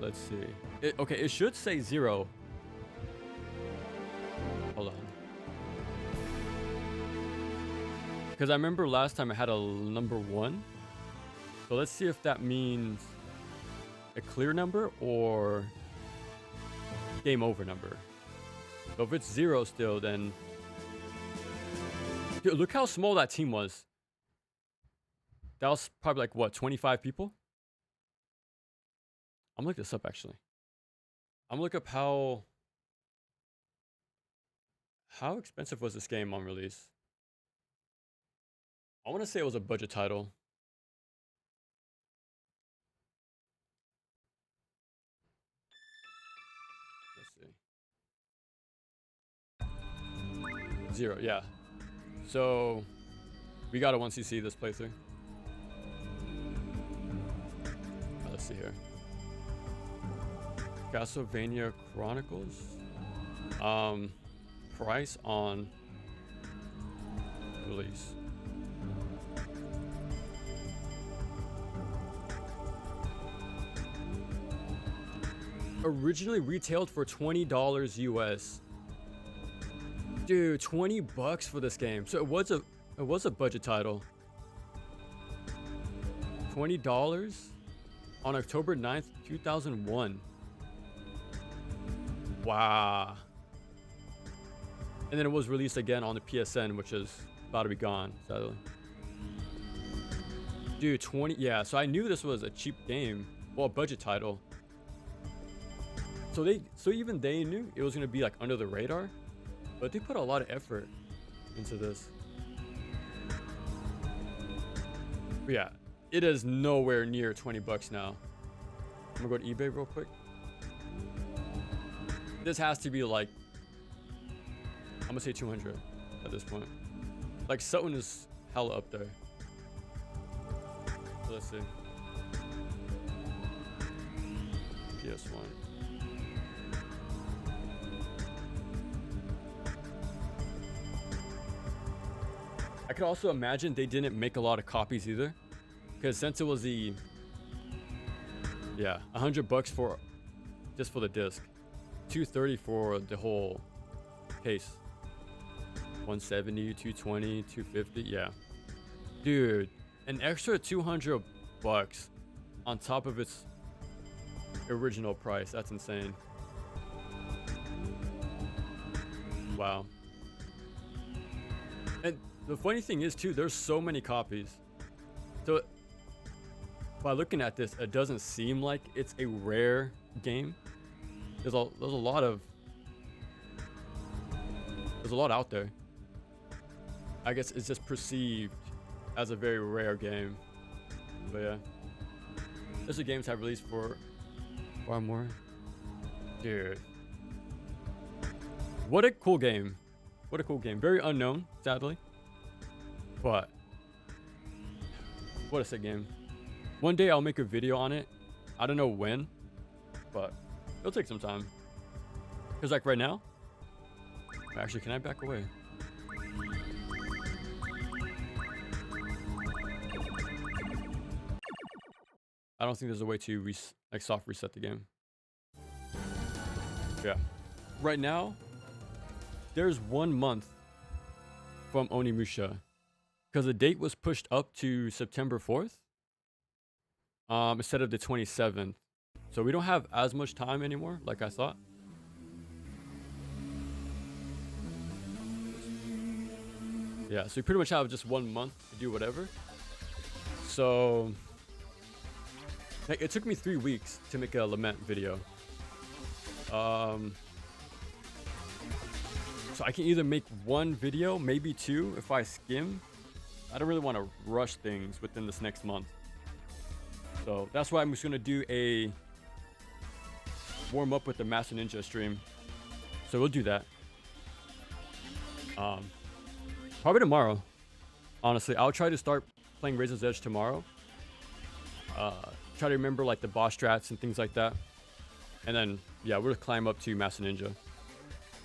Let's see. Okay, it should say 0. Hold on. Because I remember last time I had a number 1. So let's see if that means a clear number or game over number. So if it's 0 still, then... Dude, look how small that team was. That was probably like, what, 25 people? I'm gonna look this up, actually. I'm gonna look up how expensive was this game on release. I want to say it was a budget title. Let's see. 0, yeah. So we got a 1cc this playthrough. Let's see here. Castlevania Chronicles. Price on release. Originally retailed for $20 US. Dude, 20 bucks for this game. So it was a budget title. $20 on October 9th, 2001. Wow. And then it was released again on the PSN, which is about to be gone, sadly. Dude, 20, yeah, so I knew this was a cheap game. Well, a budget title. So even they knew it was gonna be like under the radar, but they put a lot of effort into this. But yeah, it is nowhere near 20 bucks now. I'm gonna go to eBay real quick. This has to be like, I'm gonna say 200 at this point. Like Sutton is hella up there. So let's see. PS1. I could also imagine they didn't make a lot of copies either, because since it was the, yeah, 100 bucks for just for the disc, 230 for the whole case, 170, 220, 250, yeah, dude, an extra 200 bucks on top of its original price. That's insane. Wow. And the funny thing is too, there's so many copies. So by looking at this, it doesn't seem like it's a rare game. There's a lot out there. I guess it's just perceived as a very rare game. But yeah, there's the games have released for far more. Dude, what a cool game. What a cool game. Very unknown, sadly. But what a sick game. One day I'll make a video on it. I don't know when, but it'll take some time. Because like right now, actually, can I back away? I don't think there's a way to soft reset the game. Yeah. Right now, there's 1 month from Onimusha, because the date was pushed up to September 4th instead of the 27th. So we don't have as much time anymore, like I thought. Yeah, so we pretty much have just 1 month to do whatever. So like, it took me 3 weeks to make a Lament video. So I can either make 1 video, maybe 2 if I skim. I don't really want to rush things within this next month. So that's why I'm just going to do a warm up with the Master Ninja stream. So we'll do that. Probably tomorrow. Honestly, I'll try to start playing Razor's Edge tomorrow. Try to remember like the boss strats and things like that. And then, yeah, we're going to climb up to Master Ninja.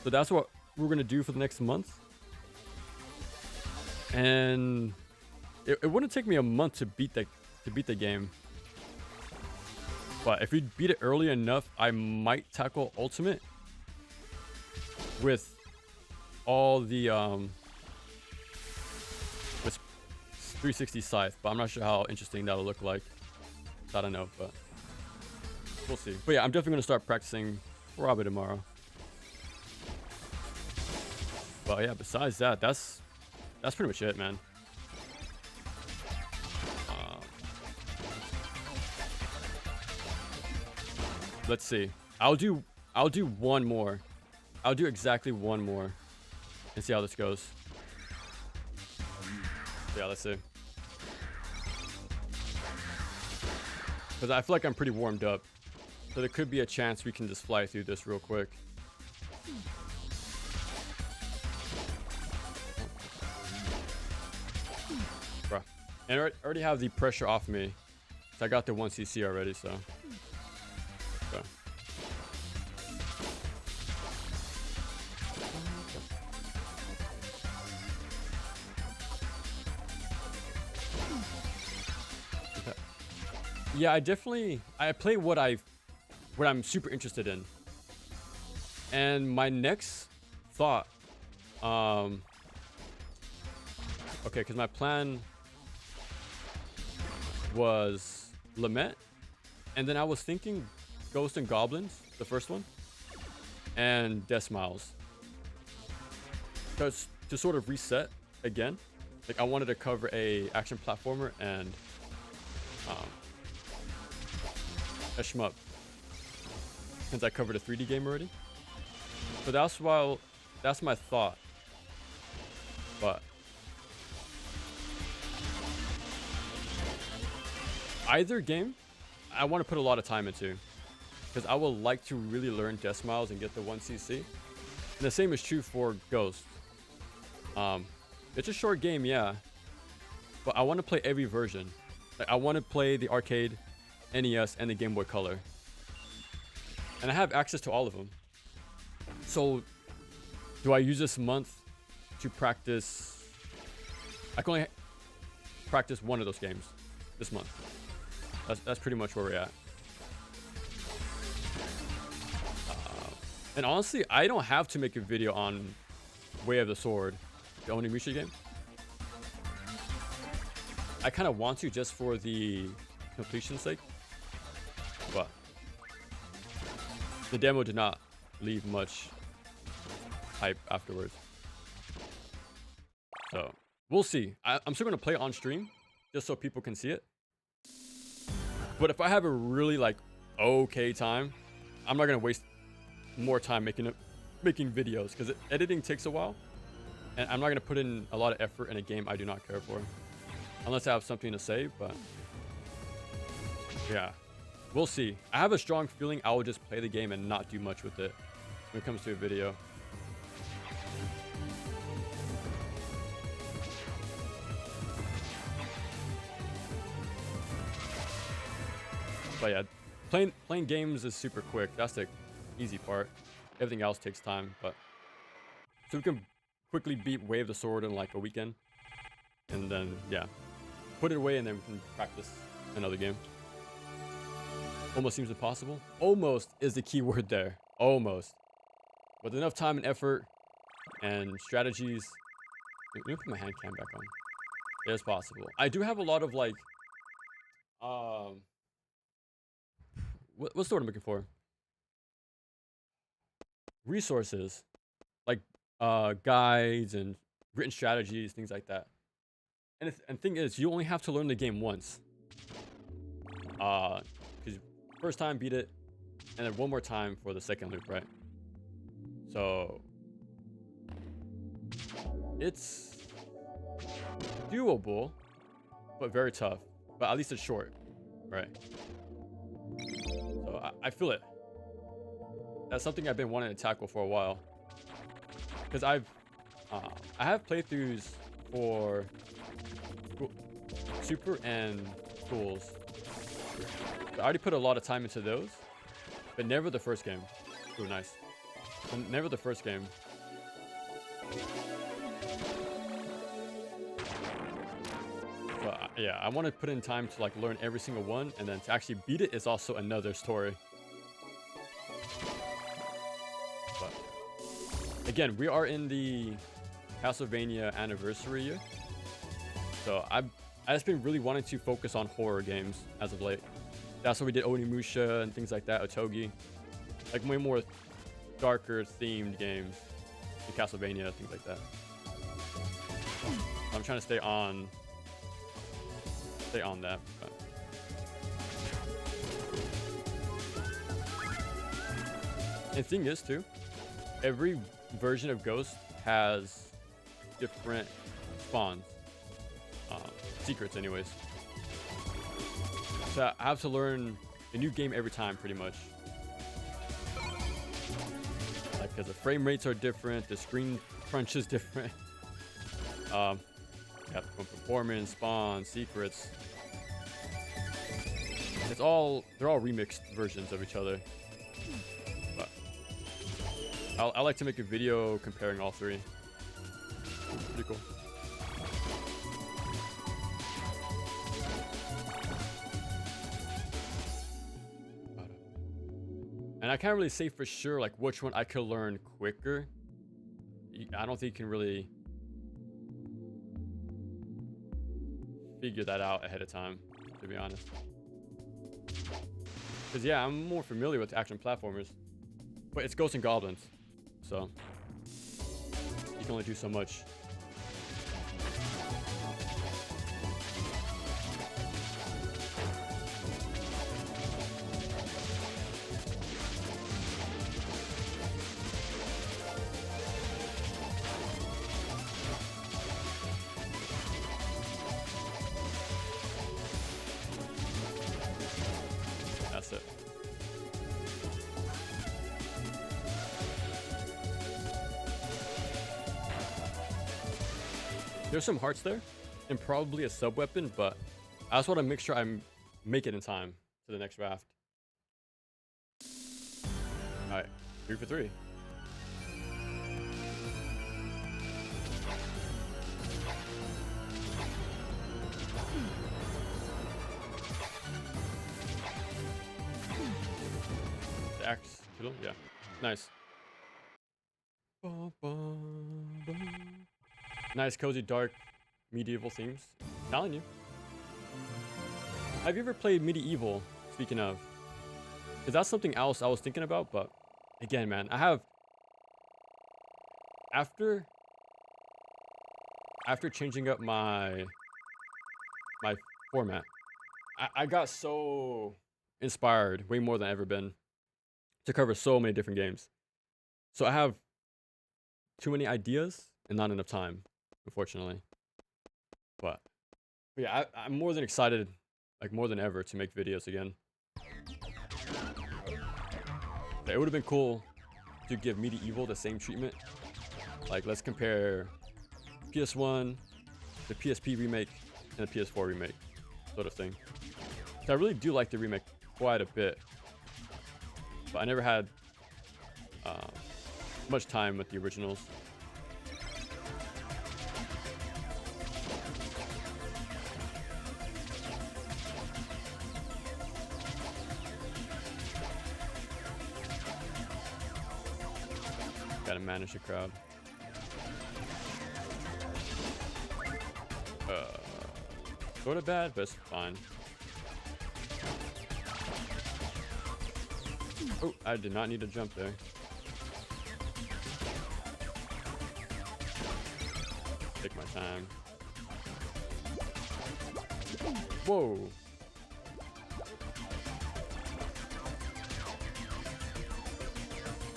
So that's what we're going to do for the next month. And it wouldn't take me a month to beat the game. But if we beat it early enough, I might tackle Ultimate with all the with 360 Scythe, but I'm not sure how interesting that'll look like. I don't know, but we'll see. But yeah, I'm definitely gonna start practicing probably tomorrow. But yeah, besides that, that's pretty much it, man. Let's see. I'll do 1 more. I'll do exactly 1 more and see how this goes. Yeah, let's see. because I feel like I'm pretty warmed up. So there could be a chance we can just fly through this real quick. Bruh. And I already have the pressure off me. So I got the 1cc already, so. Okay. Yeah, I play what I'm super interested in. And my next thought, okay, because my plan was Lament, and then I was thinking Ghosts and Goblins, the first one, and Death Smiles. Because to sort of reset again, like I wanted to cover a action platformer and a shmup, since I covered a 3D game already. So that's my thought. But either game, I want to put a lot of time into, because I would like to really learn Death Smiles and get the 1cc. And the same is true for Ghost. It's a short game, yeah, but I want to play every version. Like I want to play the arcade, NES, and the Game Boy Color, and I have access to all of them. So do I use this month to practice? I can only practice one of those games this month. That's pretty much where we're at. And honestly, I don't have to make a video on Way of the Sword, the Onimusha game. I kind of want to, just for the completion's sake, but the demo did not leave much hype afterwards. So we'll see. I'm still gonna play it on stream just so people can see it. But if I have a really like okay time, I'm not gonna waste more time making videos, because editing takes a while, and I'm not gonna put in a lot of effort in a game I do not care for, unless I have something to say. But yeah, we'll see. I have a strong feeling I will just play the game and not do much with it when it comes to a video. But yeah, playing games is super quick. That's the easy part. Everything else takes time. But so we can quickly beat Way of the Sword in like a weekend, and then yeah, put it away, and then we can practice another game. Almost seems impossible. Almost is the key word there. Almost. With enough time and effort and strategies. Let me put my hand cam back on. It is possible. I do have a lot of like what's the word I'm looking for? Resources, like guides and written strategies, things like that. And the thing is, you only have to learn the game once. Because first time beat it, and then one more time for the second loop, right? So it's doable, but very tough. But at least it's short, right? So I feel it. That's something I've been wanting to tackle for a while, because I have playthroughs for Super and Schools. I already put a lot of time into those, but never the first game. Ooh, nice. Never the first game. But yeah, I want to put in time to like learn every single one, and then to actually beat it is also another story. But again, we are in the Castlevania anniversary year, so I've just been really wanting to focus on horror games as of late. That's why we did Onimusha and things like that, Otogi, like way more darker themed games, like Castlevania, things like that. I'm trying to stay on that. But and the thing is too, every version of Ghost has different spawns, secrets anyways. So I have to learn a new game every time, pretty much. Like, because the frame rates are different, the screen crunch is different. Yeah, from performance, spawn, secrets. They're all remixed versions of each other. But I like to make a video comparing all three. Pretty cool. And I can't really say for sure like which one I could learn quicker. I don't think you can really figure that out ahead of time, to be honest. Because yeah, I'm more familiar with action platformers, but it's Ghosts and Goblins, so you can only do so much. That's it. There's some hearts there and probably a sub weapon, but I just want to make sure I make it in time to the next raft. All right, 3 for 3. The axe killed him? Yeah. Nice. Nice, cozy, dark, medieval themes. I'm telling you. Have you ever played Medieval? Speaking of, because that's something else I was thinking about. But again, man, I have after changing up my format, I got so inspired, way more than I've ever been, to cover so many different games. So I have too many ideas and not enough time, unfortunately. But yeah, I'm more than excited, like more than ever, to make videos again. It would have been cool to give Medieval the same treatment. Like, let's compare PS1, the PSP remake, and the PS4 remake, sort of thing. So I really do like the remake quite a bit, but I never had much time with the originals. Gotta manage the crowd. Sort of bad, but it's fine. Oh, I did not need to jump there. Take my time. Whoa.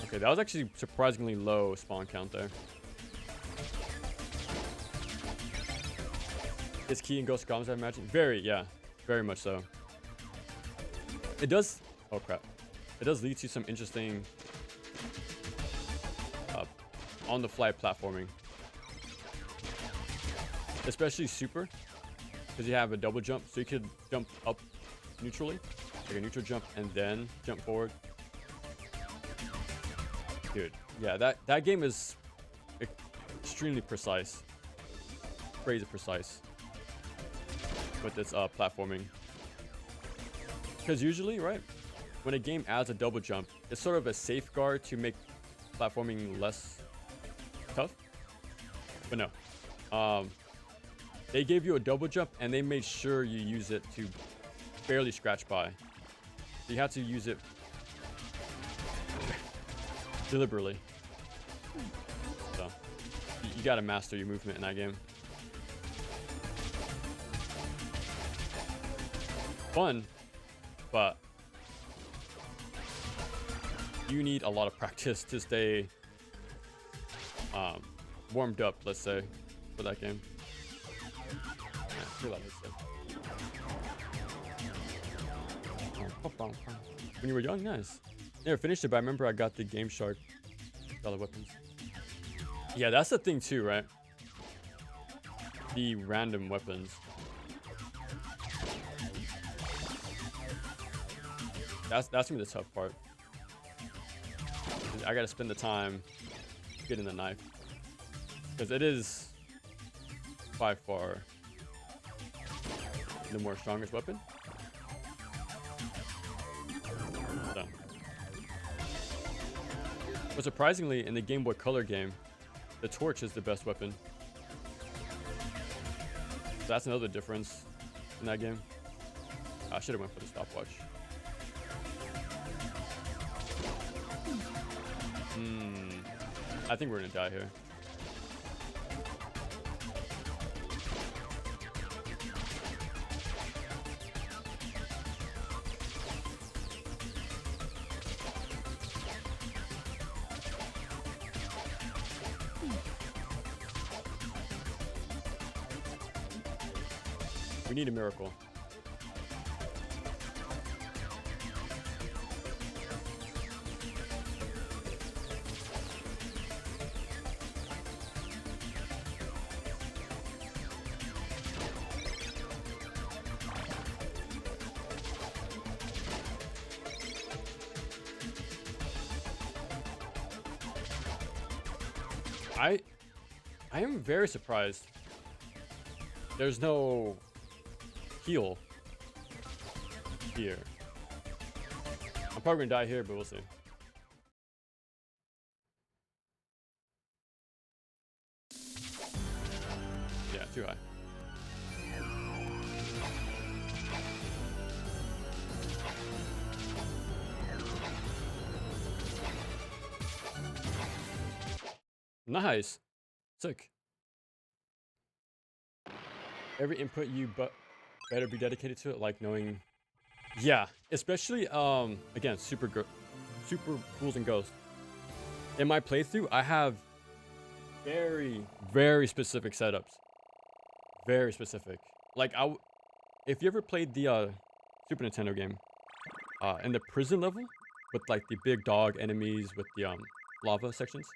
Okay, that was actually surprisingly low spawn count there. Is key in Ghost Goblins, I imagine? Very much so. It does, oh crap. It does lead to some interesting on-the-fly platforming. Especially super, because you have a double jump, so you could jump up neutrally, like a neutral jump, and then jump forward. Dude, yeah, that game is extremely precise. Crazy precise with its platforming. Because usually, right, when a game adds a double jump, it's sort of a safeguard to make platforming less tough. But no, they gave you a double jump and they made sure you use it to barely scratch by. So you have to use it deliberately. So you gotta master your movement in that game. Fun, but you need a lot of practice to stay warmed up, let's say, for that game. Yeah, When you were young, nice. Never finished it, but I remember I got the Game Shark style of weapons. Yeah, that's the thing too, right? The random weapons. That's gonna be the tough part. I gotta spend the time getting the knife, because it is by far the more strongest weapon. So. But surprisingly, in the Game Boy Color game, the torch is the best weapon. So that's another difference in that game. I should have went for the stopwatch. I think we're gonna die here. We need a miracle. I am very surprised there's no heal here. I'm probably gonna die here, but we'll see. Yeah, too high. Nice. Sick. Every input you better be dedicated to it, like knowing. Yeah, especially again, super ghouls and ghosts. In my playthrough, I have very specific setups. Very specific. Like if you ever played the Super Nintendo game, in the prison level with like the big dog enemies with the lava sections.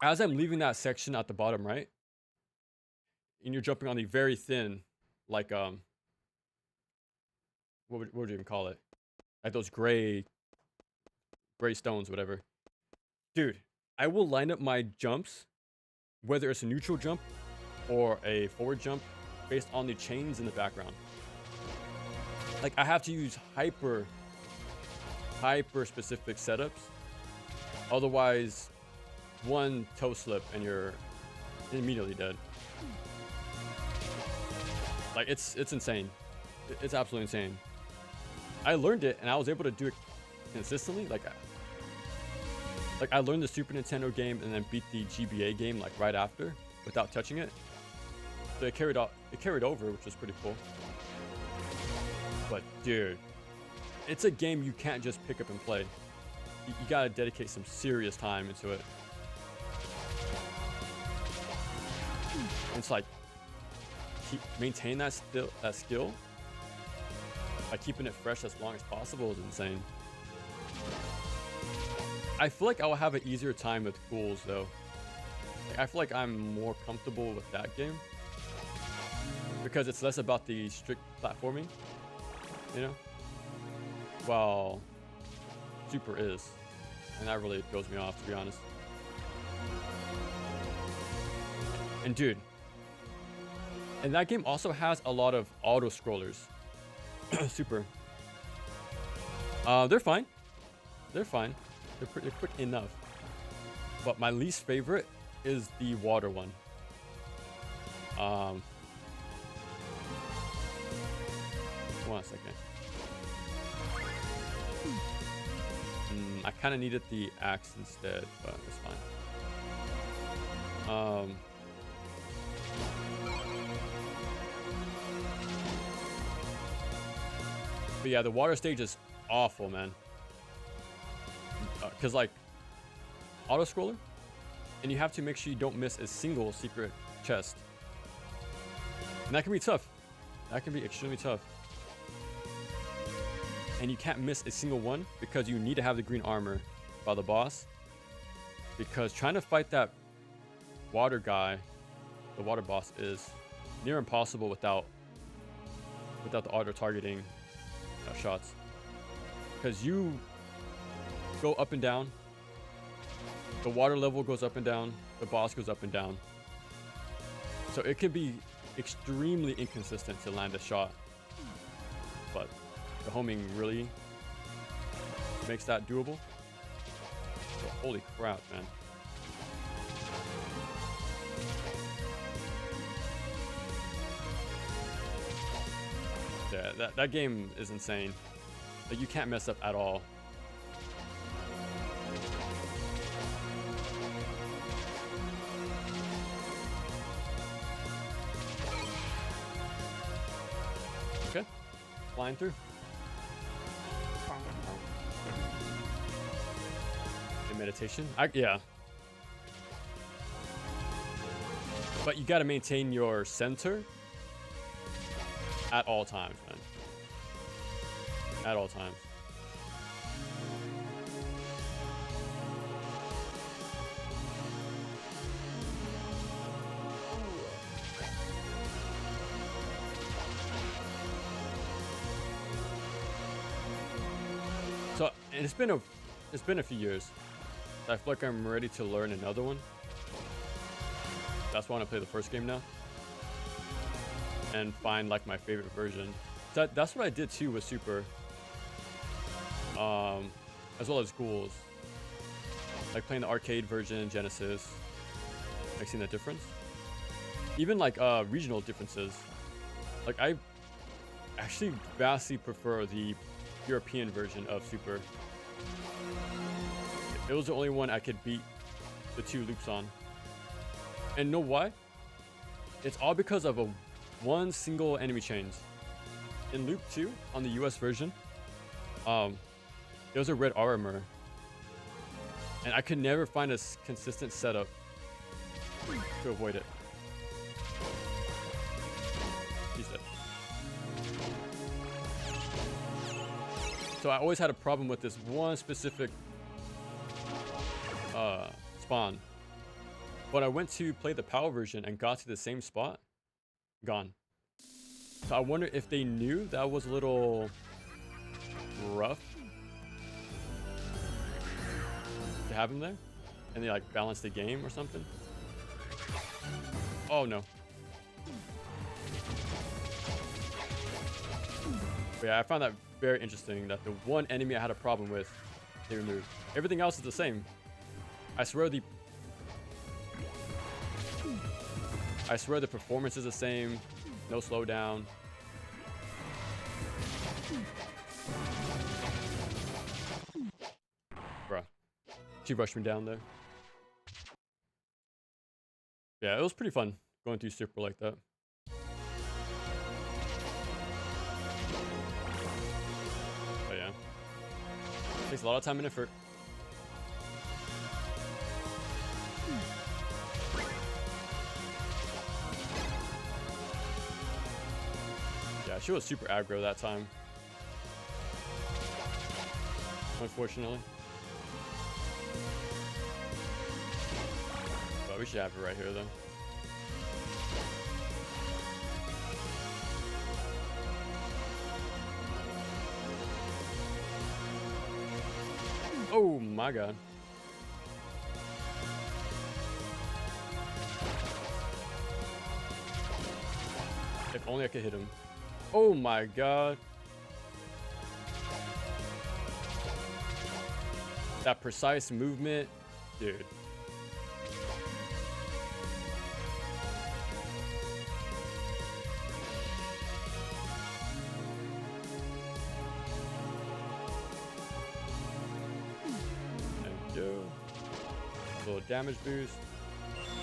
As I'm leaving that section at the bottom right, and you're jumping on the very thin, like what would you even call it? Like those gray stones, whatever. Dude, I will line up my jumps, whether it's a neutral jump or a forward jump, based on the chains in the background. Like I have to use hyper specific setups, otherwise one toe slip and you're immediately dead. Like it's insane. It's absolutely insane. I learned it and I was able to do it consistently. Like I learned the Super Nintendo game and then beat the GBA game like right after without touching it. So it carried over, which was pretty cool. But dude, it's a game you can't just pick up and play. You gotta dedicate some serious time into it. It's like maintain that skill by keeping it fresh as long as possible is insane. I feel like I will have an easier time with ghouls though. Like, I feel like I'm more comfortable with that game because it's less about the strict platforming, you know? While Super is, and that really throws me off, to be honest. And dude, and that game also has a lot of auto scrollers. Super. They're fine. They're fine. They're quick enough. But my least favorite is the water one. One second. I kind of needed the axe instead, but it's fine. But yeah, the water stage is awful, man. Cause like auto scroller, and you have to make sure you don't miss a single secret chest, and that can be tough. That can be extremely tough. and you can't miss a single one because you need to have the green armor by the boss. Because trying to fight that water guy, the water boss, is near impossible without the auto targeting shots. Because you go up and down, the water level goes up and down, the boss goes up and down. So it can be extremely inconsistent to land a shot, but the homing really makes that doable. So, holy crap, man. Yeah, that game is insane. Like, you can't mess up at all. Okay, flying through. In meditation, yeah. But you got to maintain your center at all times, man. At all times. So, and it's been a few years. I feel like I'm ready to learn another one. That's why I want to play the first game now. And find like my favorite version. That's what I did too with Super. As well as Ghouls. Like playing the arcade version, Genesis. Like seeing the difference. Even like regional differences. Like I actually vastly prefer the European version of Super. It was the only one I could beat the 2 loops on. And know why? It's all because of one single enemy change. In loop 2 on the US version, there was a red armor, and I could never find a consistent setup to avoid it. He's dead. So I always had a problem with this one specific spawn. But I went to play the PAL version and got to the same spot. Gone. So I wonder if they knew that was a little rough to have him there, and they like balanced the game or something. Oh no. But yeah, I found that very interesting that the one enemy I had a problem with, they removed. Everything else is the same. I swear the performance is the same. No slowdown. Bruh. She rushed me down there. Yeah, it was pretty fun going through Super like that. But yeah. Takes a lot of time and effort. Yeah, she was super aggro that time. Unfortunately. But we should have her right here, though. Oh my god. If only I could hit him. Oh my god. That precise movement, dude. There we go. A little damage boost.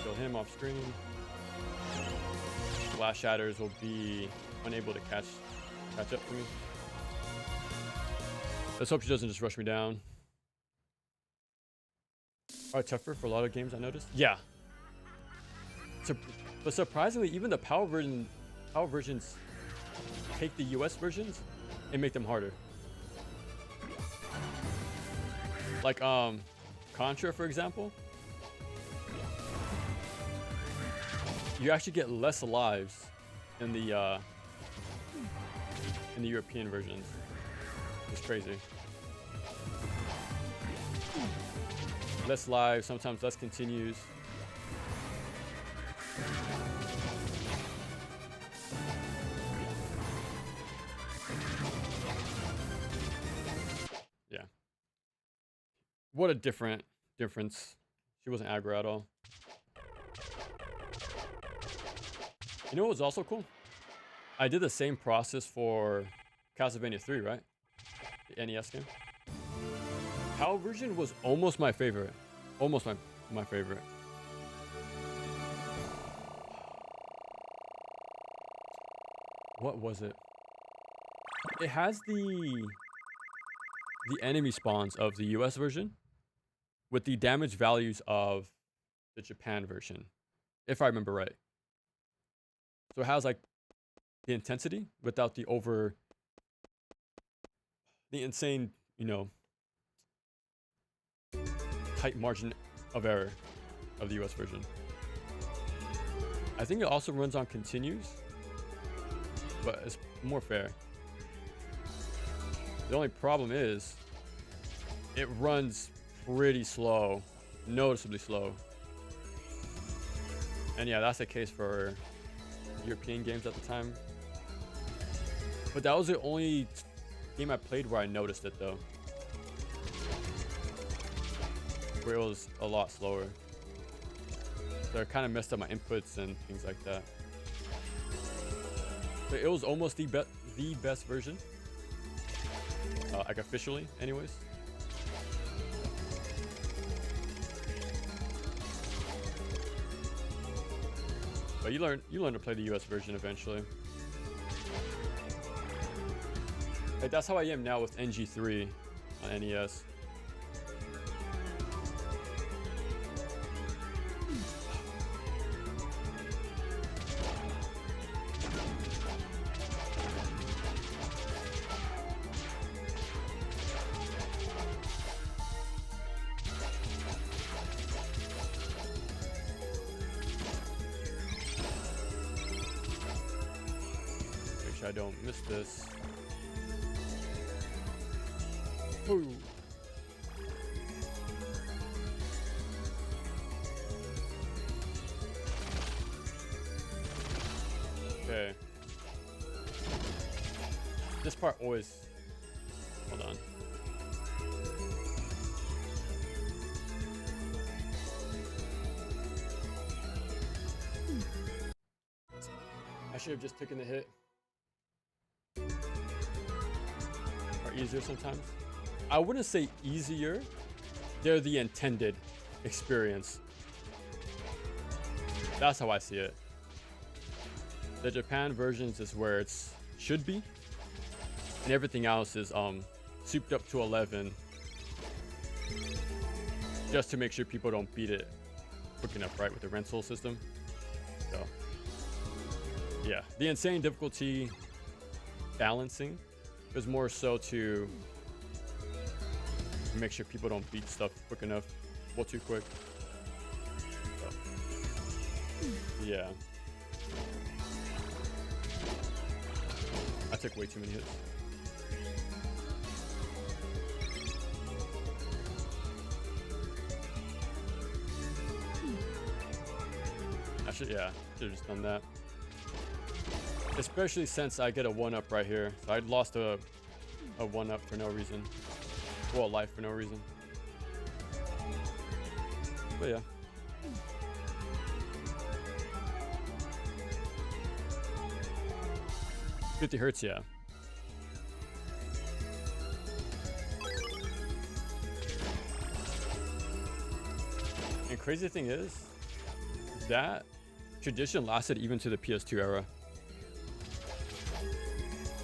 Kill him off screen. Blast shatters will be unable to catch up to me. Let's hope she doesn't just rush me down. Probably tougher for a lot of games, I noticed. Yeah. But surprisingly, even the PAL versions take the US versions and make them harder. Like Contra, for example, you actually get less lives in the European versions. It's crazy. Less lives, sometimes less continues. Yeah. What a difference. She wasn't aggro at all. You know what was also cool? I did the same process for Castlevania 3, right? The NES game. PAL version was almost my favorite. Almost my favorite. What was it? It has the enemy spawns of the US version with the damage values of the Japan version, if I remember right. So it has like the intensity without the insane, you know, tight margin of error of the US version. I think it also runs on continues, but it's more fair. The only problem is it runs pretty slow, noticeably slow. And yeah, that's the case for European games at the time. But that was the only game I played where I noticed it though. Where it was a lot slower. So it kind of messed up my inputs and things like that. But it was almost the best version. Like officially, anyways. But you learn to play the US version eventually. Like that's how I am now with NG3 on NES. I don't miss this. Ooh. Okay. This part always... Hold on. I should have just taken the hit. Easier sometimes. I wouldn't say easier. They're the intended experience. That's how I see it. The Japan versions is where it's should be, and everything else is souped up to 11 just to make sure people don't beat it quick enough, right, with the rental system. So yeah, the insane difficulty balancing is more so to make sure people don't beat stuff quick enough, well, too quick. So, yeah. I took way too many hits. I should have just done that. Especially since I get a 1-up right here. So I lost a 1-up for no reason. Well, life for no reason. But yeah. $50, yeah. And crazy thing is, that tradition lasted even to the PS2 era.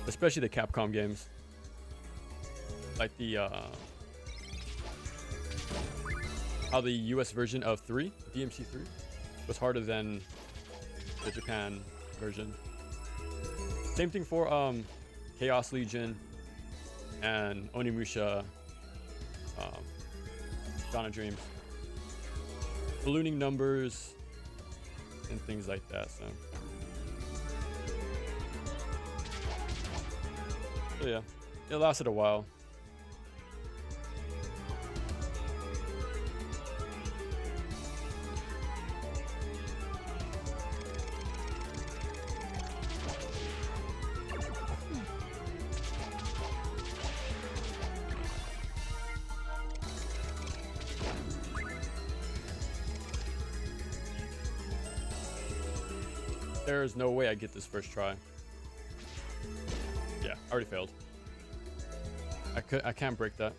Especially the Capcom games. Like the how the US version of DMC3 was harder than the Japan version. Same thing for Chaos Legion and Onimusha Dawn of Dreams. Ballooning numbers and things like that, so yeah, it lasted a while. There's no way I get this first try. Yeah, already failed. I can't break that.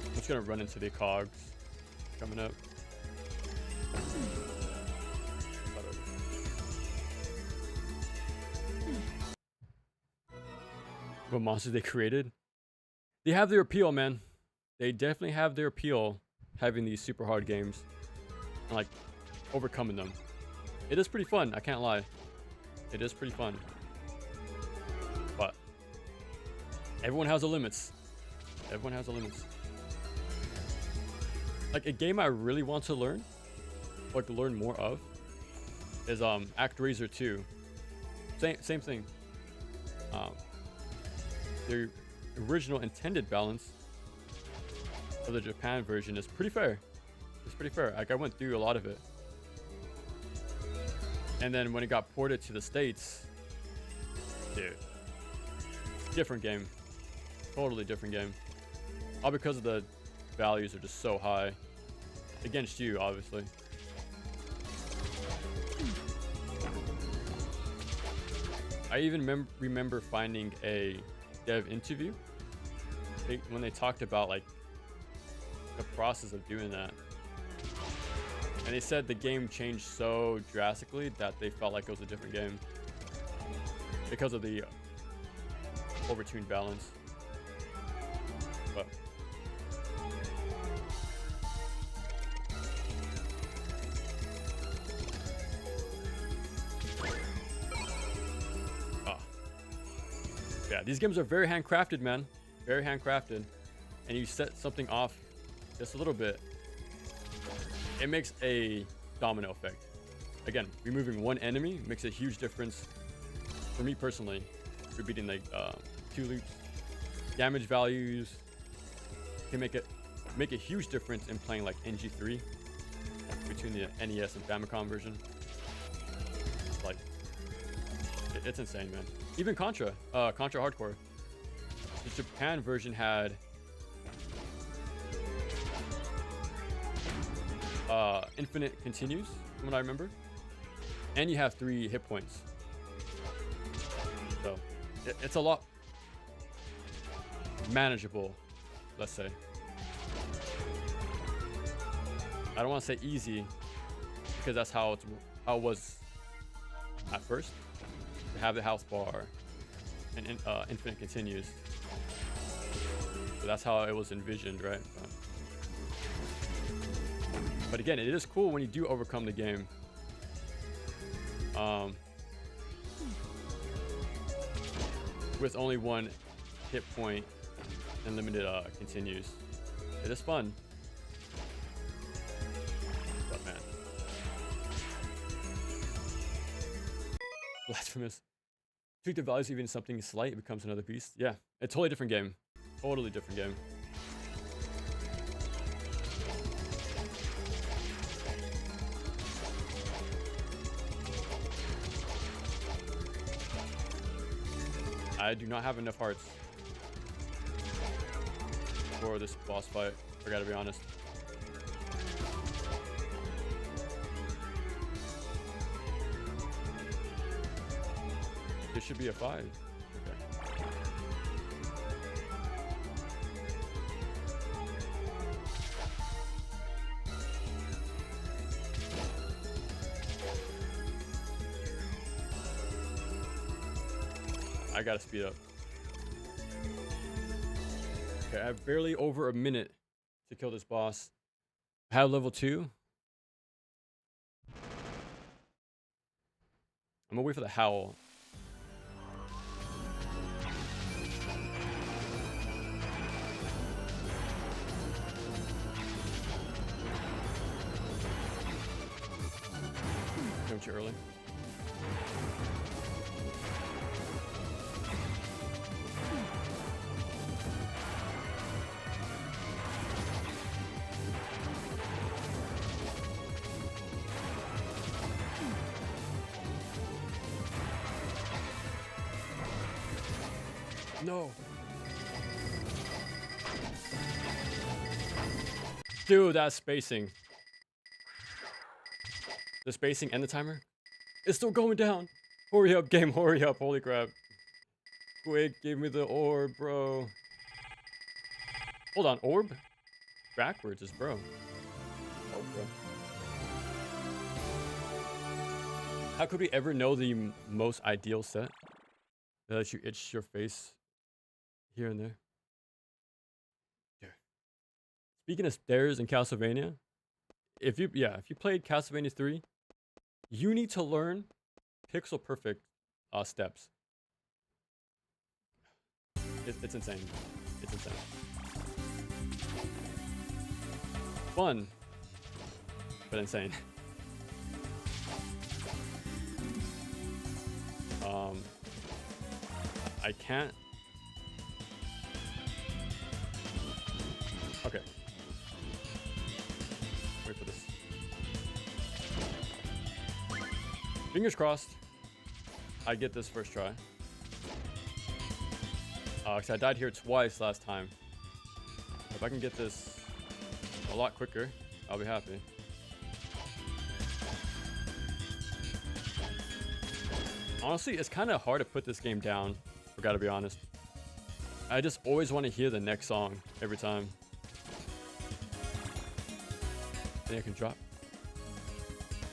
I'm just gonna run into the cogs coming up. What monsters they created? They have their appeal, man. They definitely have their appeal, having these super hard games and like overcoming them. It is pretty fun, I can't lie. It is pretty fun. But everyone has their limits. Everyone has their limits. Like a game I really want to learn, like to learn more of, is ActRaiser 2. Same thing. The original intended balance of the Japan version is pretty fair. It's pretty fair. Like I went through a lot of it. And then when it got ported to the States, dude, different game. Totally different game. All because of the values are just so high. Against you, obviously. I even remember finding a dev interview when they talked about like the process of doing that, and they said the game changed so drastically that they felt like it was a different game because of the overtuned balance. But yeah, these games are very handcrafted, man. Very handcrafted. And you set something off just a little bit, it makes a domino effect. Again, removing one enemy makes a huge difference for me personally. For beating like 2 loops, damage values can make a huge difference in playing like NG3 between the NES and Famicom version. Like, it's insane, man. Even Contra Hardcore. The Japan version had infinite continues, from what I remember, and you have 3 hit points. So it's a lot manageable, let's say. I don't want to say easy because that's how it was at first. To have the health bar and infinite continues. So that's how it was envisioned, right? But again, it is cool when you do overcome the game. With only 1 hit point and limited continues. It is fun. But man. Blasphemous. Tweak the values, even something slight, it becomes another beast. Yeah, a totally different game. Totally different game. I do not have enough hearts for this boss fight, I gotta be honest. This should be a 5. Okay. I gotta speed up. Okay, I have barely over a minute to kill this boss. I have level 2. I'm gonna wait for the howl. going too early. No. Dude, that spacing. The spacing and the timer? It's still going down. Hurry up, game. Hurry up. Holy crap. Quick, give me the orb, bro. Hold on. Orb? Backwards is bro. Oh, bro. How could we ever know the most ideal set? That lets you itch your face here and there. There. Speaking of stairs in Castlevania, if you played Castlevania 3, you need to learn pixel perfect steps. It's insane. It's insane. Fun, but insane. I can't. Okay. Wait for this. Fingers crossed I get this first try. Cause I died here twice last time. If I can get this a lot quicker, I'll be happy. Honestly, it's kind of hard to put this game down. I gotta be honest. I just always want to hear the next song every time. I think I can drop.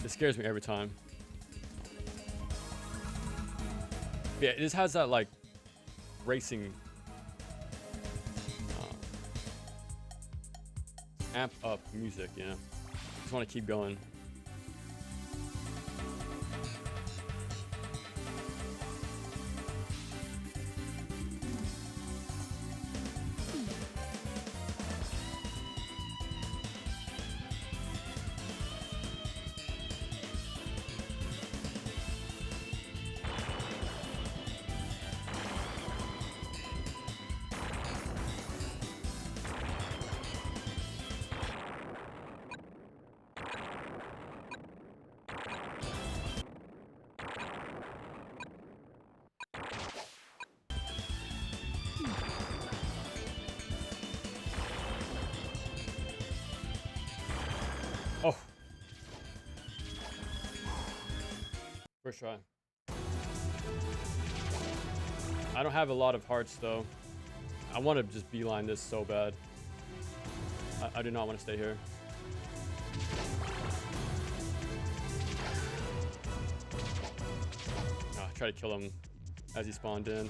It scares me every time. Yeah, it just has that like racing amp up music, you know. Just want to keep going. Oh. First try. I don't have a lot of hearts though. I want to just beeline this so bad. I do not want to stay here. Try to kill him as he spawned in.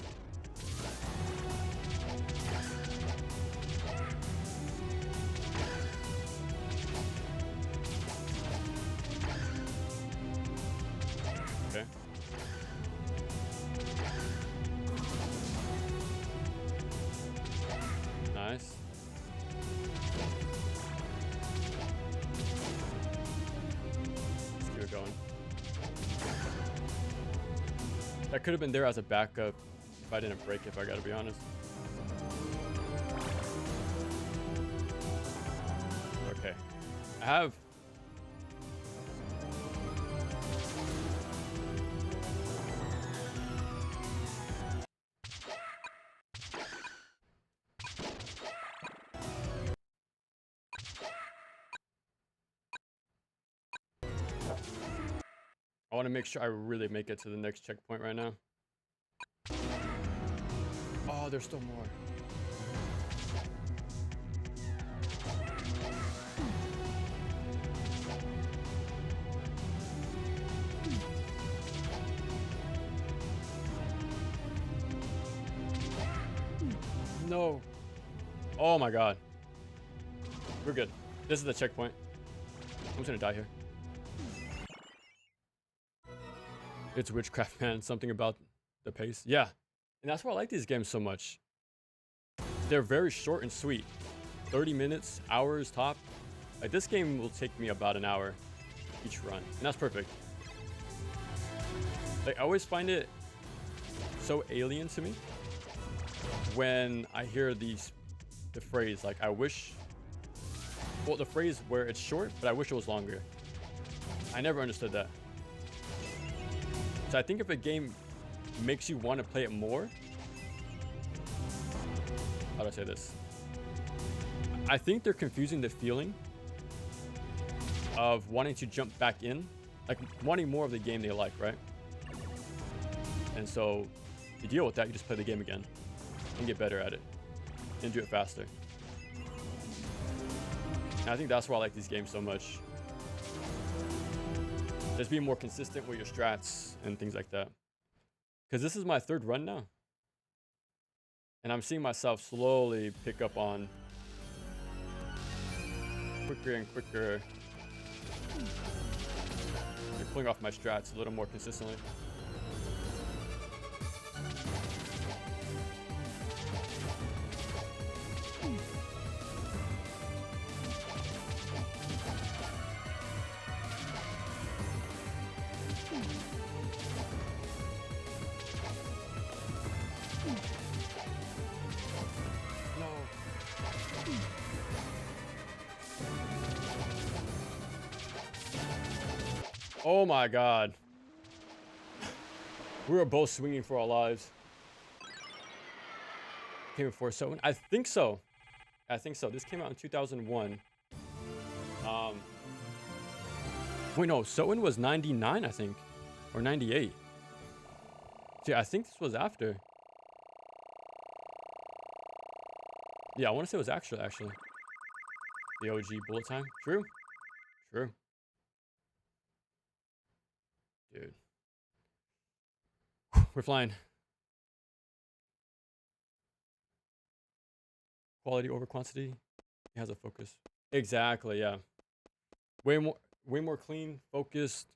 Okay. Nice. Let's keep it going. That could have been there as a backup if I didn't break it, if I gotta be honest. Okay. I have... I want to make sure I really make it to the next checkpoint right now. Oh, there's still more. No. Oh my god. We're good. This is the checkpoint. I'm just gonna die here. It's witchcraft, man. Something about the pace. Yeah. And that's why I like these games so much. They're very short and sweet. 30 minutes, hours top. Like this game will take me about an hour each run. And that's perfect. Like, I always find it so alien to me when I hear the phrase, like, I wish, well, the phrase where it's short, but I wish it was longer. I never understood that. So I think if a game makes you want to play it more, how do I say this? I think they're confusing the feeling of wanting to jump back in, like wanting more of the game they like, right? And so to deal with that, you just play the game again and get better at it and do it faster. And I think that's why I like these games so much. Just being more consistent with your strats and things like that. Because this is my third run now. And I'm seeing myself slowly pick up on quicker and quicker. And pulling off my strats a little more consistently. Oh my god. We were both swinging for our lives. Came before Soen? I think so. I think so. This came out in 2001. Wait, no. Soen was 99, I think. Or 98. See, I think this was after. Yeah, I want to say it was actually. The OG bullet time. True. True. Dude. We're flying. Quality over quantity. It has a focus. Exactly, yeah. Way more clean, focused,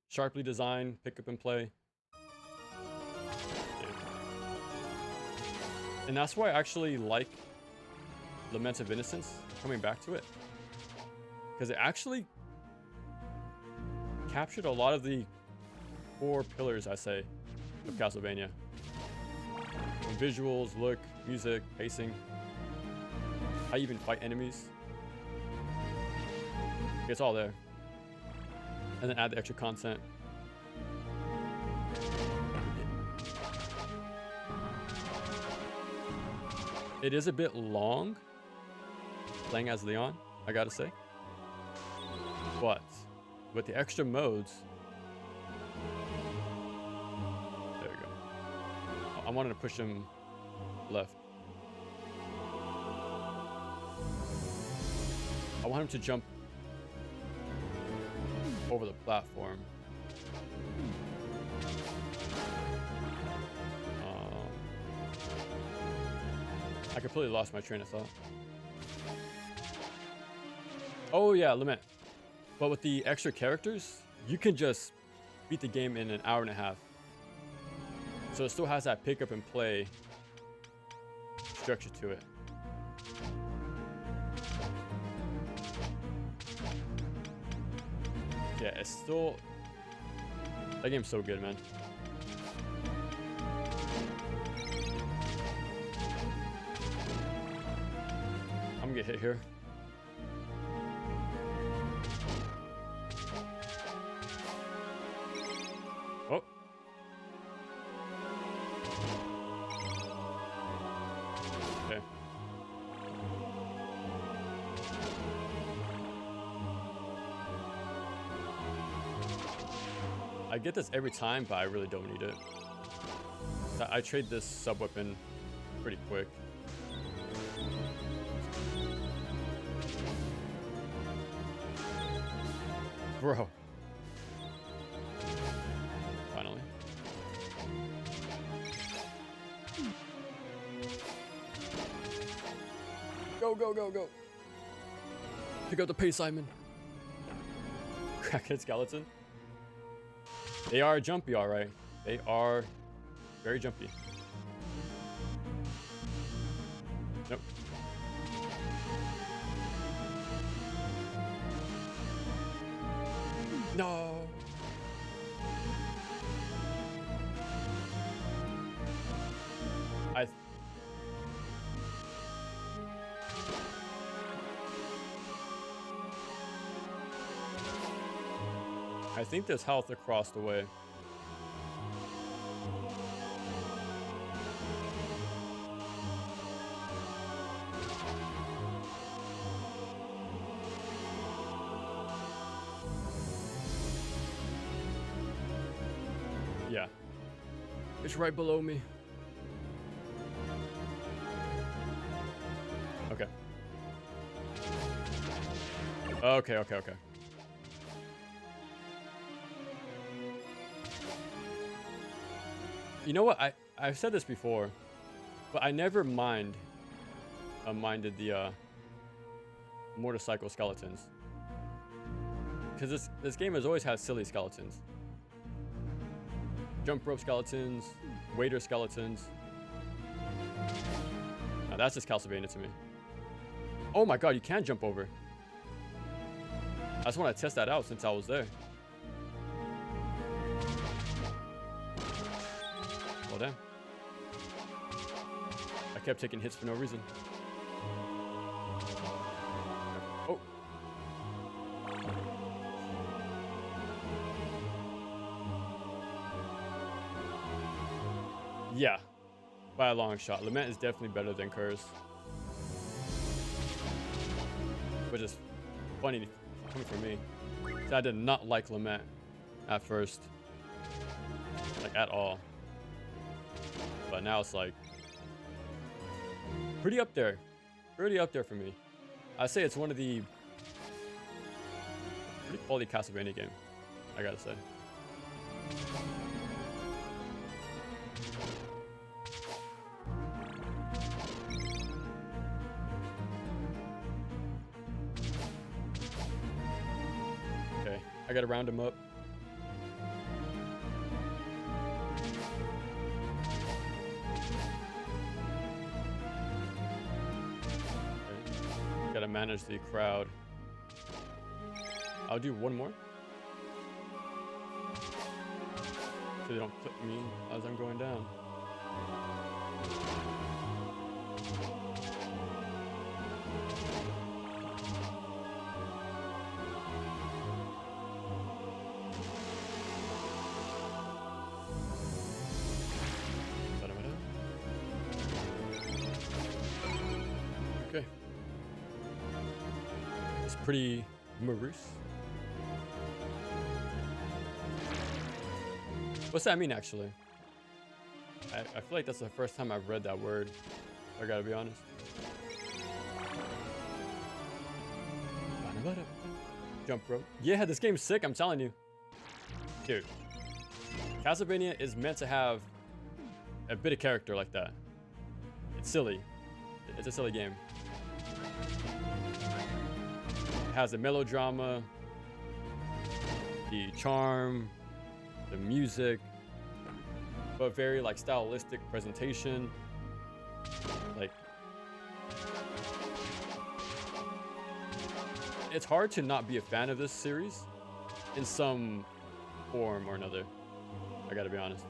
sharply designed, pick up and play. Dude. And that's why I actually like Lament of Innocence, coming back to it. Because it actually captured a lot of the core pillars, I say, of Castlevania. From visuals, look, music, pacing. How you even fight enemies. It's all there. And then add the extra content. It is a bit long, playing as Leon, I gotta say. But with the extra modes, there we go. I wanted to push him left. I want him to jump over the platform. I completely lost my train of thought. Oh yeah, Lament. But with the extra characters, you can just beat the game in an hour and a half. So it still has that pick up and play structure to it. Yeah, it's still... That game's so good, man. I'm gonna get hit here. Oh. Okay. I get this every time, but I really don't need it. I trade this sub weapon pretty quick. Bro. Finally. Go, go, go, go. Pick up the pace, Simon. Crackhead skeleton. They are jumpy, alright. They are very jumpy. Nope. No. I think there's health across the way. Yeah. It's right below me. Okay. Okay. You know what? I've said this before, but I never minded the motorcycle skeletons. Because this game has always had silly skeletons. Jump rope skeletons, waiter skeletons. Now that's just Castlevania to me. Oh my god, you can jump over. I just want to test that out since I was there. Well, damn. I kept taking hits for no reason. Oh. Yeah, by a long shot. Lament is definitely better than Curse. Which is funny coming from me. So I did not like Lament at first. Like, at all. But now it's like pretty up there. Pretty up there for me. I say it's one of the pretty quality Castlevania game, I gotta say. Okay, I gotta round him up. Gotta manage the crowd. I'll do one more. So they don't clip me as I'm going down. Okay. It's pretty morose. What's that mean, actually? I feel like that's the first time I've read that word. I gotta be honest. Jump rope. Yeah, this game's sick, I'm telling you. Dude. Castlevania is meant to have a bit of character like that. It's silly. It's a silly game. It has the melodrama, the charm, the music, but very like stylistic presentation. Like, it's hard to not be a fan of this series in some form or another. I gotta be honest.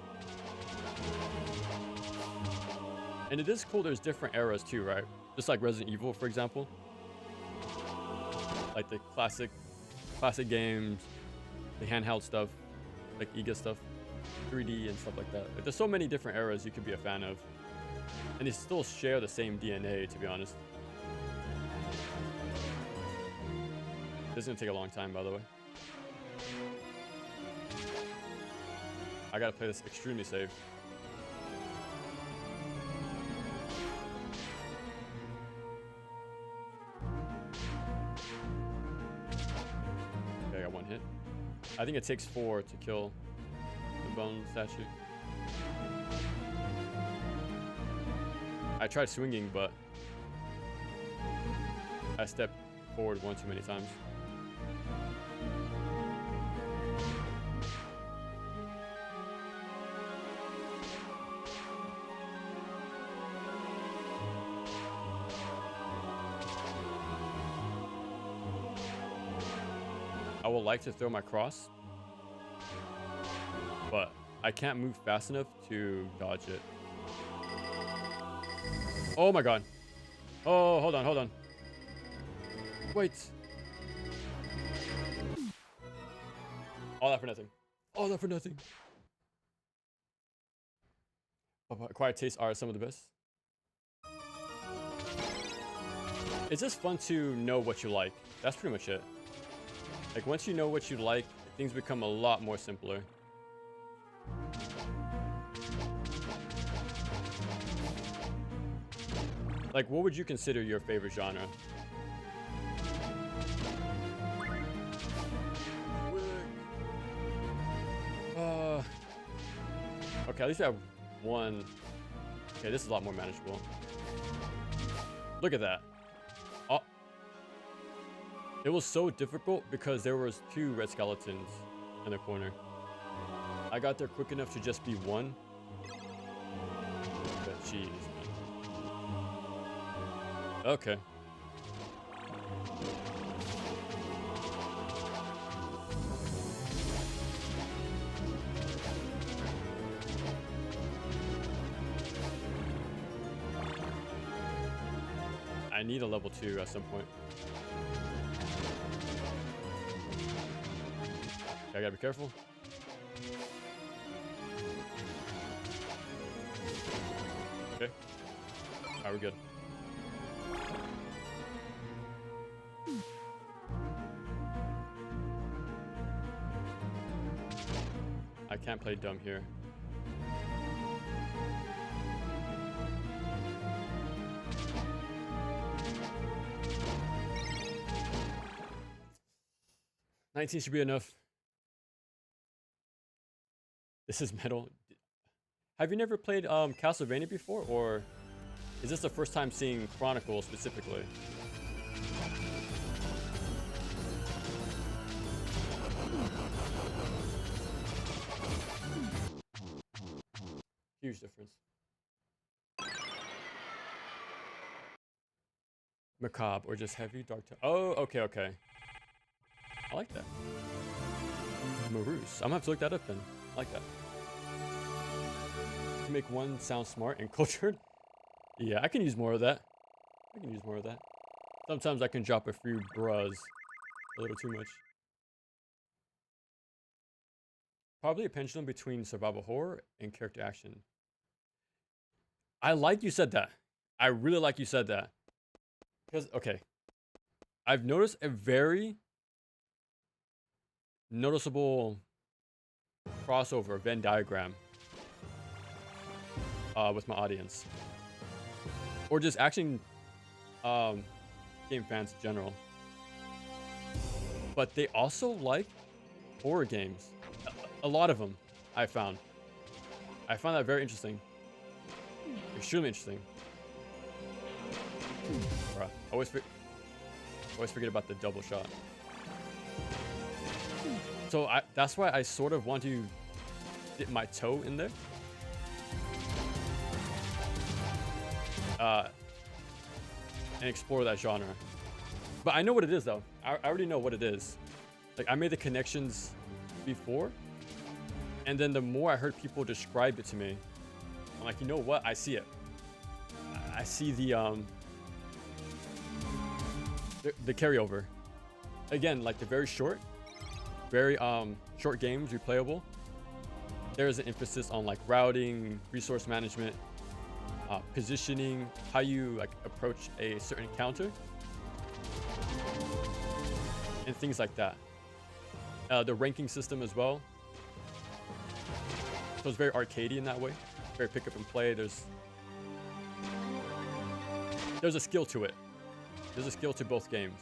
And it is cool there's different eras too, right? Just like Resident Evil, for example. Like the classic games, the handheld stuff, like EGA stuff, 3D and stuff like that. Like, there's so many different eras you could be a fan of. And they still share the same DNA, to be honest. This is gonna take a long time, by the way. I gotta play this extremely safe. Okay, I got one hit. I think it takes 4 to kill the bone statue. I tried swinging, but I stepped forward one too many times. I would like to throw my cross, but I can't move fast enough to dodge it. Oh my god. Oh, hold on. Wait. All that for nothing. All that for nothing. Acquired tastes are some of the best. It's just fun to know what you like. That's pretty much it. Like, once you know what you like, things become a lot more simpler. Like, what would you consider your favorite genre? Okay, at least I have one. Okay, this is a lot more manageable. Look at that. Oh. It was so difficult because there was 2 red skeletons in the corner. I got there quick enough to just be one. But jeez, man. Okay. I need a level 2 at some point. Okay, I gotta be careful. Okay. Alright, we're good. I can't play dumb here. $19 should be enough. This is metal. Have you never played Castlevania before, or is this the first time seeing Chronicles specifically? Huge difference. Macabre or just heavy dark tone. Oh, okay, okay. I like that. Maroose. I'm gonna have to look that up then. I like that. To make one sound smart and cultured. Yeah, I can use more of that. I can use more of that. Sometimes I can drop a few bras a little too much. Probably a pendulum between survival horror and character action. I like you said that. I really like you said that. Because, okay. I've noticed a very noticeable crossover Venn diagram with my audience, or just action game fans in general. But they also like horror games. A lot of them, I found that very interesting, extremely interesting. Bruh, always forget about the double shot. So that's why I sort of want to dip my toe in there. And explore that genre. But I know what it is, though. I already know what it is. Like, I made the connections before. And then the more I heard people describe it to me, I'm like, you know what? I see it. I see the carryover. Again, like the very short games, replayable. There's an emphasis on like routing, resource management, positioning, how you like approach a certain encounter, and things like that. The ranking system as well. So it's very arcadey in that way. Very pick up and play. There's a skill to it. There's a skill to both games.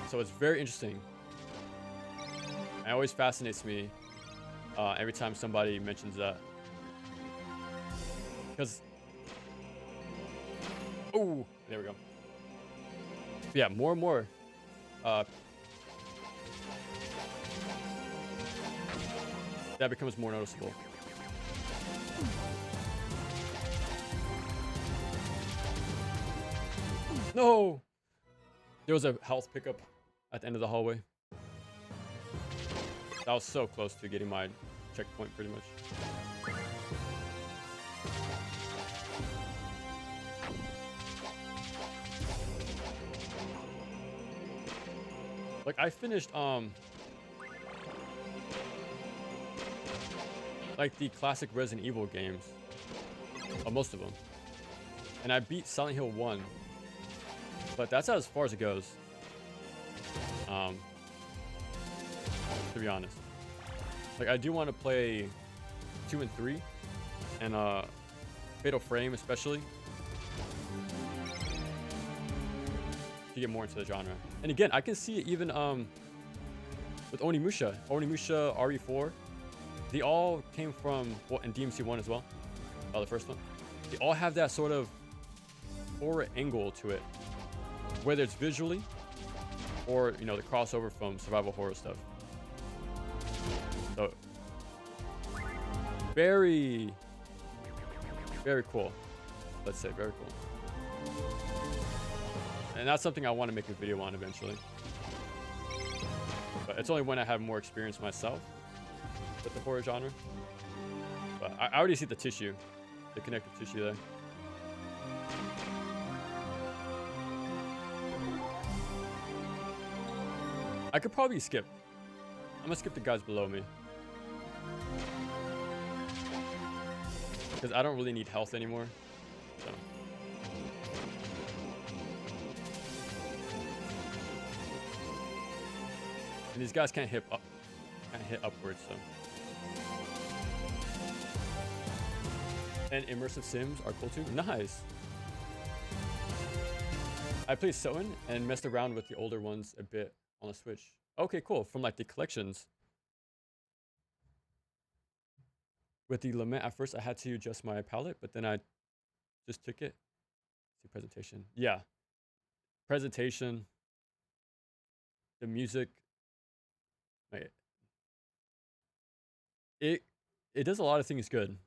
So it's very interesting. It always fascinates me every time somebody mentions that. Because, oh, there we go. Yeah, more and more. That becomes more noticeable. No! There was a health pickup at the end of the hallway. That was so close to getting my checkpoint, pretty much. Like I finished like the classic Resident Evil games, most of them, and I beat Silent Hill 1, but that's as far as it goes. To be honest, like I do want to play 2 and 3, and Fatal Frame especially, to get more into the genre. And again, I can see it even with Onimusha RE4. They all came from, well, and DMC1 as well, the first one. They all have that sort of horror angle to it, whether it's visually or, you know, the crossover from survival horror stuff. So very, very cool. Let's say very cool. And that's something I want to make a video on eventually. But it's only when I have more experience myself with the horror genre. But I already see the tissue, the connective tissue there. I could probably skip. I'm gonna skip the guys below me, because I don't really need health anymore. So. And these guys can't hit upwards, so. And immersive sims are cool too. Nice. I played Soen and messed around with the older ones a bit on the Switch. Okay, cool. From like the collections. With the Lament, at first I had to adjust my palette, but then I just took it. See presentation. Yeah. Presentation. The music. It does a lot of things good.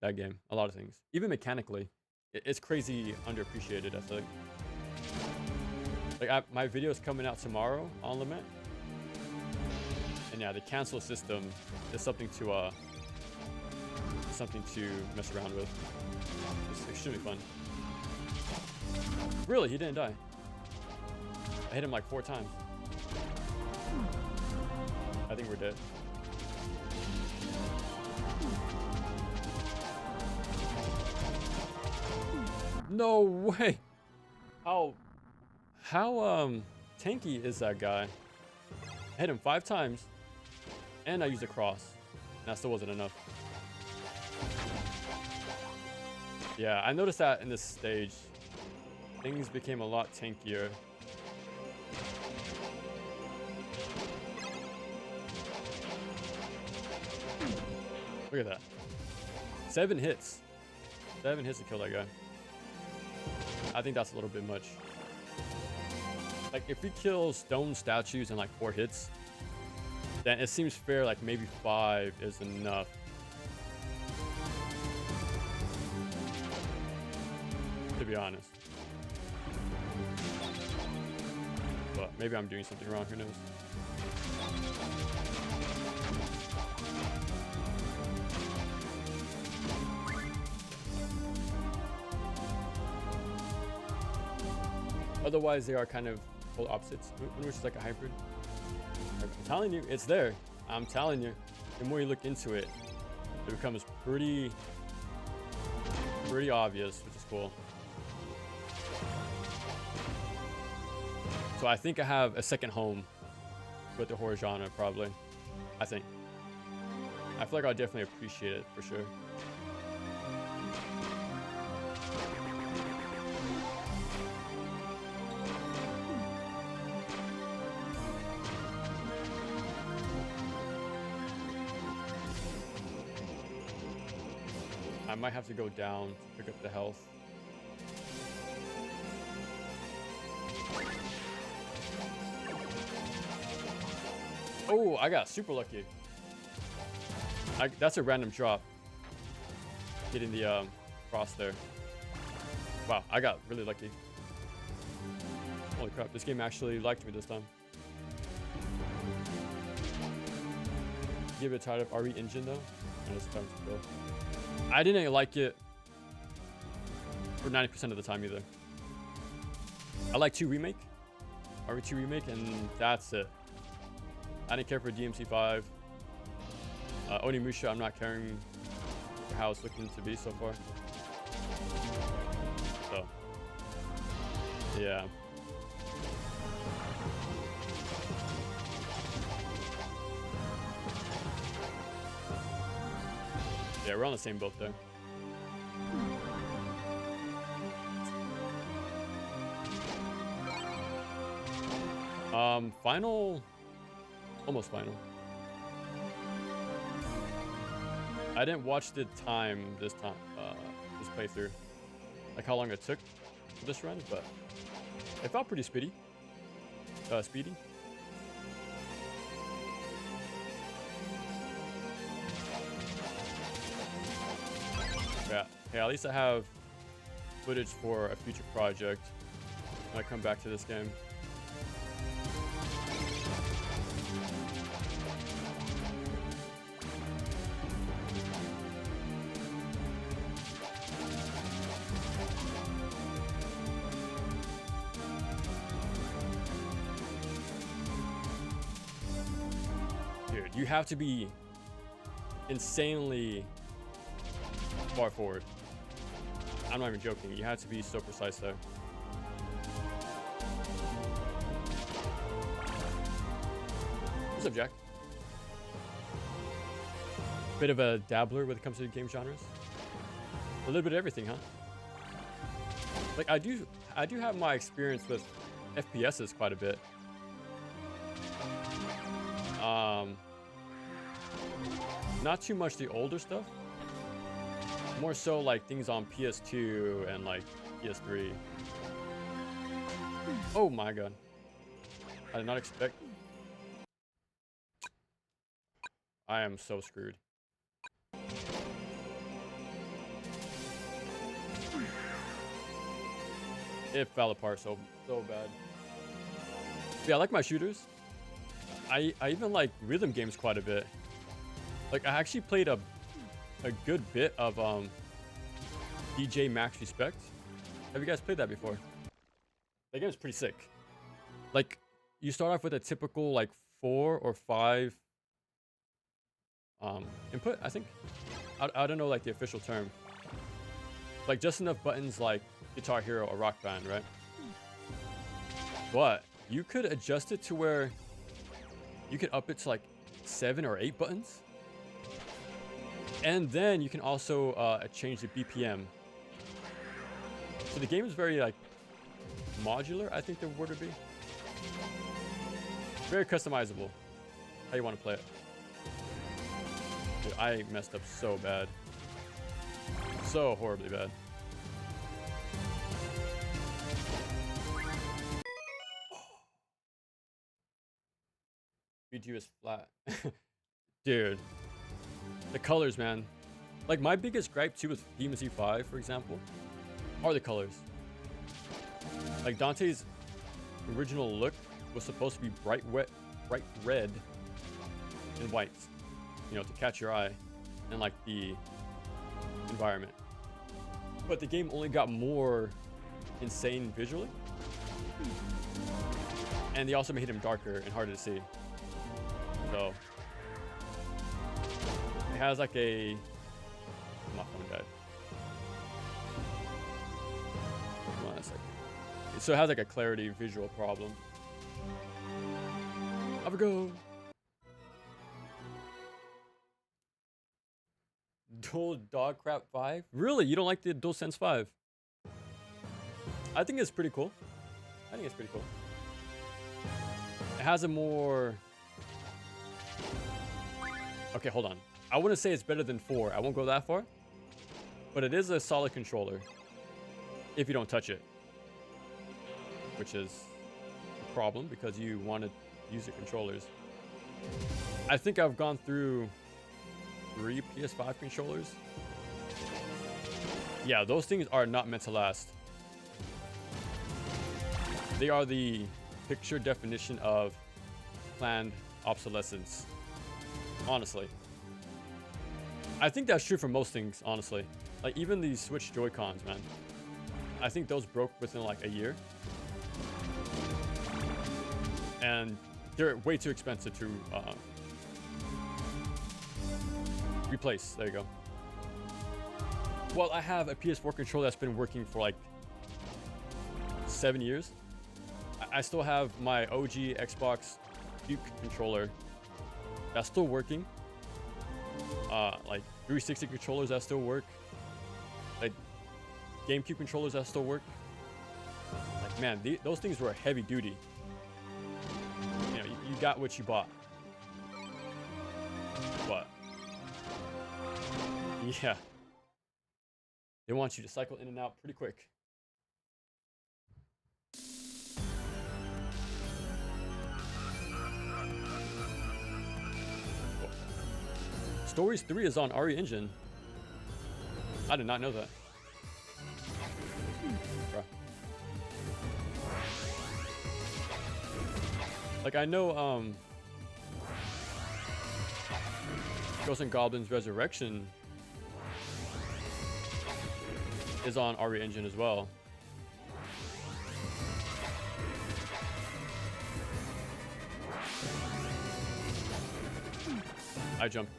That game. A lot of things. Even mechanically. It's crazy underappreciated, I think. Like my video is coming out tomorrow on Lament. And yeah, the cancel system is something to mess around with. It's extremely fun. Really, he didn't die. I hit him like 4 times. I think we're dead. No way. How tanky is that guy? I hit him 5 times, and I used a cross, and that still wasn't enough. Yeah, I noticed that in this stage, things became a lot tankier. Look at that. 7 hits. 7 hits to kill that guy. I think that's a little bit much. Like, if he kills stone statues in like 4 hits, then it seems fair, like maybe 5 is enough. To be honest. But maybe I'm doing something wrong, who knows? Otherwise, they are kind of polar opposites, which is like a hybrid. I'm telling you, it's there. I'm telling you, the more you look into it, it becomes pretty obvious, which is cool. So I think I have a second home with the horror genre, probably. I think. I feel like I'll definitely appreciate it, for sure. I might have to go down to pick up the health. Oh, I got super lucky. That's a random drop. Getting the cross there. Wow, I got really lucky. Holy crap, this game actually liked me this time. Give it a title of RE engine though. I didn't like it for 90% of the time either. I like 2 Remake, RE2 remake, and that's it. I didn't care for DMC5. Onimusha, I'm not caring for how it's looking to be so far. So, yeah. Yeah, we're on the same boat there. Final, almost final. I didn't watch the time this playthrough, like how long it took for this run, but it felt pretty speedy. Yeah, at least I have footage for a future project when I come back to this game. Dude, you have to be insanely far forward. I'm not even joking. You have to be so precise there. What's up, Jack? Bit of a dabbler when it comes to game genres. A little bit of everything, huh? Like I do have my experience with FPSs quite a bit. Not too much the older stuff. More so like things on PS2 and like PS3. Oh my god. I did not expect. I am so screwed. It fell apart so bad. Yeah, I like my shooters. I even like rhythm games quite a bit. Like I actually played a good bit of DJ Max Respect. Have you guys played that before? That game's pretty sick. Like you start off with a typical like 4 or 5 input, I think. I don't know like the official term. Like just enough buttons like Guitar Hero or Rock Band, right? But you could adjust it to where you could up it to like 7 or 8 buttons. And then you can also change the BPM. So the game is very like modular, I think the word would be. Very customizable. How you want to play it. Dude, I messed up so bad. So horribly bad. BG is flat. Dude. The colors, man. Like my biggest gripe too with DMC5, for example, are the colors. Like Dante's original look was supposed to be bright red and white, you know, to catch your eye and like the environment. But the game only got more insane visually. And they also made him darker and harder to see. So it has like a... My phone died. Hold on a second. So it has like a clarity visual problem. Have a go. Dual Dog Crap 5? Really? You don't like the DualSense 5? I think it's pretty cool. It has a more... Okay, hold on. I wouldn't say it's better than 4. I won't go that far. But it is a solid controller. If you don't touch it. Which is a problem because you want to use the controllers. I think I've gone through 3 PS5 controllers. Yeah, those things are not meant to last. They are the picture definition of planned obsolescence. Honestly. I think that's true for most things, honestly. Like even these Switch Joy-Cons, man. I think those broke within like a year. and they're way too expensive to replace. There you go. Well, I have a PS4 controller that's been working for like 7 years. I still have my OG Xbox Duke controller that's still working. Like 360 controllers that still work. Like GameCube controllers that still work. Like, man, those things were heavy duty. You know, you got what you bought. But yeah, they want you to cycle in and out pretty quick. Stories 3 is on RE Engine. I did not know that. Bruh. Like, I know Ghosts and Goblins Resurrection is on RE Engine as well. I jumped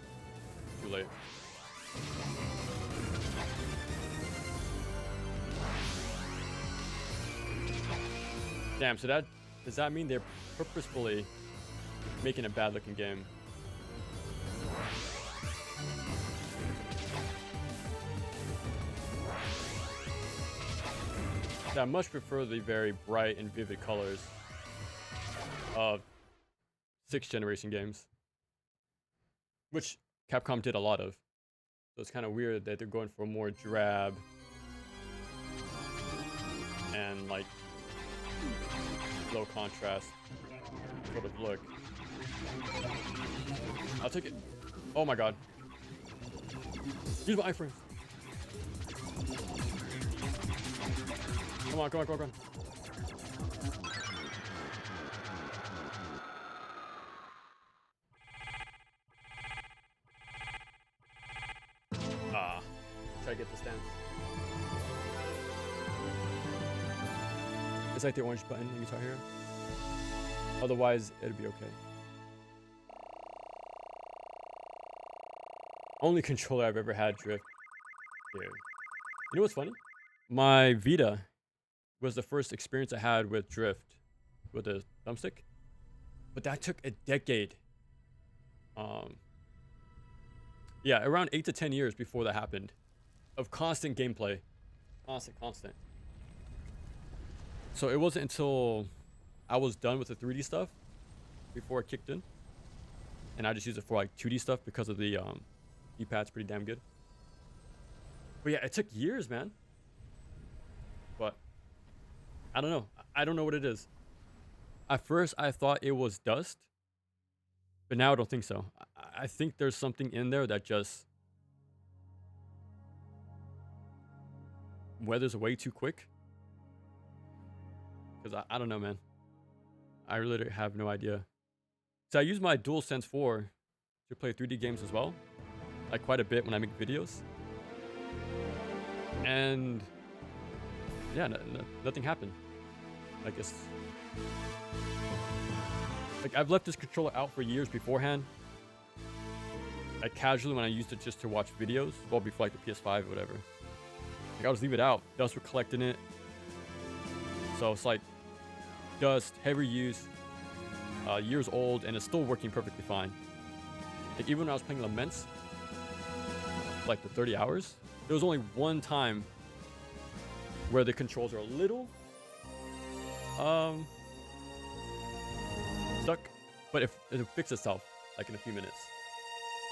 too late. Damn, so does that mean they're purposefully making a bad looking game? I much prefer the very bright and vivid colors of 6th generation games, which Capcom did a lot of. So it's kind of weird that they're going for a more drab and like low contrast sort of look. I'll take it. Oh my god. Use my iframe. Come on, come on, come on, come on. Try to get the stance. It's like the orange button in Guitar Hero. Otherwise, it'd be okay. Only controller I've ever had drift. Dude. You know what's funny? My Vita was the first experience I had with drift with a thumbstick, but that took a decade. Yeah, around 8 to 10 years before that happened, of constant gameplay, constant. So it wasn't until I was done with the 3D stuff before it kicked in, and I just used it for like 2D stuff because of the D-pad's pretty damn good. But yeah, it took years, man. But I don't know. I don't know what it is. At first, I thought it was dust, but now I don't think so. I think there's something in there that just weathers away too quick. Because I don't know, man. I really have no idea. So I use my DualSense 4 to play 3D games as well. Like quite a bit when I make videos. And yeah, nothing happened. I guess. Like I've left this controller out for years beforehand. Like casually when I used it just to watch videos. Well, before like the PS5 or whatever. Like I'll just leave it out. Dust were collecting it. So it's like dust, heavy use, years old, and it's still working perfectly fine. Like even when I was playing Laments, like the 30 hours, there was only one time where the controls are a little stuck, but it'll fix itself like in a few minutes.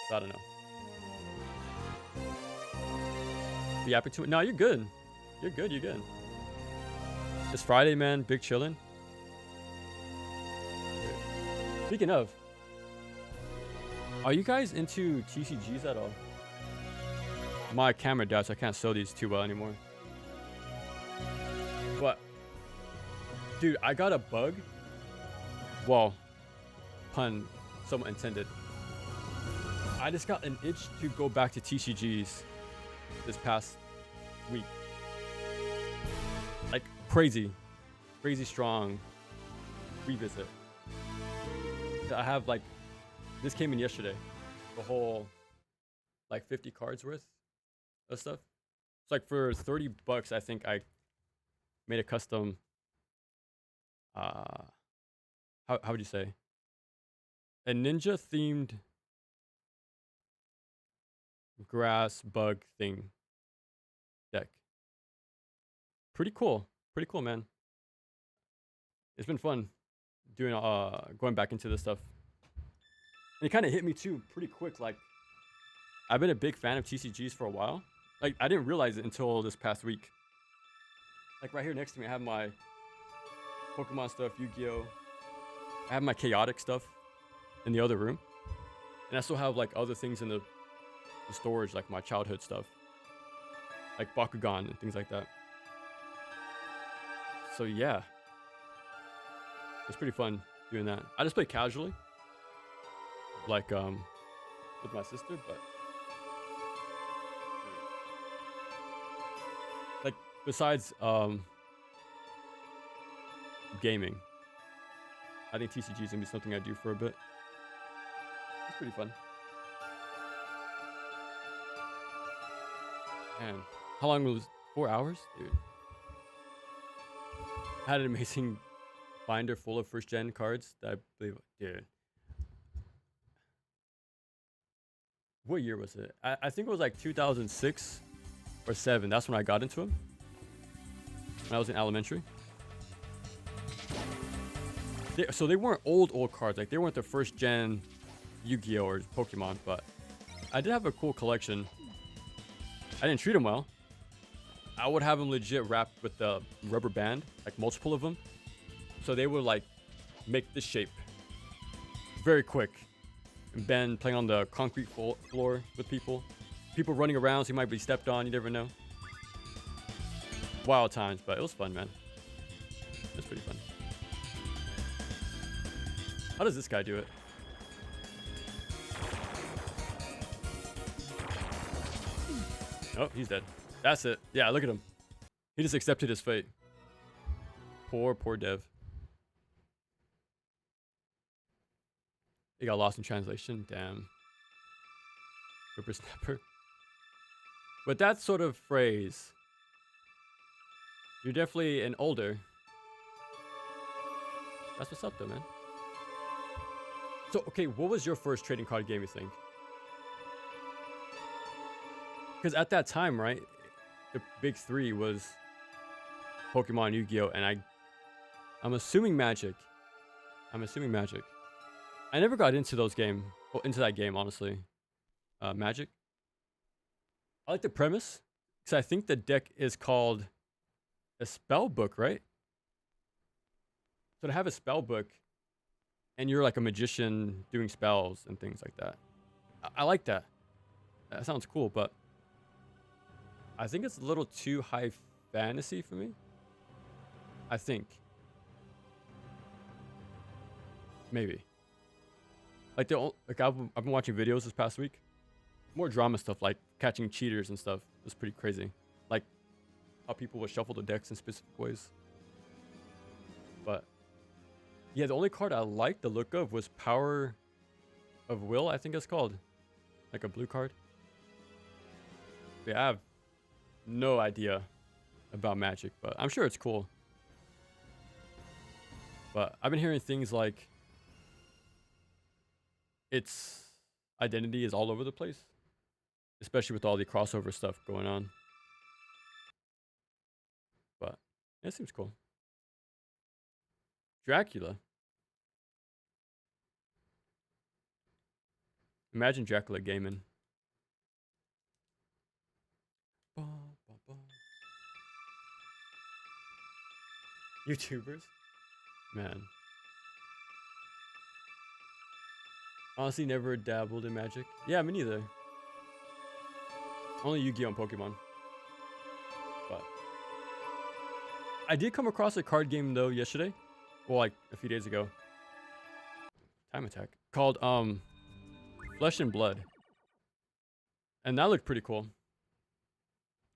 So I don't know. Be happy to it. No, you're good. You're good. You're good. It's Friday, man. Big chillin'. Speaking of, are you guys into TCGs at all? My camera died, so I can't show these too well anymore. But, dude, I got a bug. Well, pun somewhat intended. I just got an itch to go back to TCGs this past week. Like crazy strong revisit. I have like, this came in yesterday. The whole like 50 cards worth of stuff. It's like for $30, I think I made a custom. How would you say? A ninja themed grass bug thing deck. Pretty cool. Pretty cool, man. It's been fun doing going back into this stuff. And it kind of hit me too pretty quick. Like, I've been a big fan of TCGs for a while. Like, I didn't realize it until this past week. Like, right here next to me, I have my Pokemon stuff, Yu-Gi-Oh! I have my chaotic stuff in the other room. And I still have, like, other things in the storage, like my childhood stuff. Like Bakugan and things like that. So, yeah. It's pretty fun doing that. I just play casually. Like, with my sister, but... like, besides, gaming, I think TCG is gonna be something I do for a bit. It's pretty fun. Man, how long was 4 hours? Dude. I had an amazing binder full of first gen cards that I believe, dude. What year was it? I think it was like 2006 or 7. That's when I got into them. When I was in elementary. So they weren't old cards. Like, they weren't the first gen Yu-Gi-Oh! Or Pokemon, but I did have a cool collection. I didn't treat them well. I would have them legit wrapped with the rubber band, like multiple of them. So they would like make this shape very quick. And Ben playing on the concrete floor with people. People running around, so you might be stepped on, you never know. Wild times, but it was fun, man. It was pretty fun. How does this guy do it? Oh, he's dead. That's it. Yeah, look at him. He just accepted his fate. Poor Dev. He got lost in translation. Damn. Whippersnapper. But that sort of phrase, you're definitely an older. That's what's up, though, man. So, okay, what was your first trading card game, you think? Because at that time, right, the big three was Pokemon, Yu-Gi-Oh, and I'm assuming Magic. I never got into those games, into that game, honestly. Magic. I like the premise, because I think the deck is called a spell book, right? So to have a spell book, and you're like a magician doing spells and things like that. I like that. That sounds cool, but I think it's a little too high fantasy for me. I think. Maybe. Like I've been watching videos this past week. More drama stuff, like catching cheaters and stuff. It's pretty crazy. Like how people would shuffle the decks in specific ways. But yeah, the only card I liked the look of was Power of Will, I think it's called. Like a blue card. Yeah, I have no idea about Magic, but I'm sure it's cool. But I've been hearing things like its identity is all over the place, especially with all the crossover stuff going on. But it seems cool. Dracula. Imagine Dracula gaming. YouTubers? Man. Honestly, never dabbled in Magic. Yeah, me neither. Only Yu-Gi-Oh! And Pokemon. But I did come across a card game though yesterday. Well, like a few days ago. Time Attack. Called Flesh and Blood. And that looked pretty cool.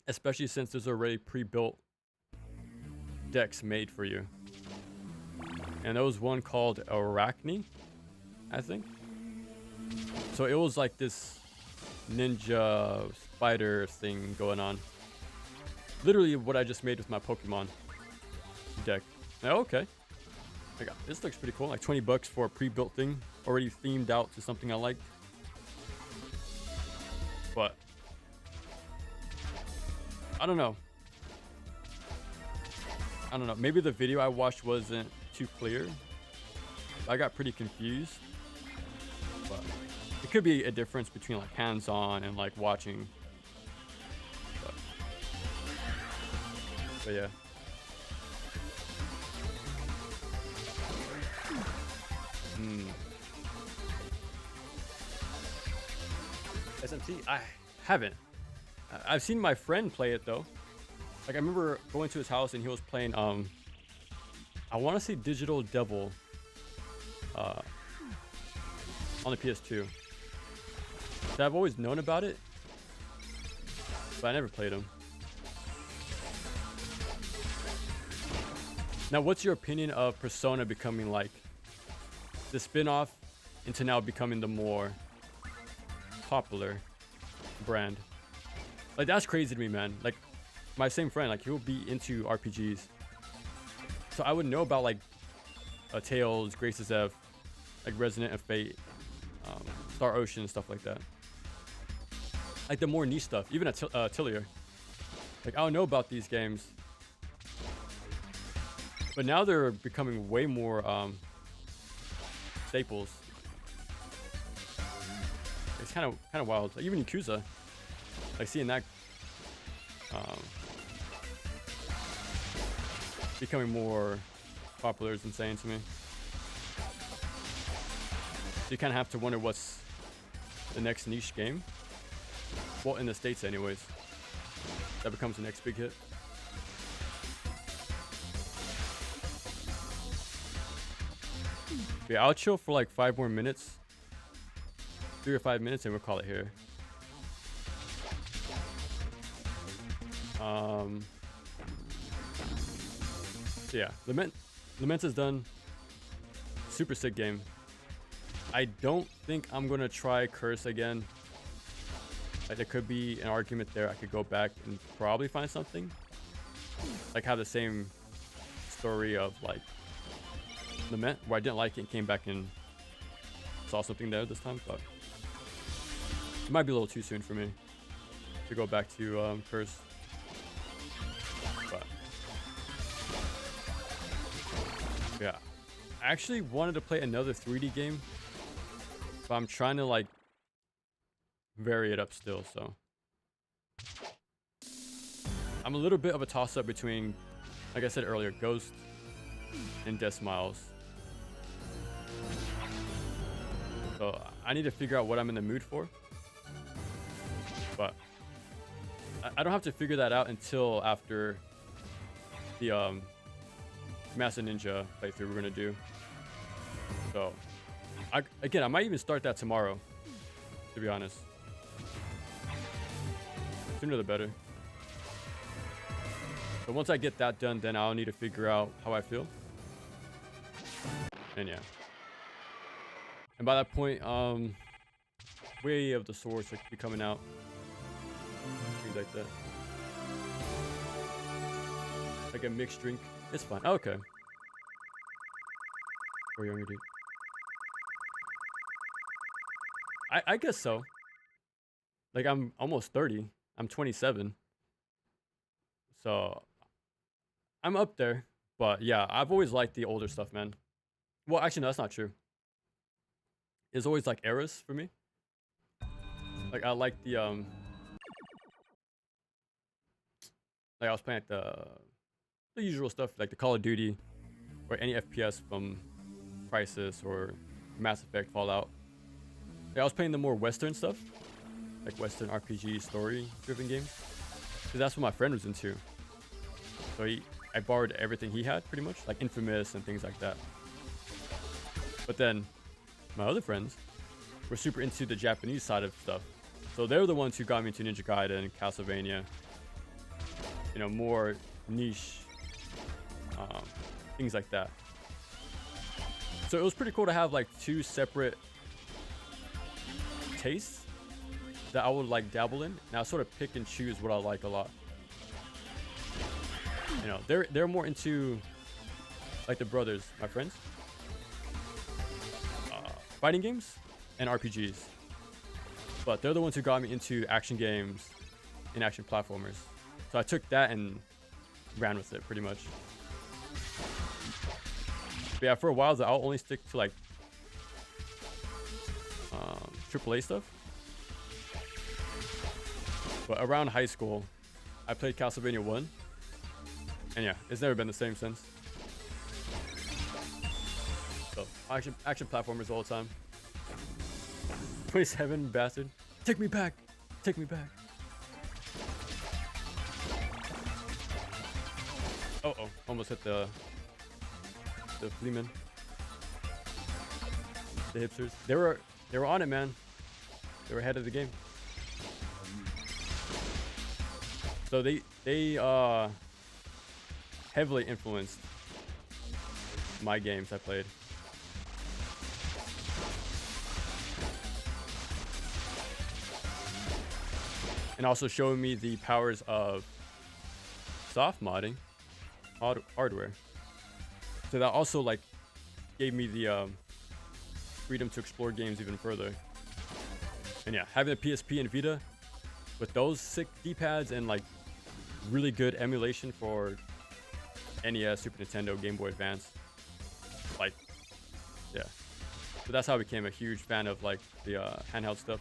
Especially since there's already pre-built decks made for you. And there was one called Arachne. I think. So it was like this ninja spider thing going on. Literally what I just made with my Pokemon deck. Oh, okay. This looks pretty cool. Like 20 bucks for a pre-built thing, already themed out to something I like. But I don't know. Maybe the video I watched wasn't too clear. I got pretty confused. But it could be a difference between like hands-on and like watching. But yeah. SMT? I haven't. I've seen my friend play it though. Like I remember going to his house and he was playing I want to say Digital Devil on the PS2. So I've always known about it, but I never played him. Now, what's your opinion of Persona becoming like the spin-off into now becoming the more popular brand? Like that's crazy to me, man. Like my same friend, like he'll be into RPGs, so I would know about like Tales, Graces F, like Resident of Fate, Star Ocean, stuff like that. Like the more niche stuff, even at Tillier. Like I don't know about these games, but now they're becoming way more staples. It's kind of wild. Like even Yakuza, like seeing that becoming more popular is insane to me. So you kind of have to wonder what's the next niche game. Well, in the States anyways, that becomes the next big hit. Yeah, I'll chill for like 5 more minutes, 3 or 5 minutes, and we'll call it here. So yeah, Lamenta's done. Super sick game. I don't think I'm gonna try Curse again. Like there could be an argument there. I could go back and probably find something. Like have the same story of like Lament, where I didn't like it and came back and saw something there this time, but it might be a little too soon for me to go back to Curse. But yeah, I actually wanted to play another 3D game, but I'm trying to like vary it up still, so I'm a little bit of a toss-up between, like I said earlier, Ghost and Death Smiles. So I need to figure out what I'm in the mood for, but I don't have to figure that out until after the Master Ninja playthrough we're gonna do. So I might even start that tomorrow, to be honest. Sooner the better. But once I get that done, then I'll need to figure out how I feel. And yeah. And by that point, Way of the Swords should be coming out. Things like that. Like a mixed drink. It's fine. Oh, okay. For younger dude. I guess so. Like I'm almost 30. I'm 27. So I'm up there. But yeah, I've always liked the older stuff, man. Well, actually, no, that's not true. It's always like eras for me. Like I like the like I was playing like the usual stuff, like the Call of Duty or any FPS from Crysis or Mass Effect, Fallout. Like, I was playing the more Western stuff, like Western RPG story-driven games, because that's what my friend was into. So I borrowed everything he had, pretty much, like Infamous and things like that. But then my other friends were super into the Japanese side of stuff, so they were the ones who got me into Ninja Gaiden, Castlevania, you know, more niche things like that. So it was pretty cool to have like two separate tastes that I would like dabble in. And I sort of pick and choose what I like a lot. You know, they're more into like the brothers, my friends, fighting games and RPGs. But they're the ones who got me into action games and action platformers. So I took that and ran with it pretty much. But yeah, for a while, I'll only stick to like AAA stuff. But around high school, I played Castlevania 1. And yeah, it's never been the same since. So action platformers all the time. 27 bastard. Take me back. Take me back. Uh-oh. Almost hit the fleamen. The hipsters. They were on it, man. They were ahead of the game. So they heavily influenced my games I played. And also showing me the powers of soft modding hardware. So that also like gave me the freedom to explore games even further. And yeah, having a PSP and Vita with those sick D-pads and like really good emulation for NES, Super Nintendo, Game Boy Advance, like, yeah. So that's how I became a huge fan of like the handheld stuff.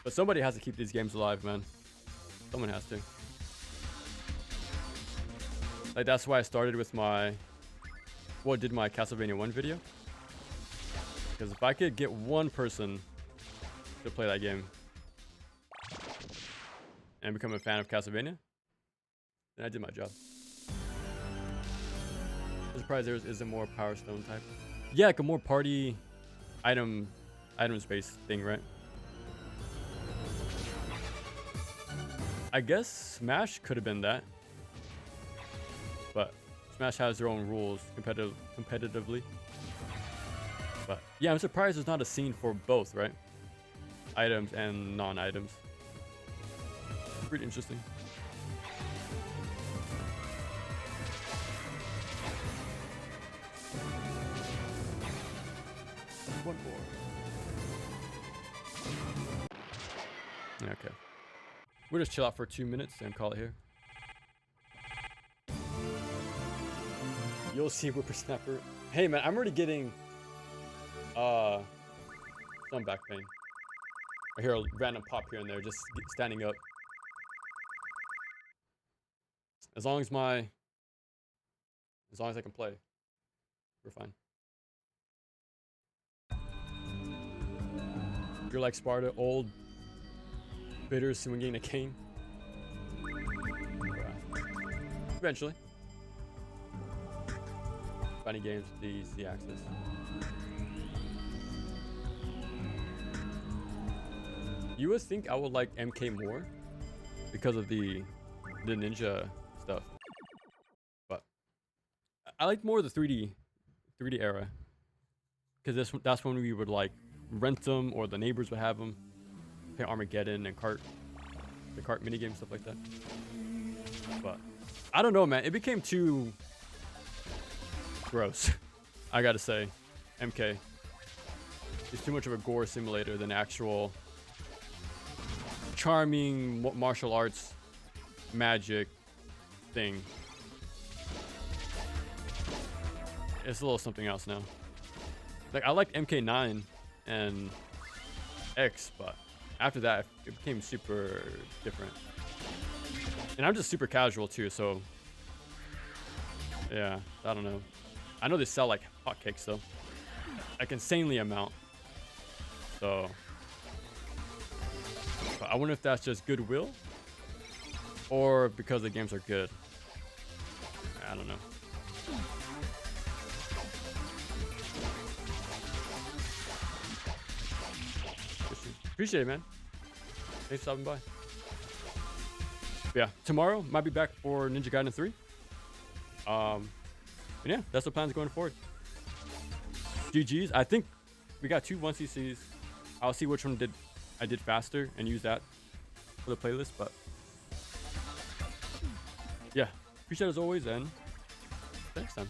But somebody has to keep these games alive, man. Someone has to. Like, that's why I started with my Castlevania 1 video. Because if I could get one person to play that game and become a fan of Castlevania, then I did my job. I'm surprised there isn't more Power Stone type. Yeah, like a more party item space thing, right? I guess Smash could have been that, but Smash has their own rules competitively. But yeah, I'm surprised there's not a scene for both, right? Items and non-items. Pretty interesting. One more. Okay. We'll just chill out for 2 minutes and call it here. You'll see Whippersnapper. Hey man, I'm already getting some back pain. I hear a random pop here and there, just standing up. As long as I can play, we're fine. You're like Sparta, old, bitter, swinging a cane. Eventually. Funny games with the Z-axis. You would think I would like MK more because of the ninja stuff, but I like more the 3D era because that's when we would like rent them or the neighbors would have them. Play Armageddon and the cart minigame, stuff like that. But I don't know, man. It became too gross. I gotta say, MK. It's too much of a gore simulator than actual charming martial arts magic thing. It's a little something else now. Like, I liked MK9 and X, but after that, it became super different. And I'm just super casual too, so yeah, I don't know. I know they sell like hotcakes though, like insanely amount. So but I wonder if that's just goodwill or because the games are good. I don't know. Appreciate it, man. Thanks for stopping by. Yeah, tomorrow might be back for Ninja Gaiden 3. And yeah, that's the plans going forward. GG's. I think we got 2 1CCs. I'll see which one I did faster and use that for the playlist. But yeah, appreciate it as always, and next time.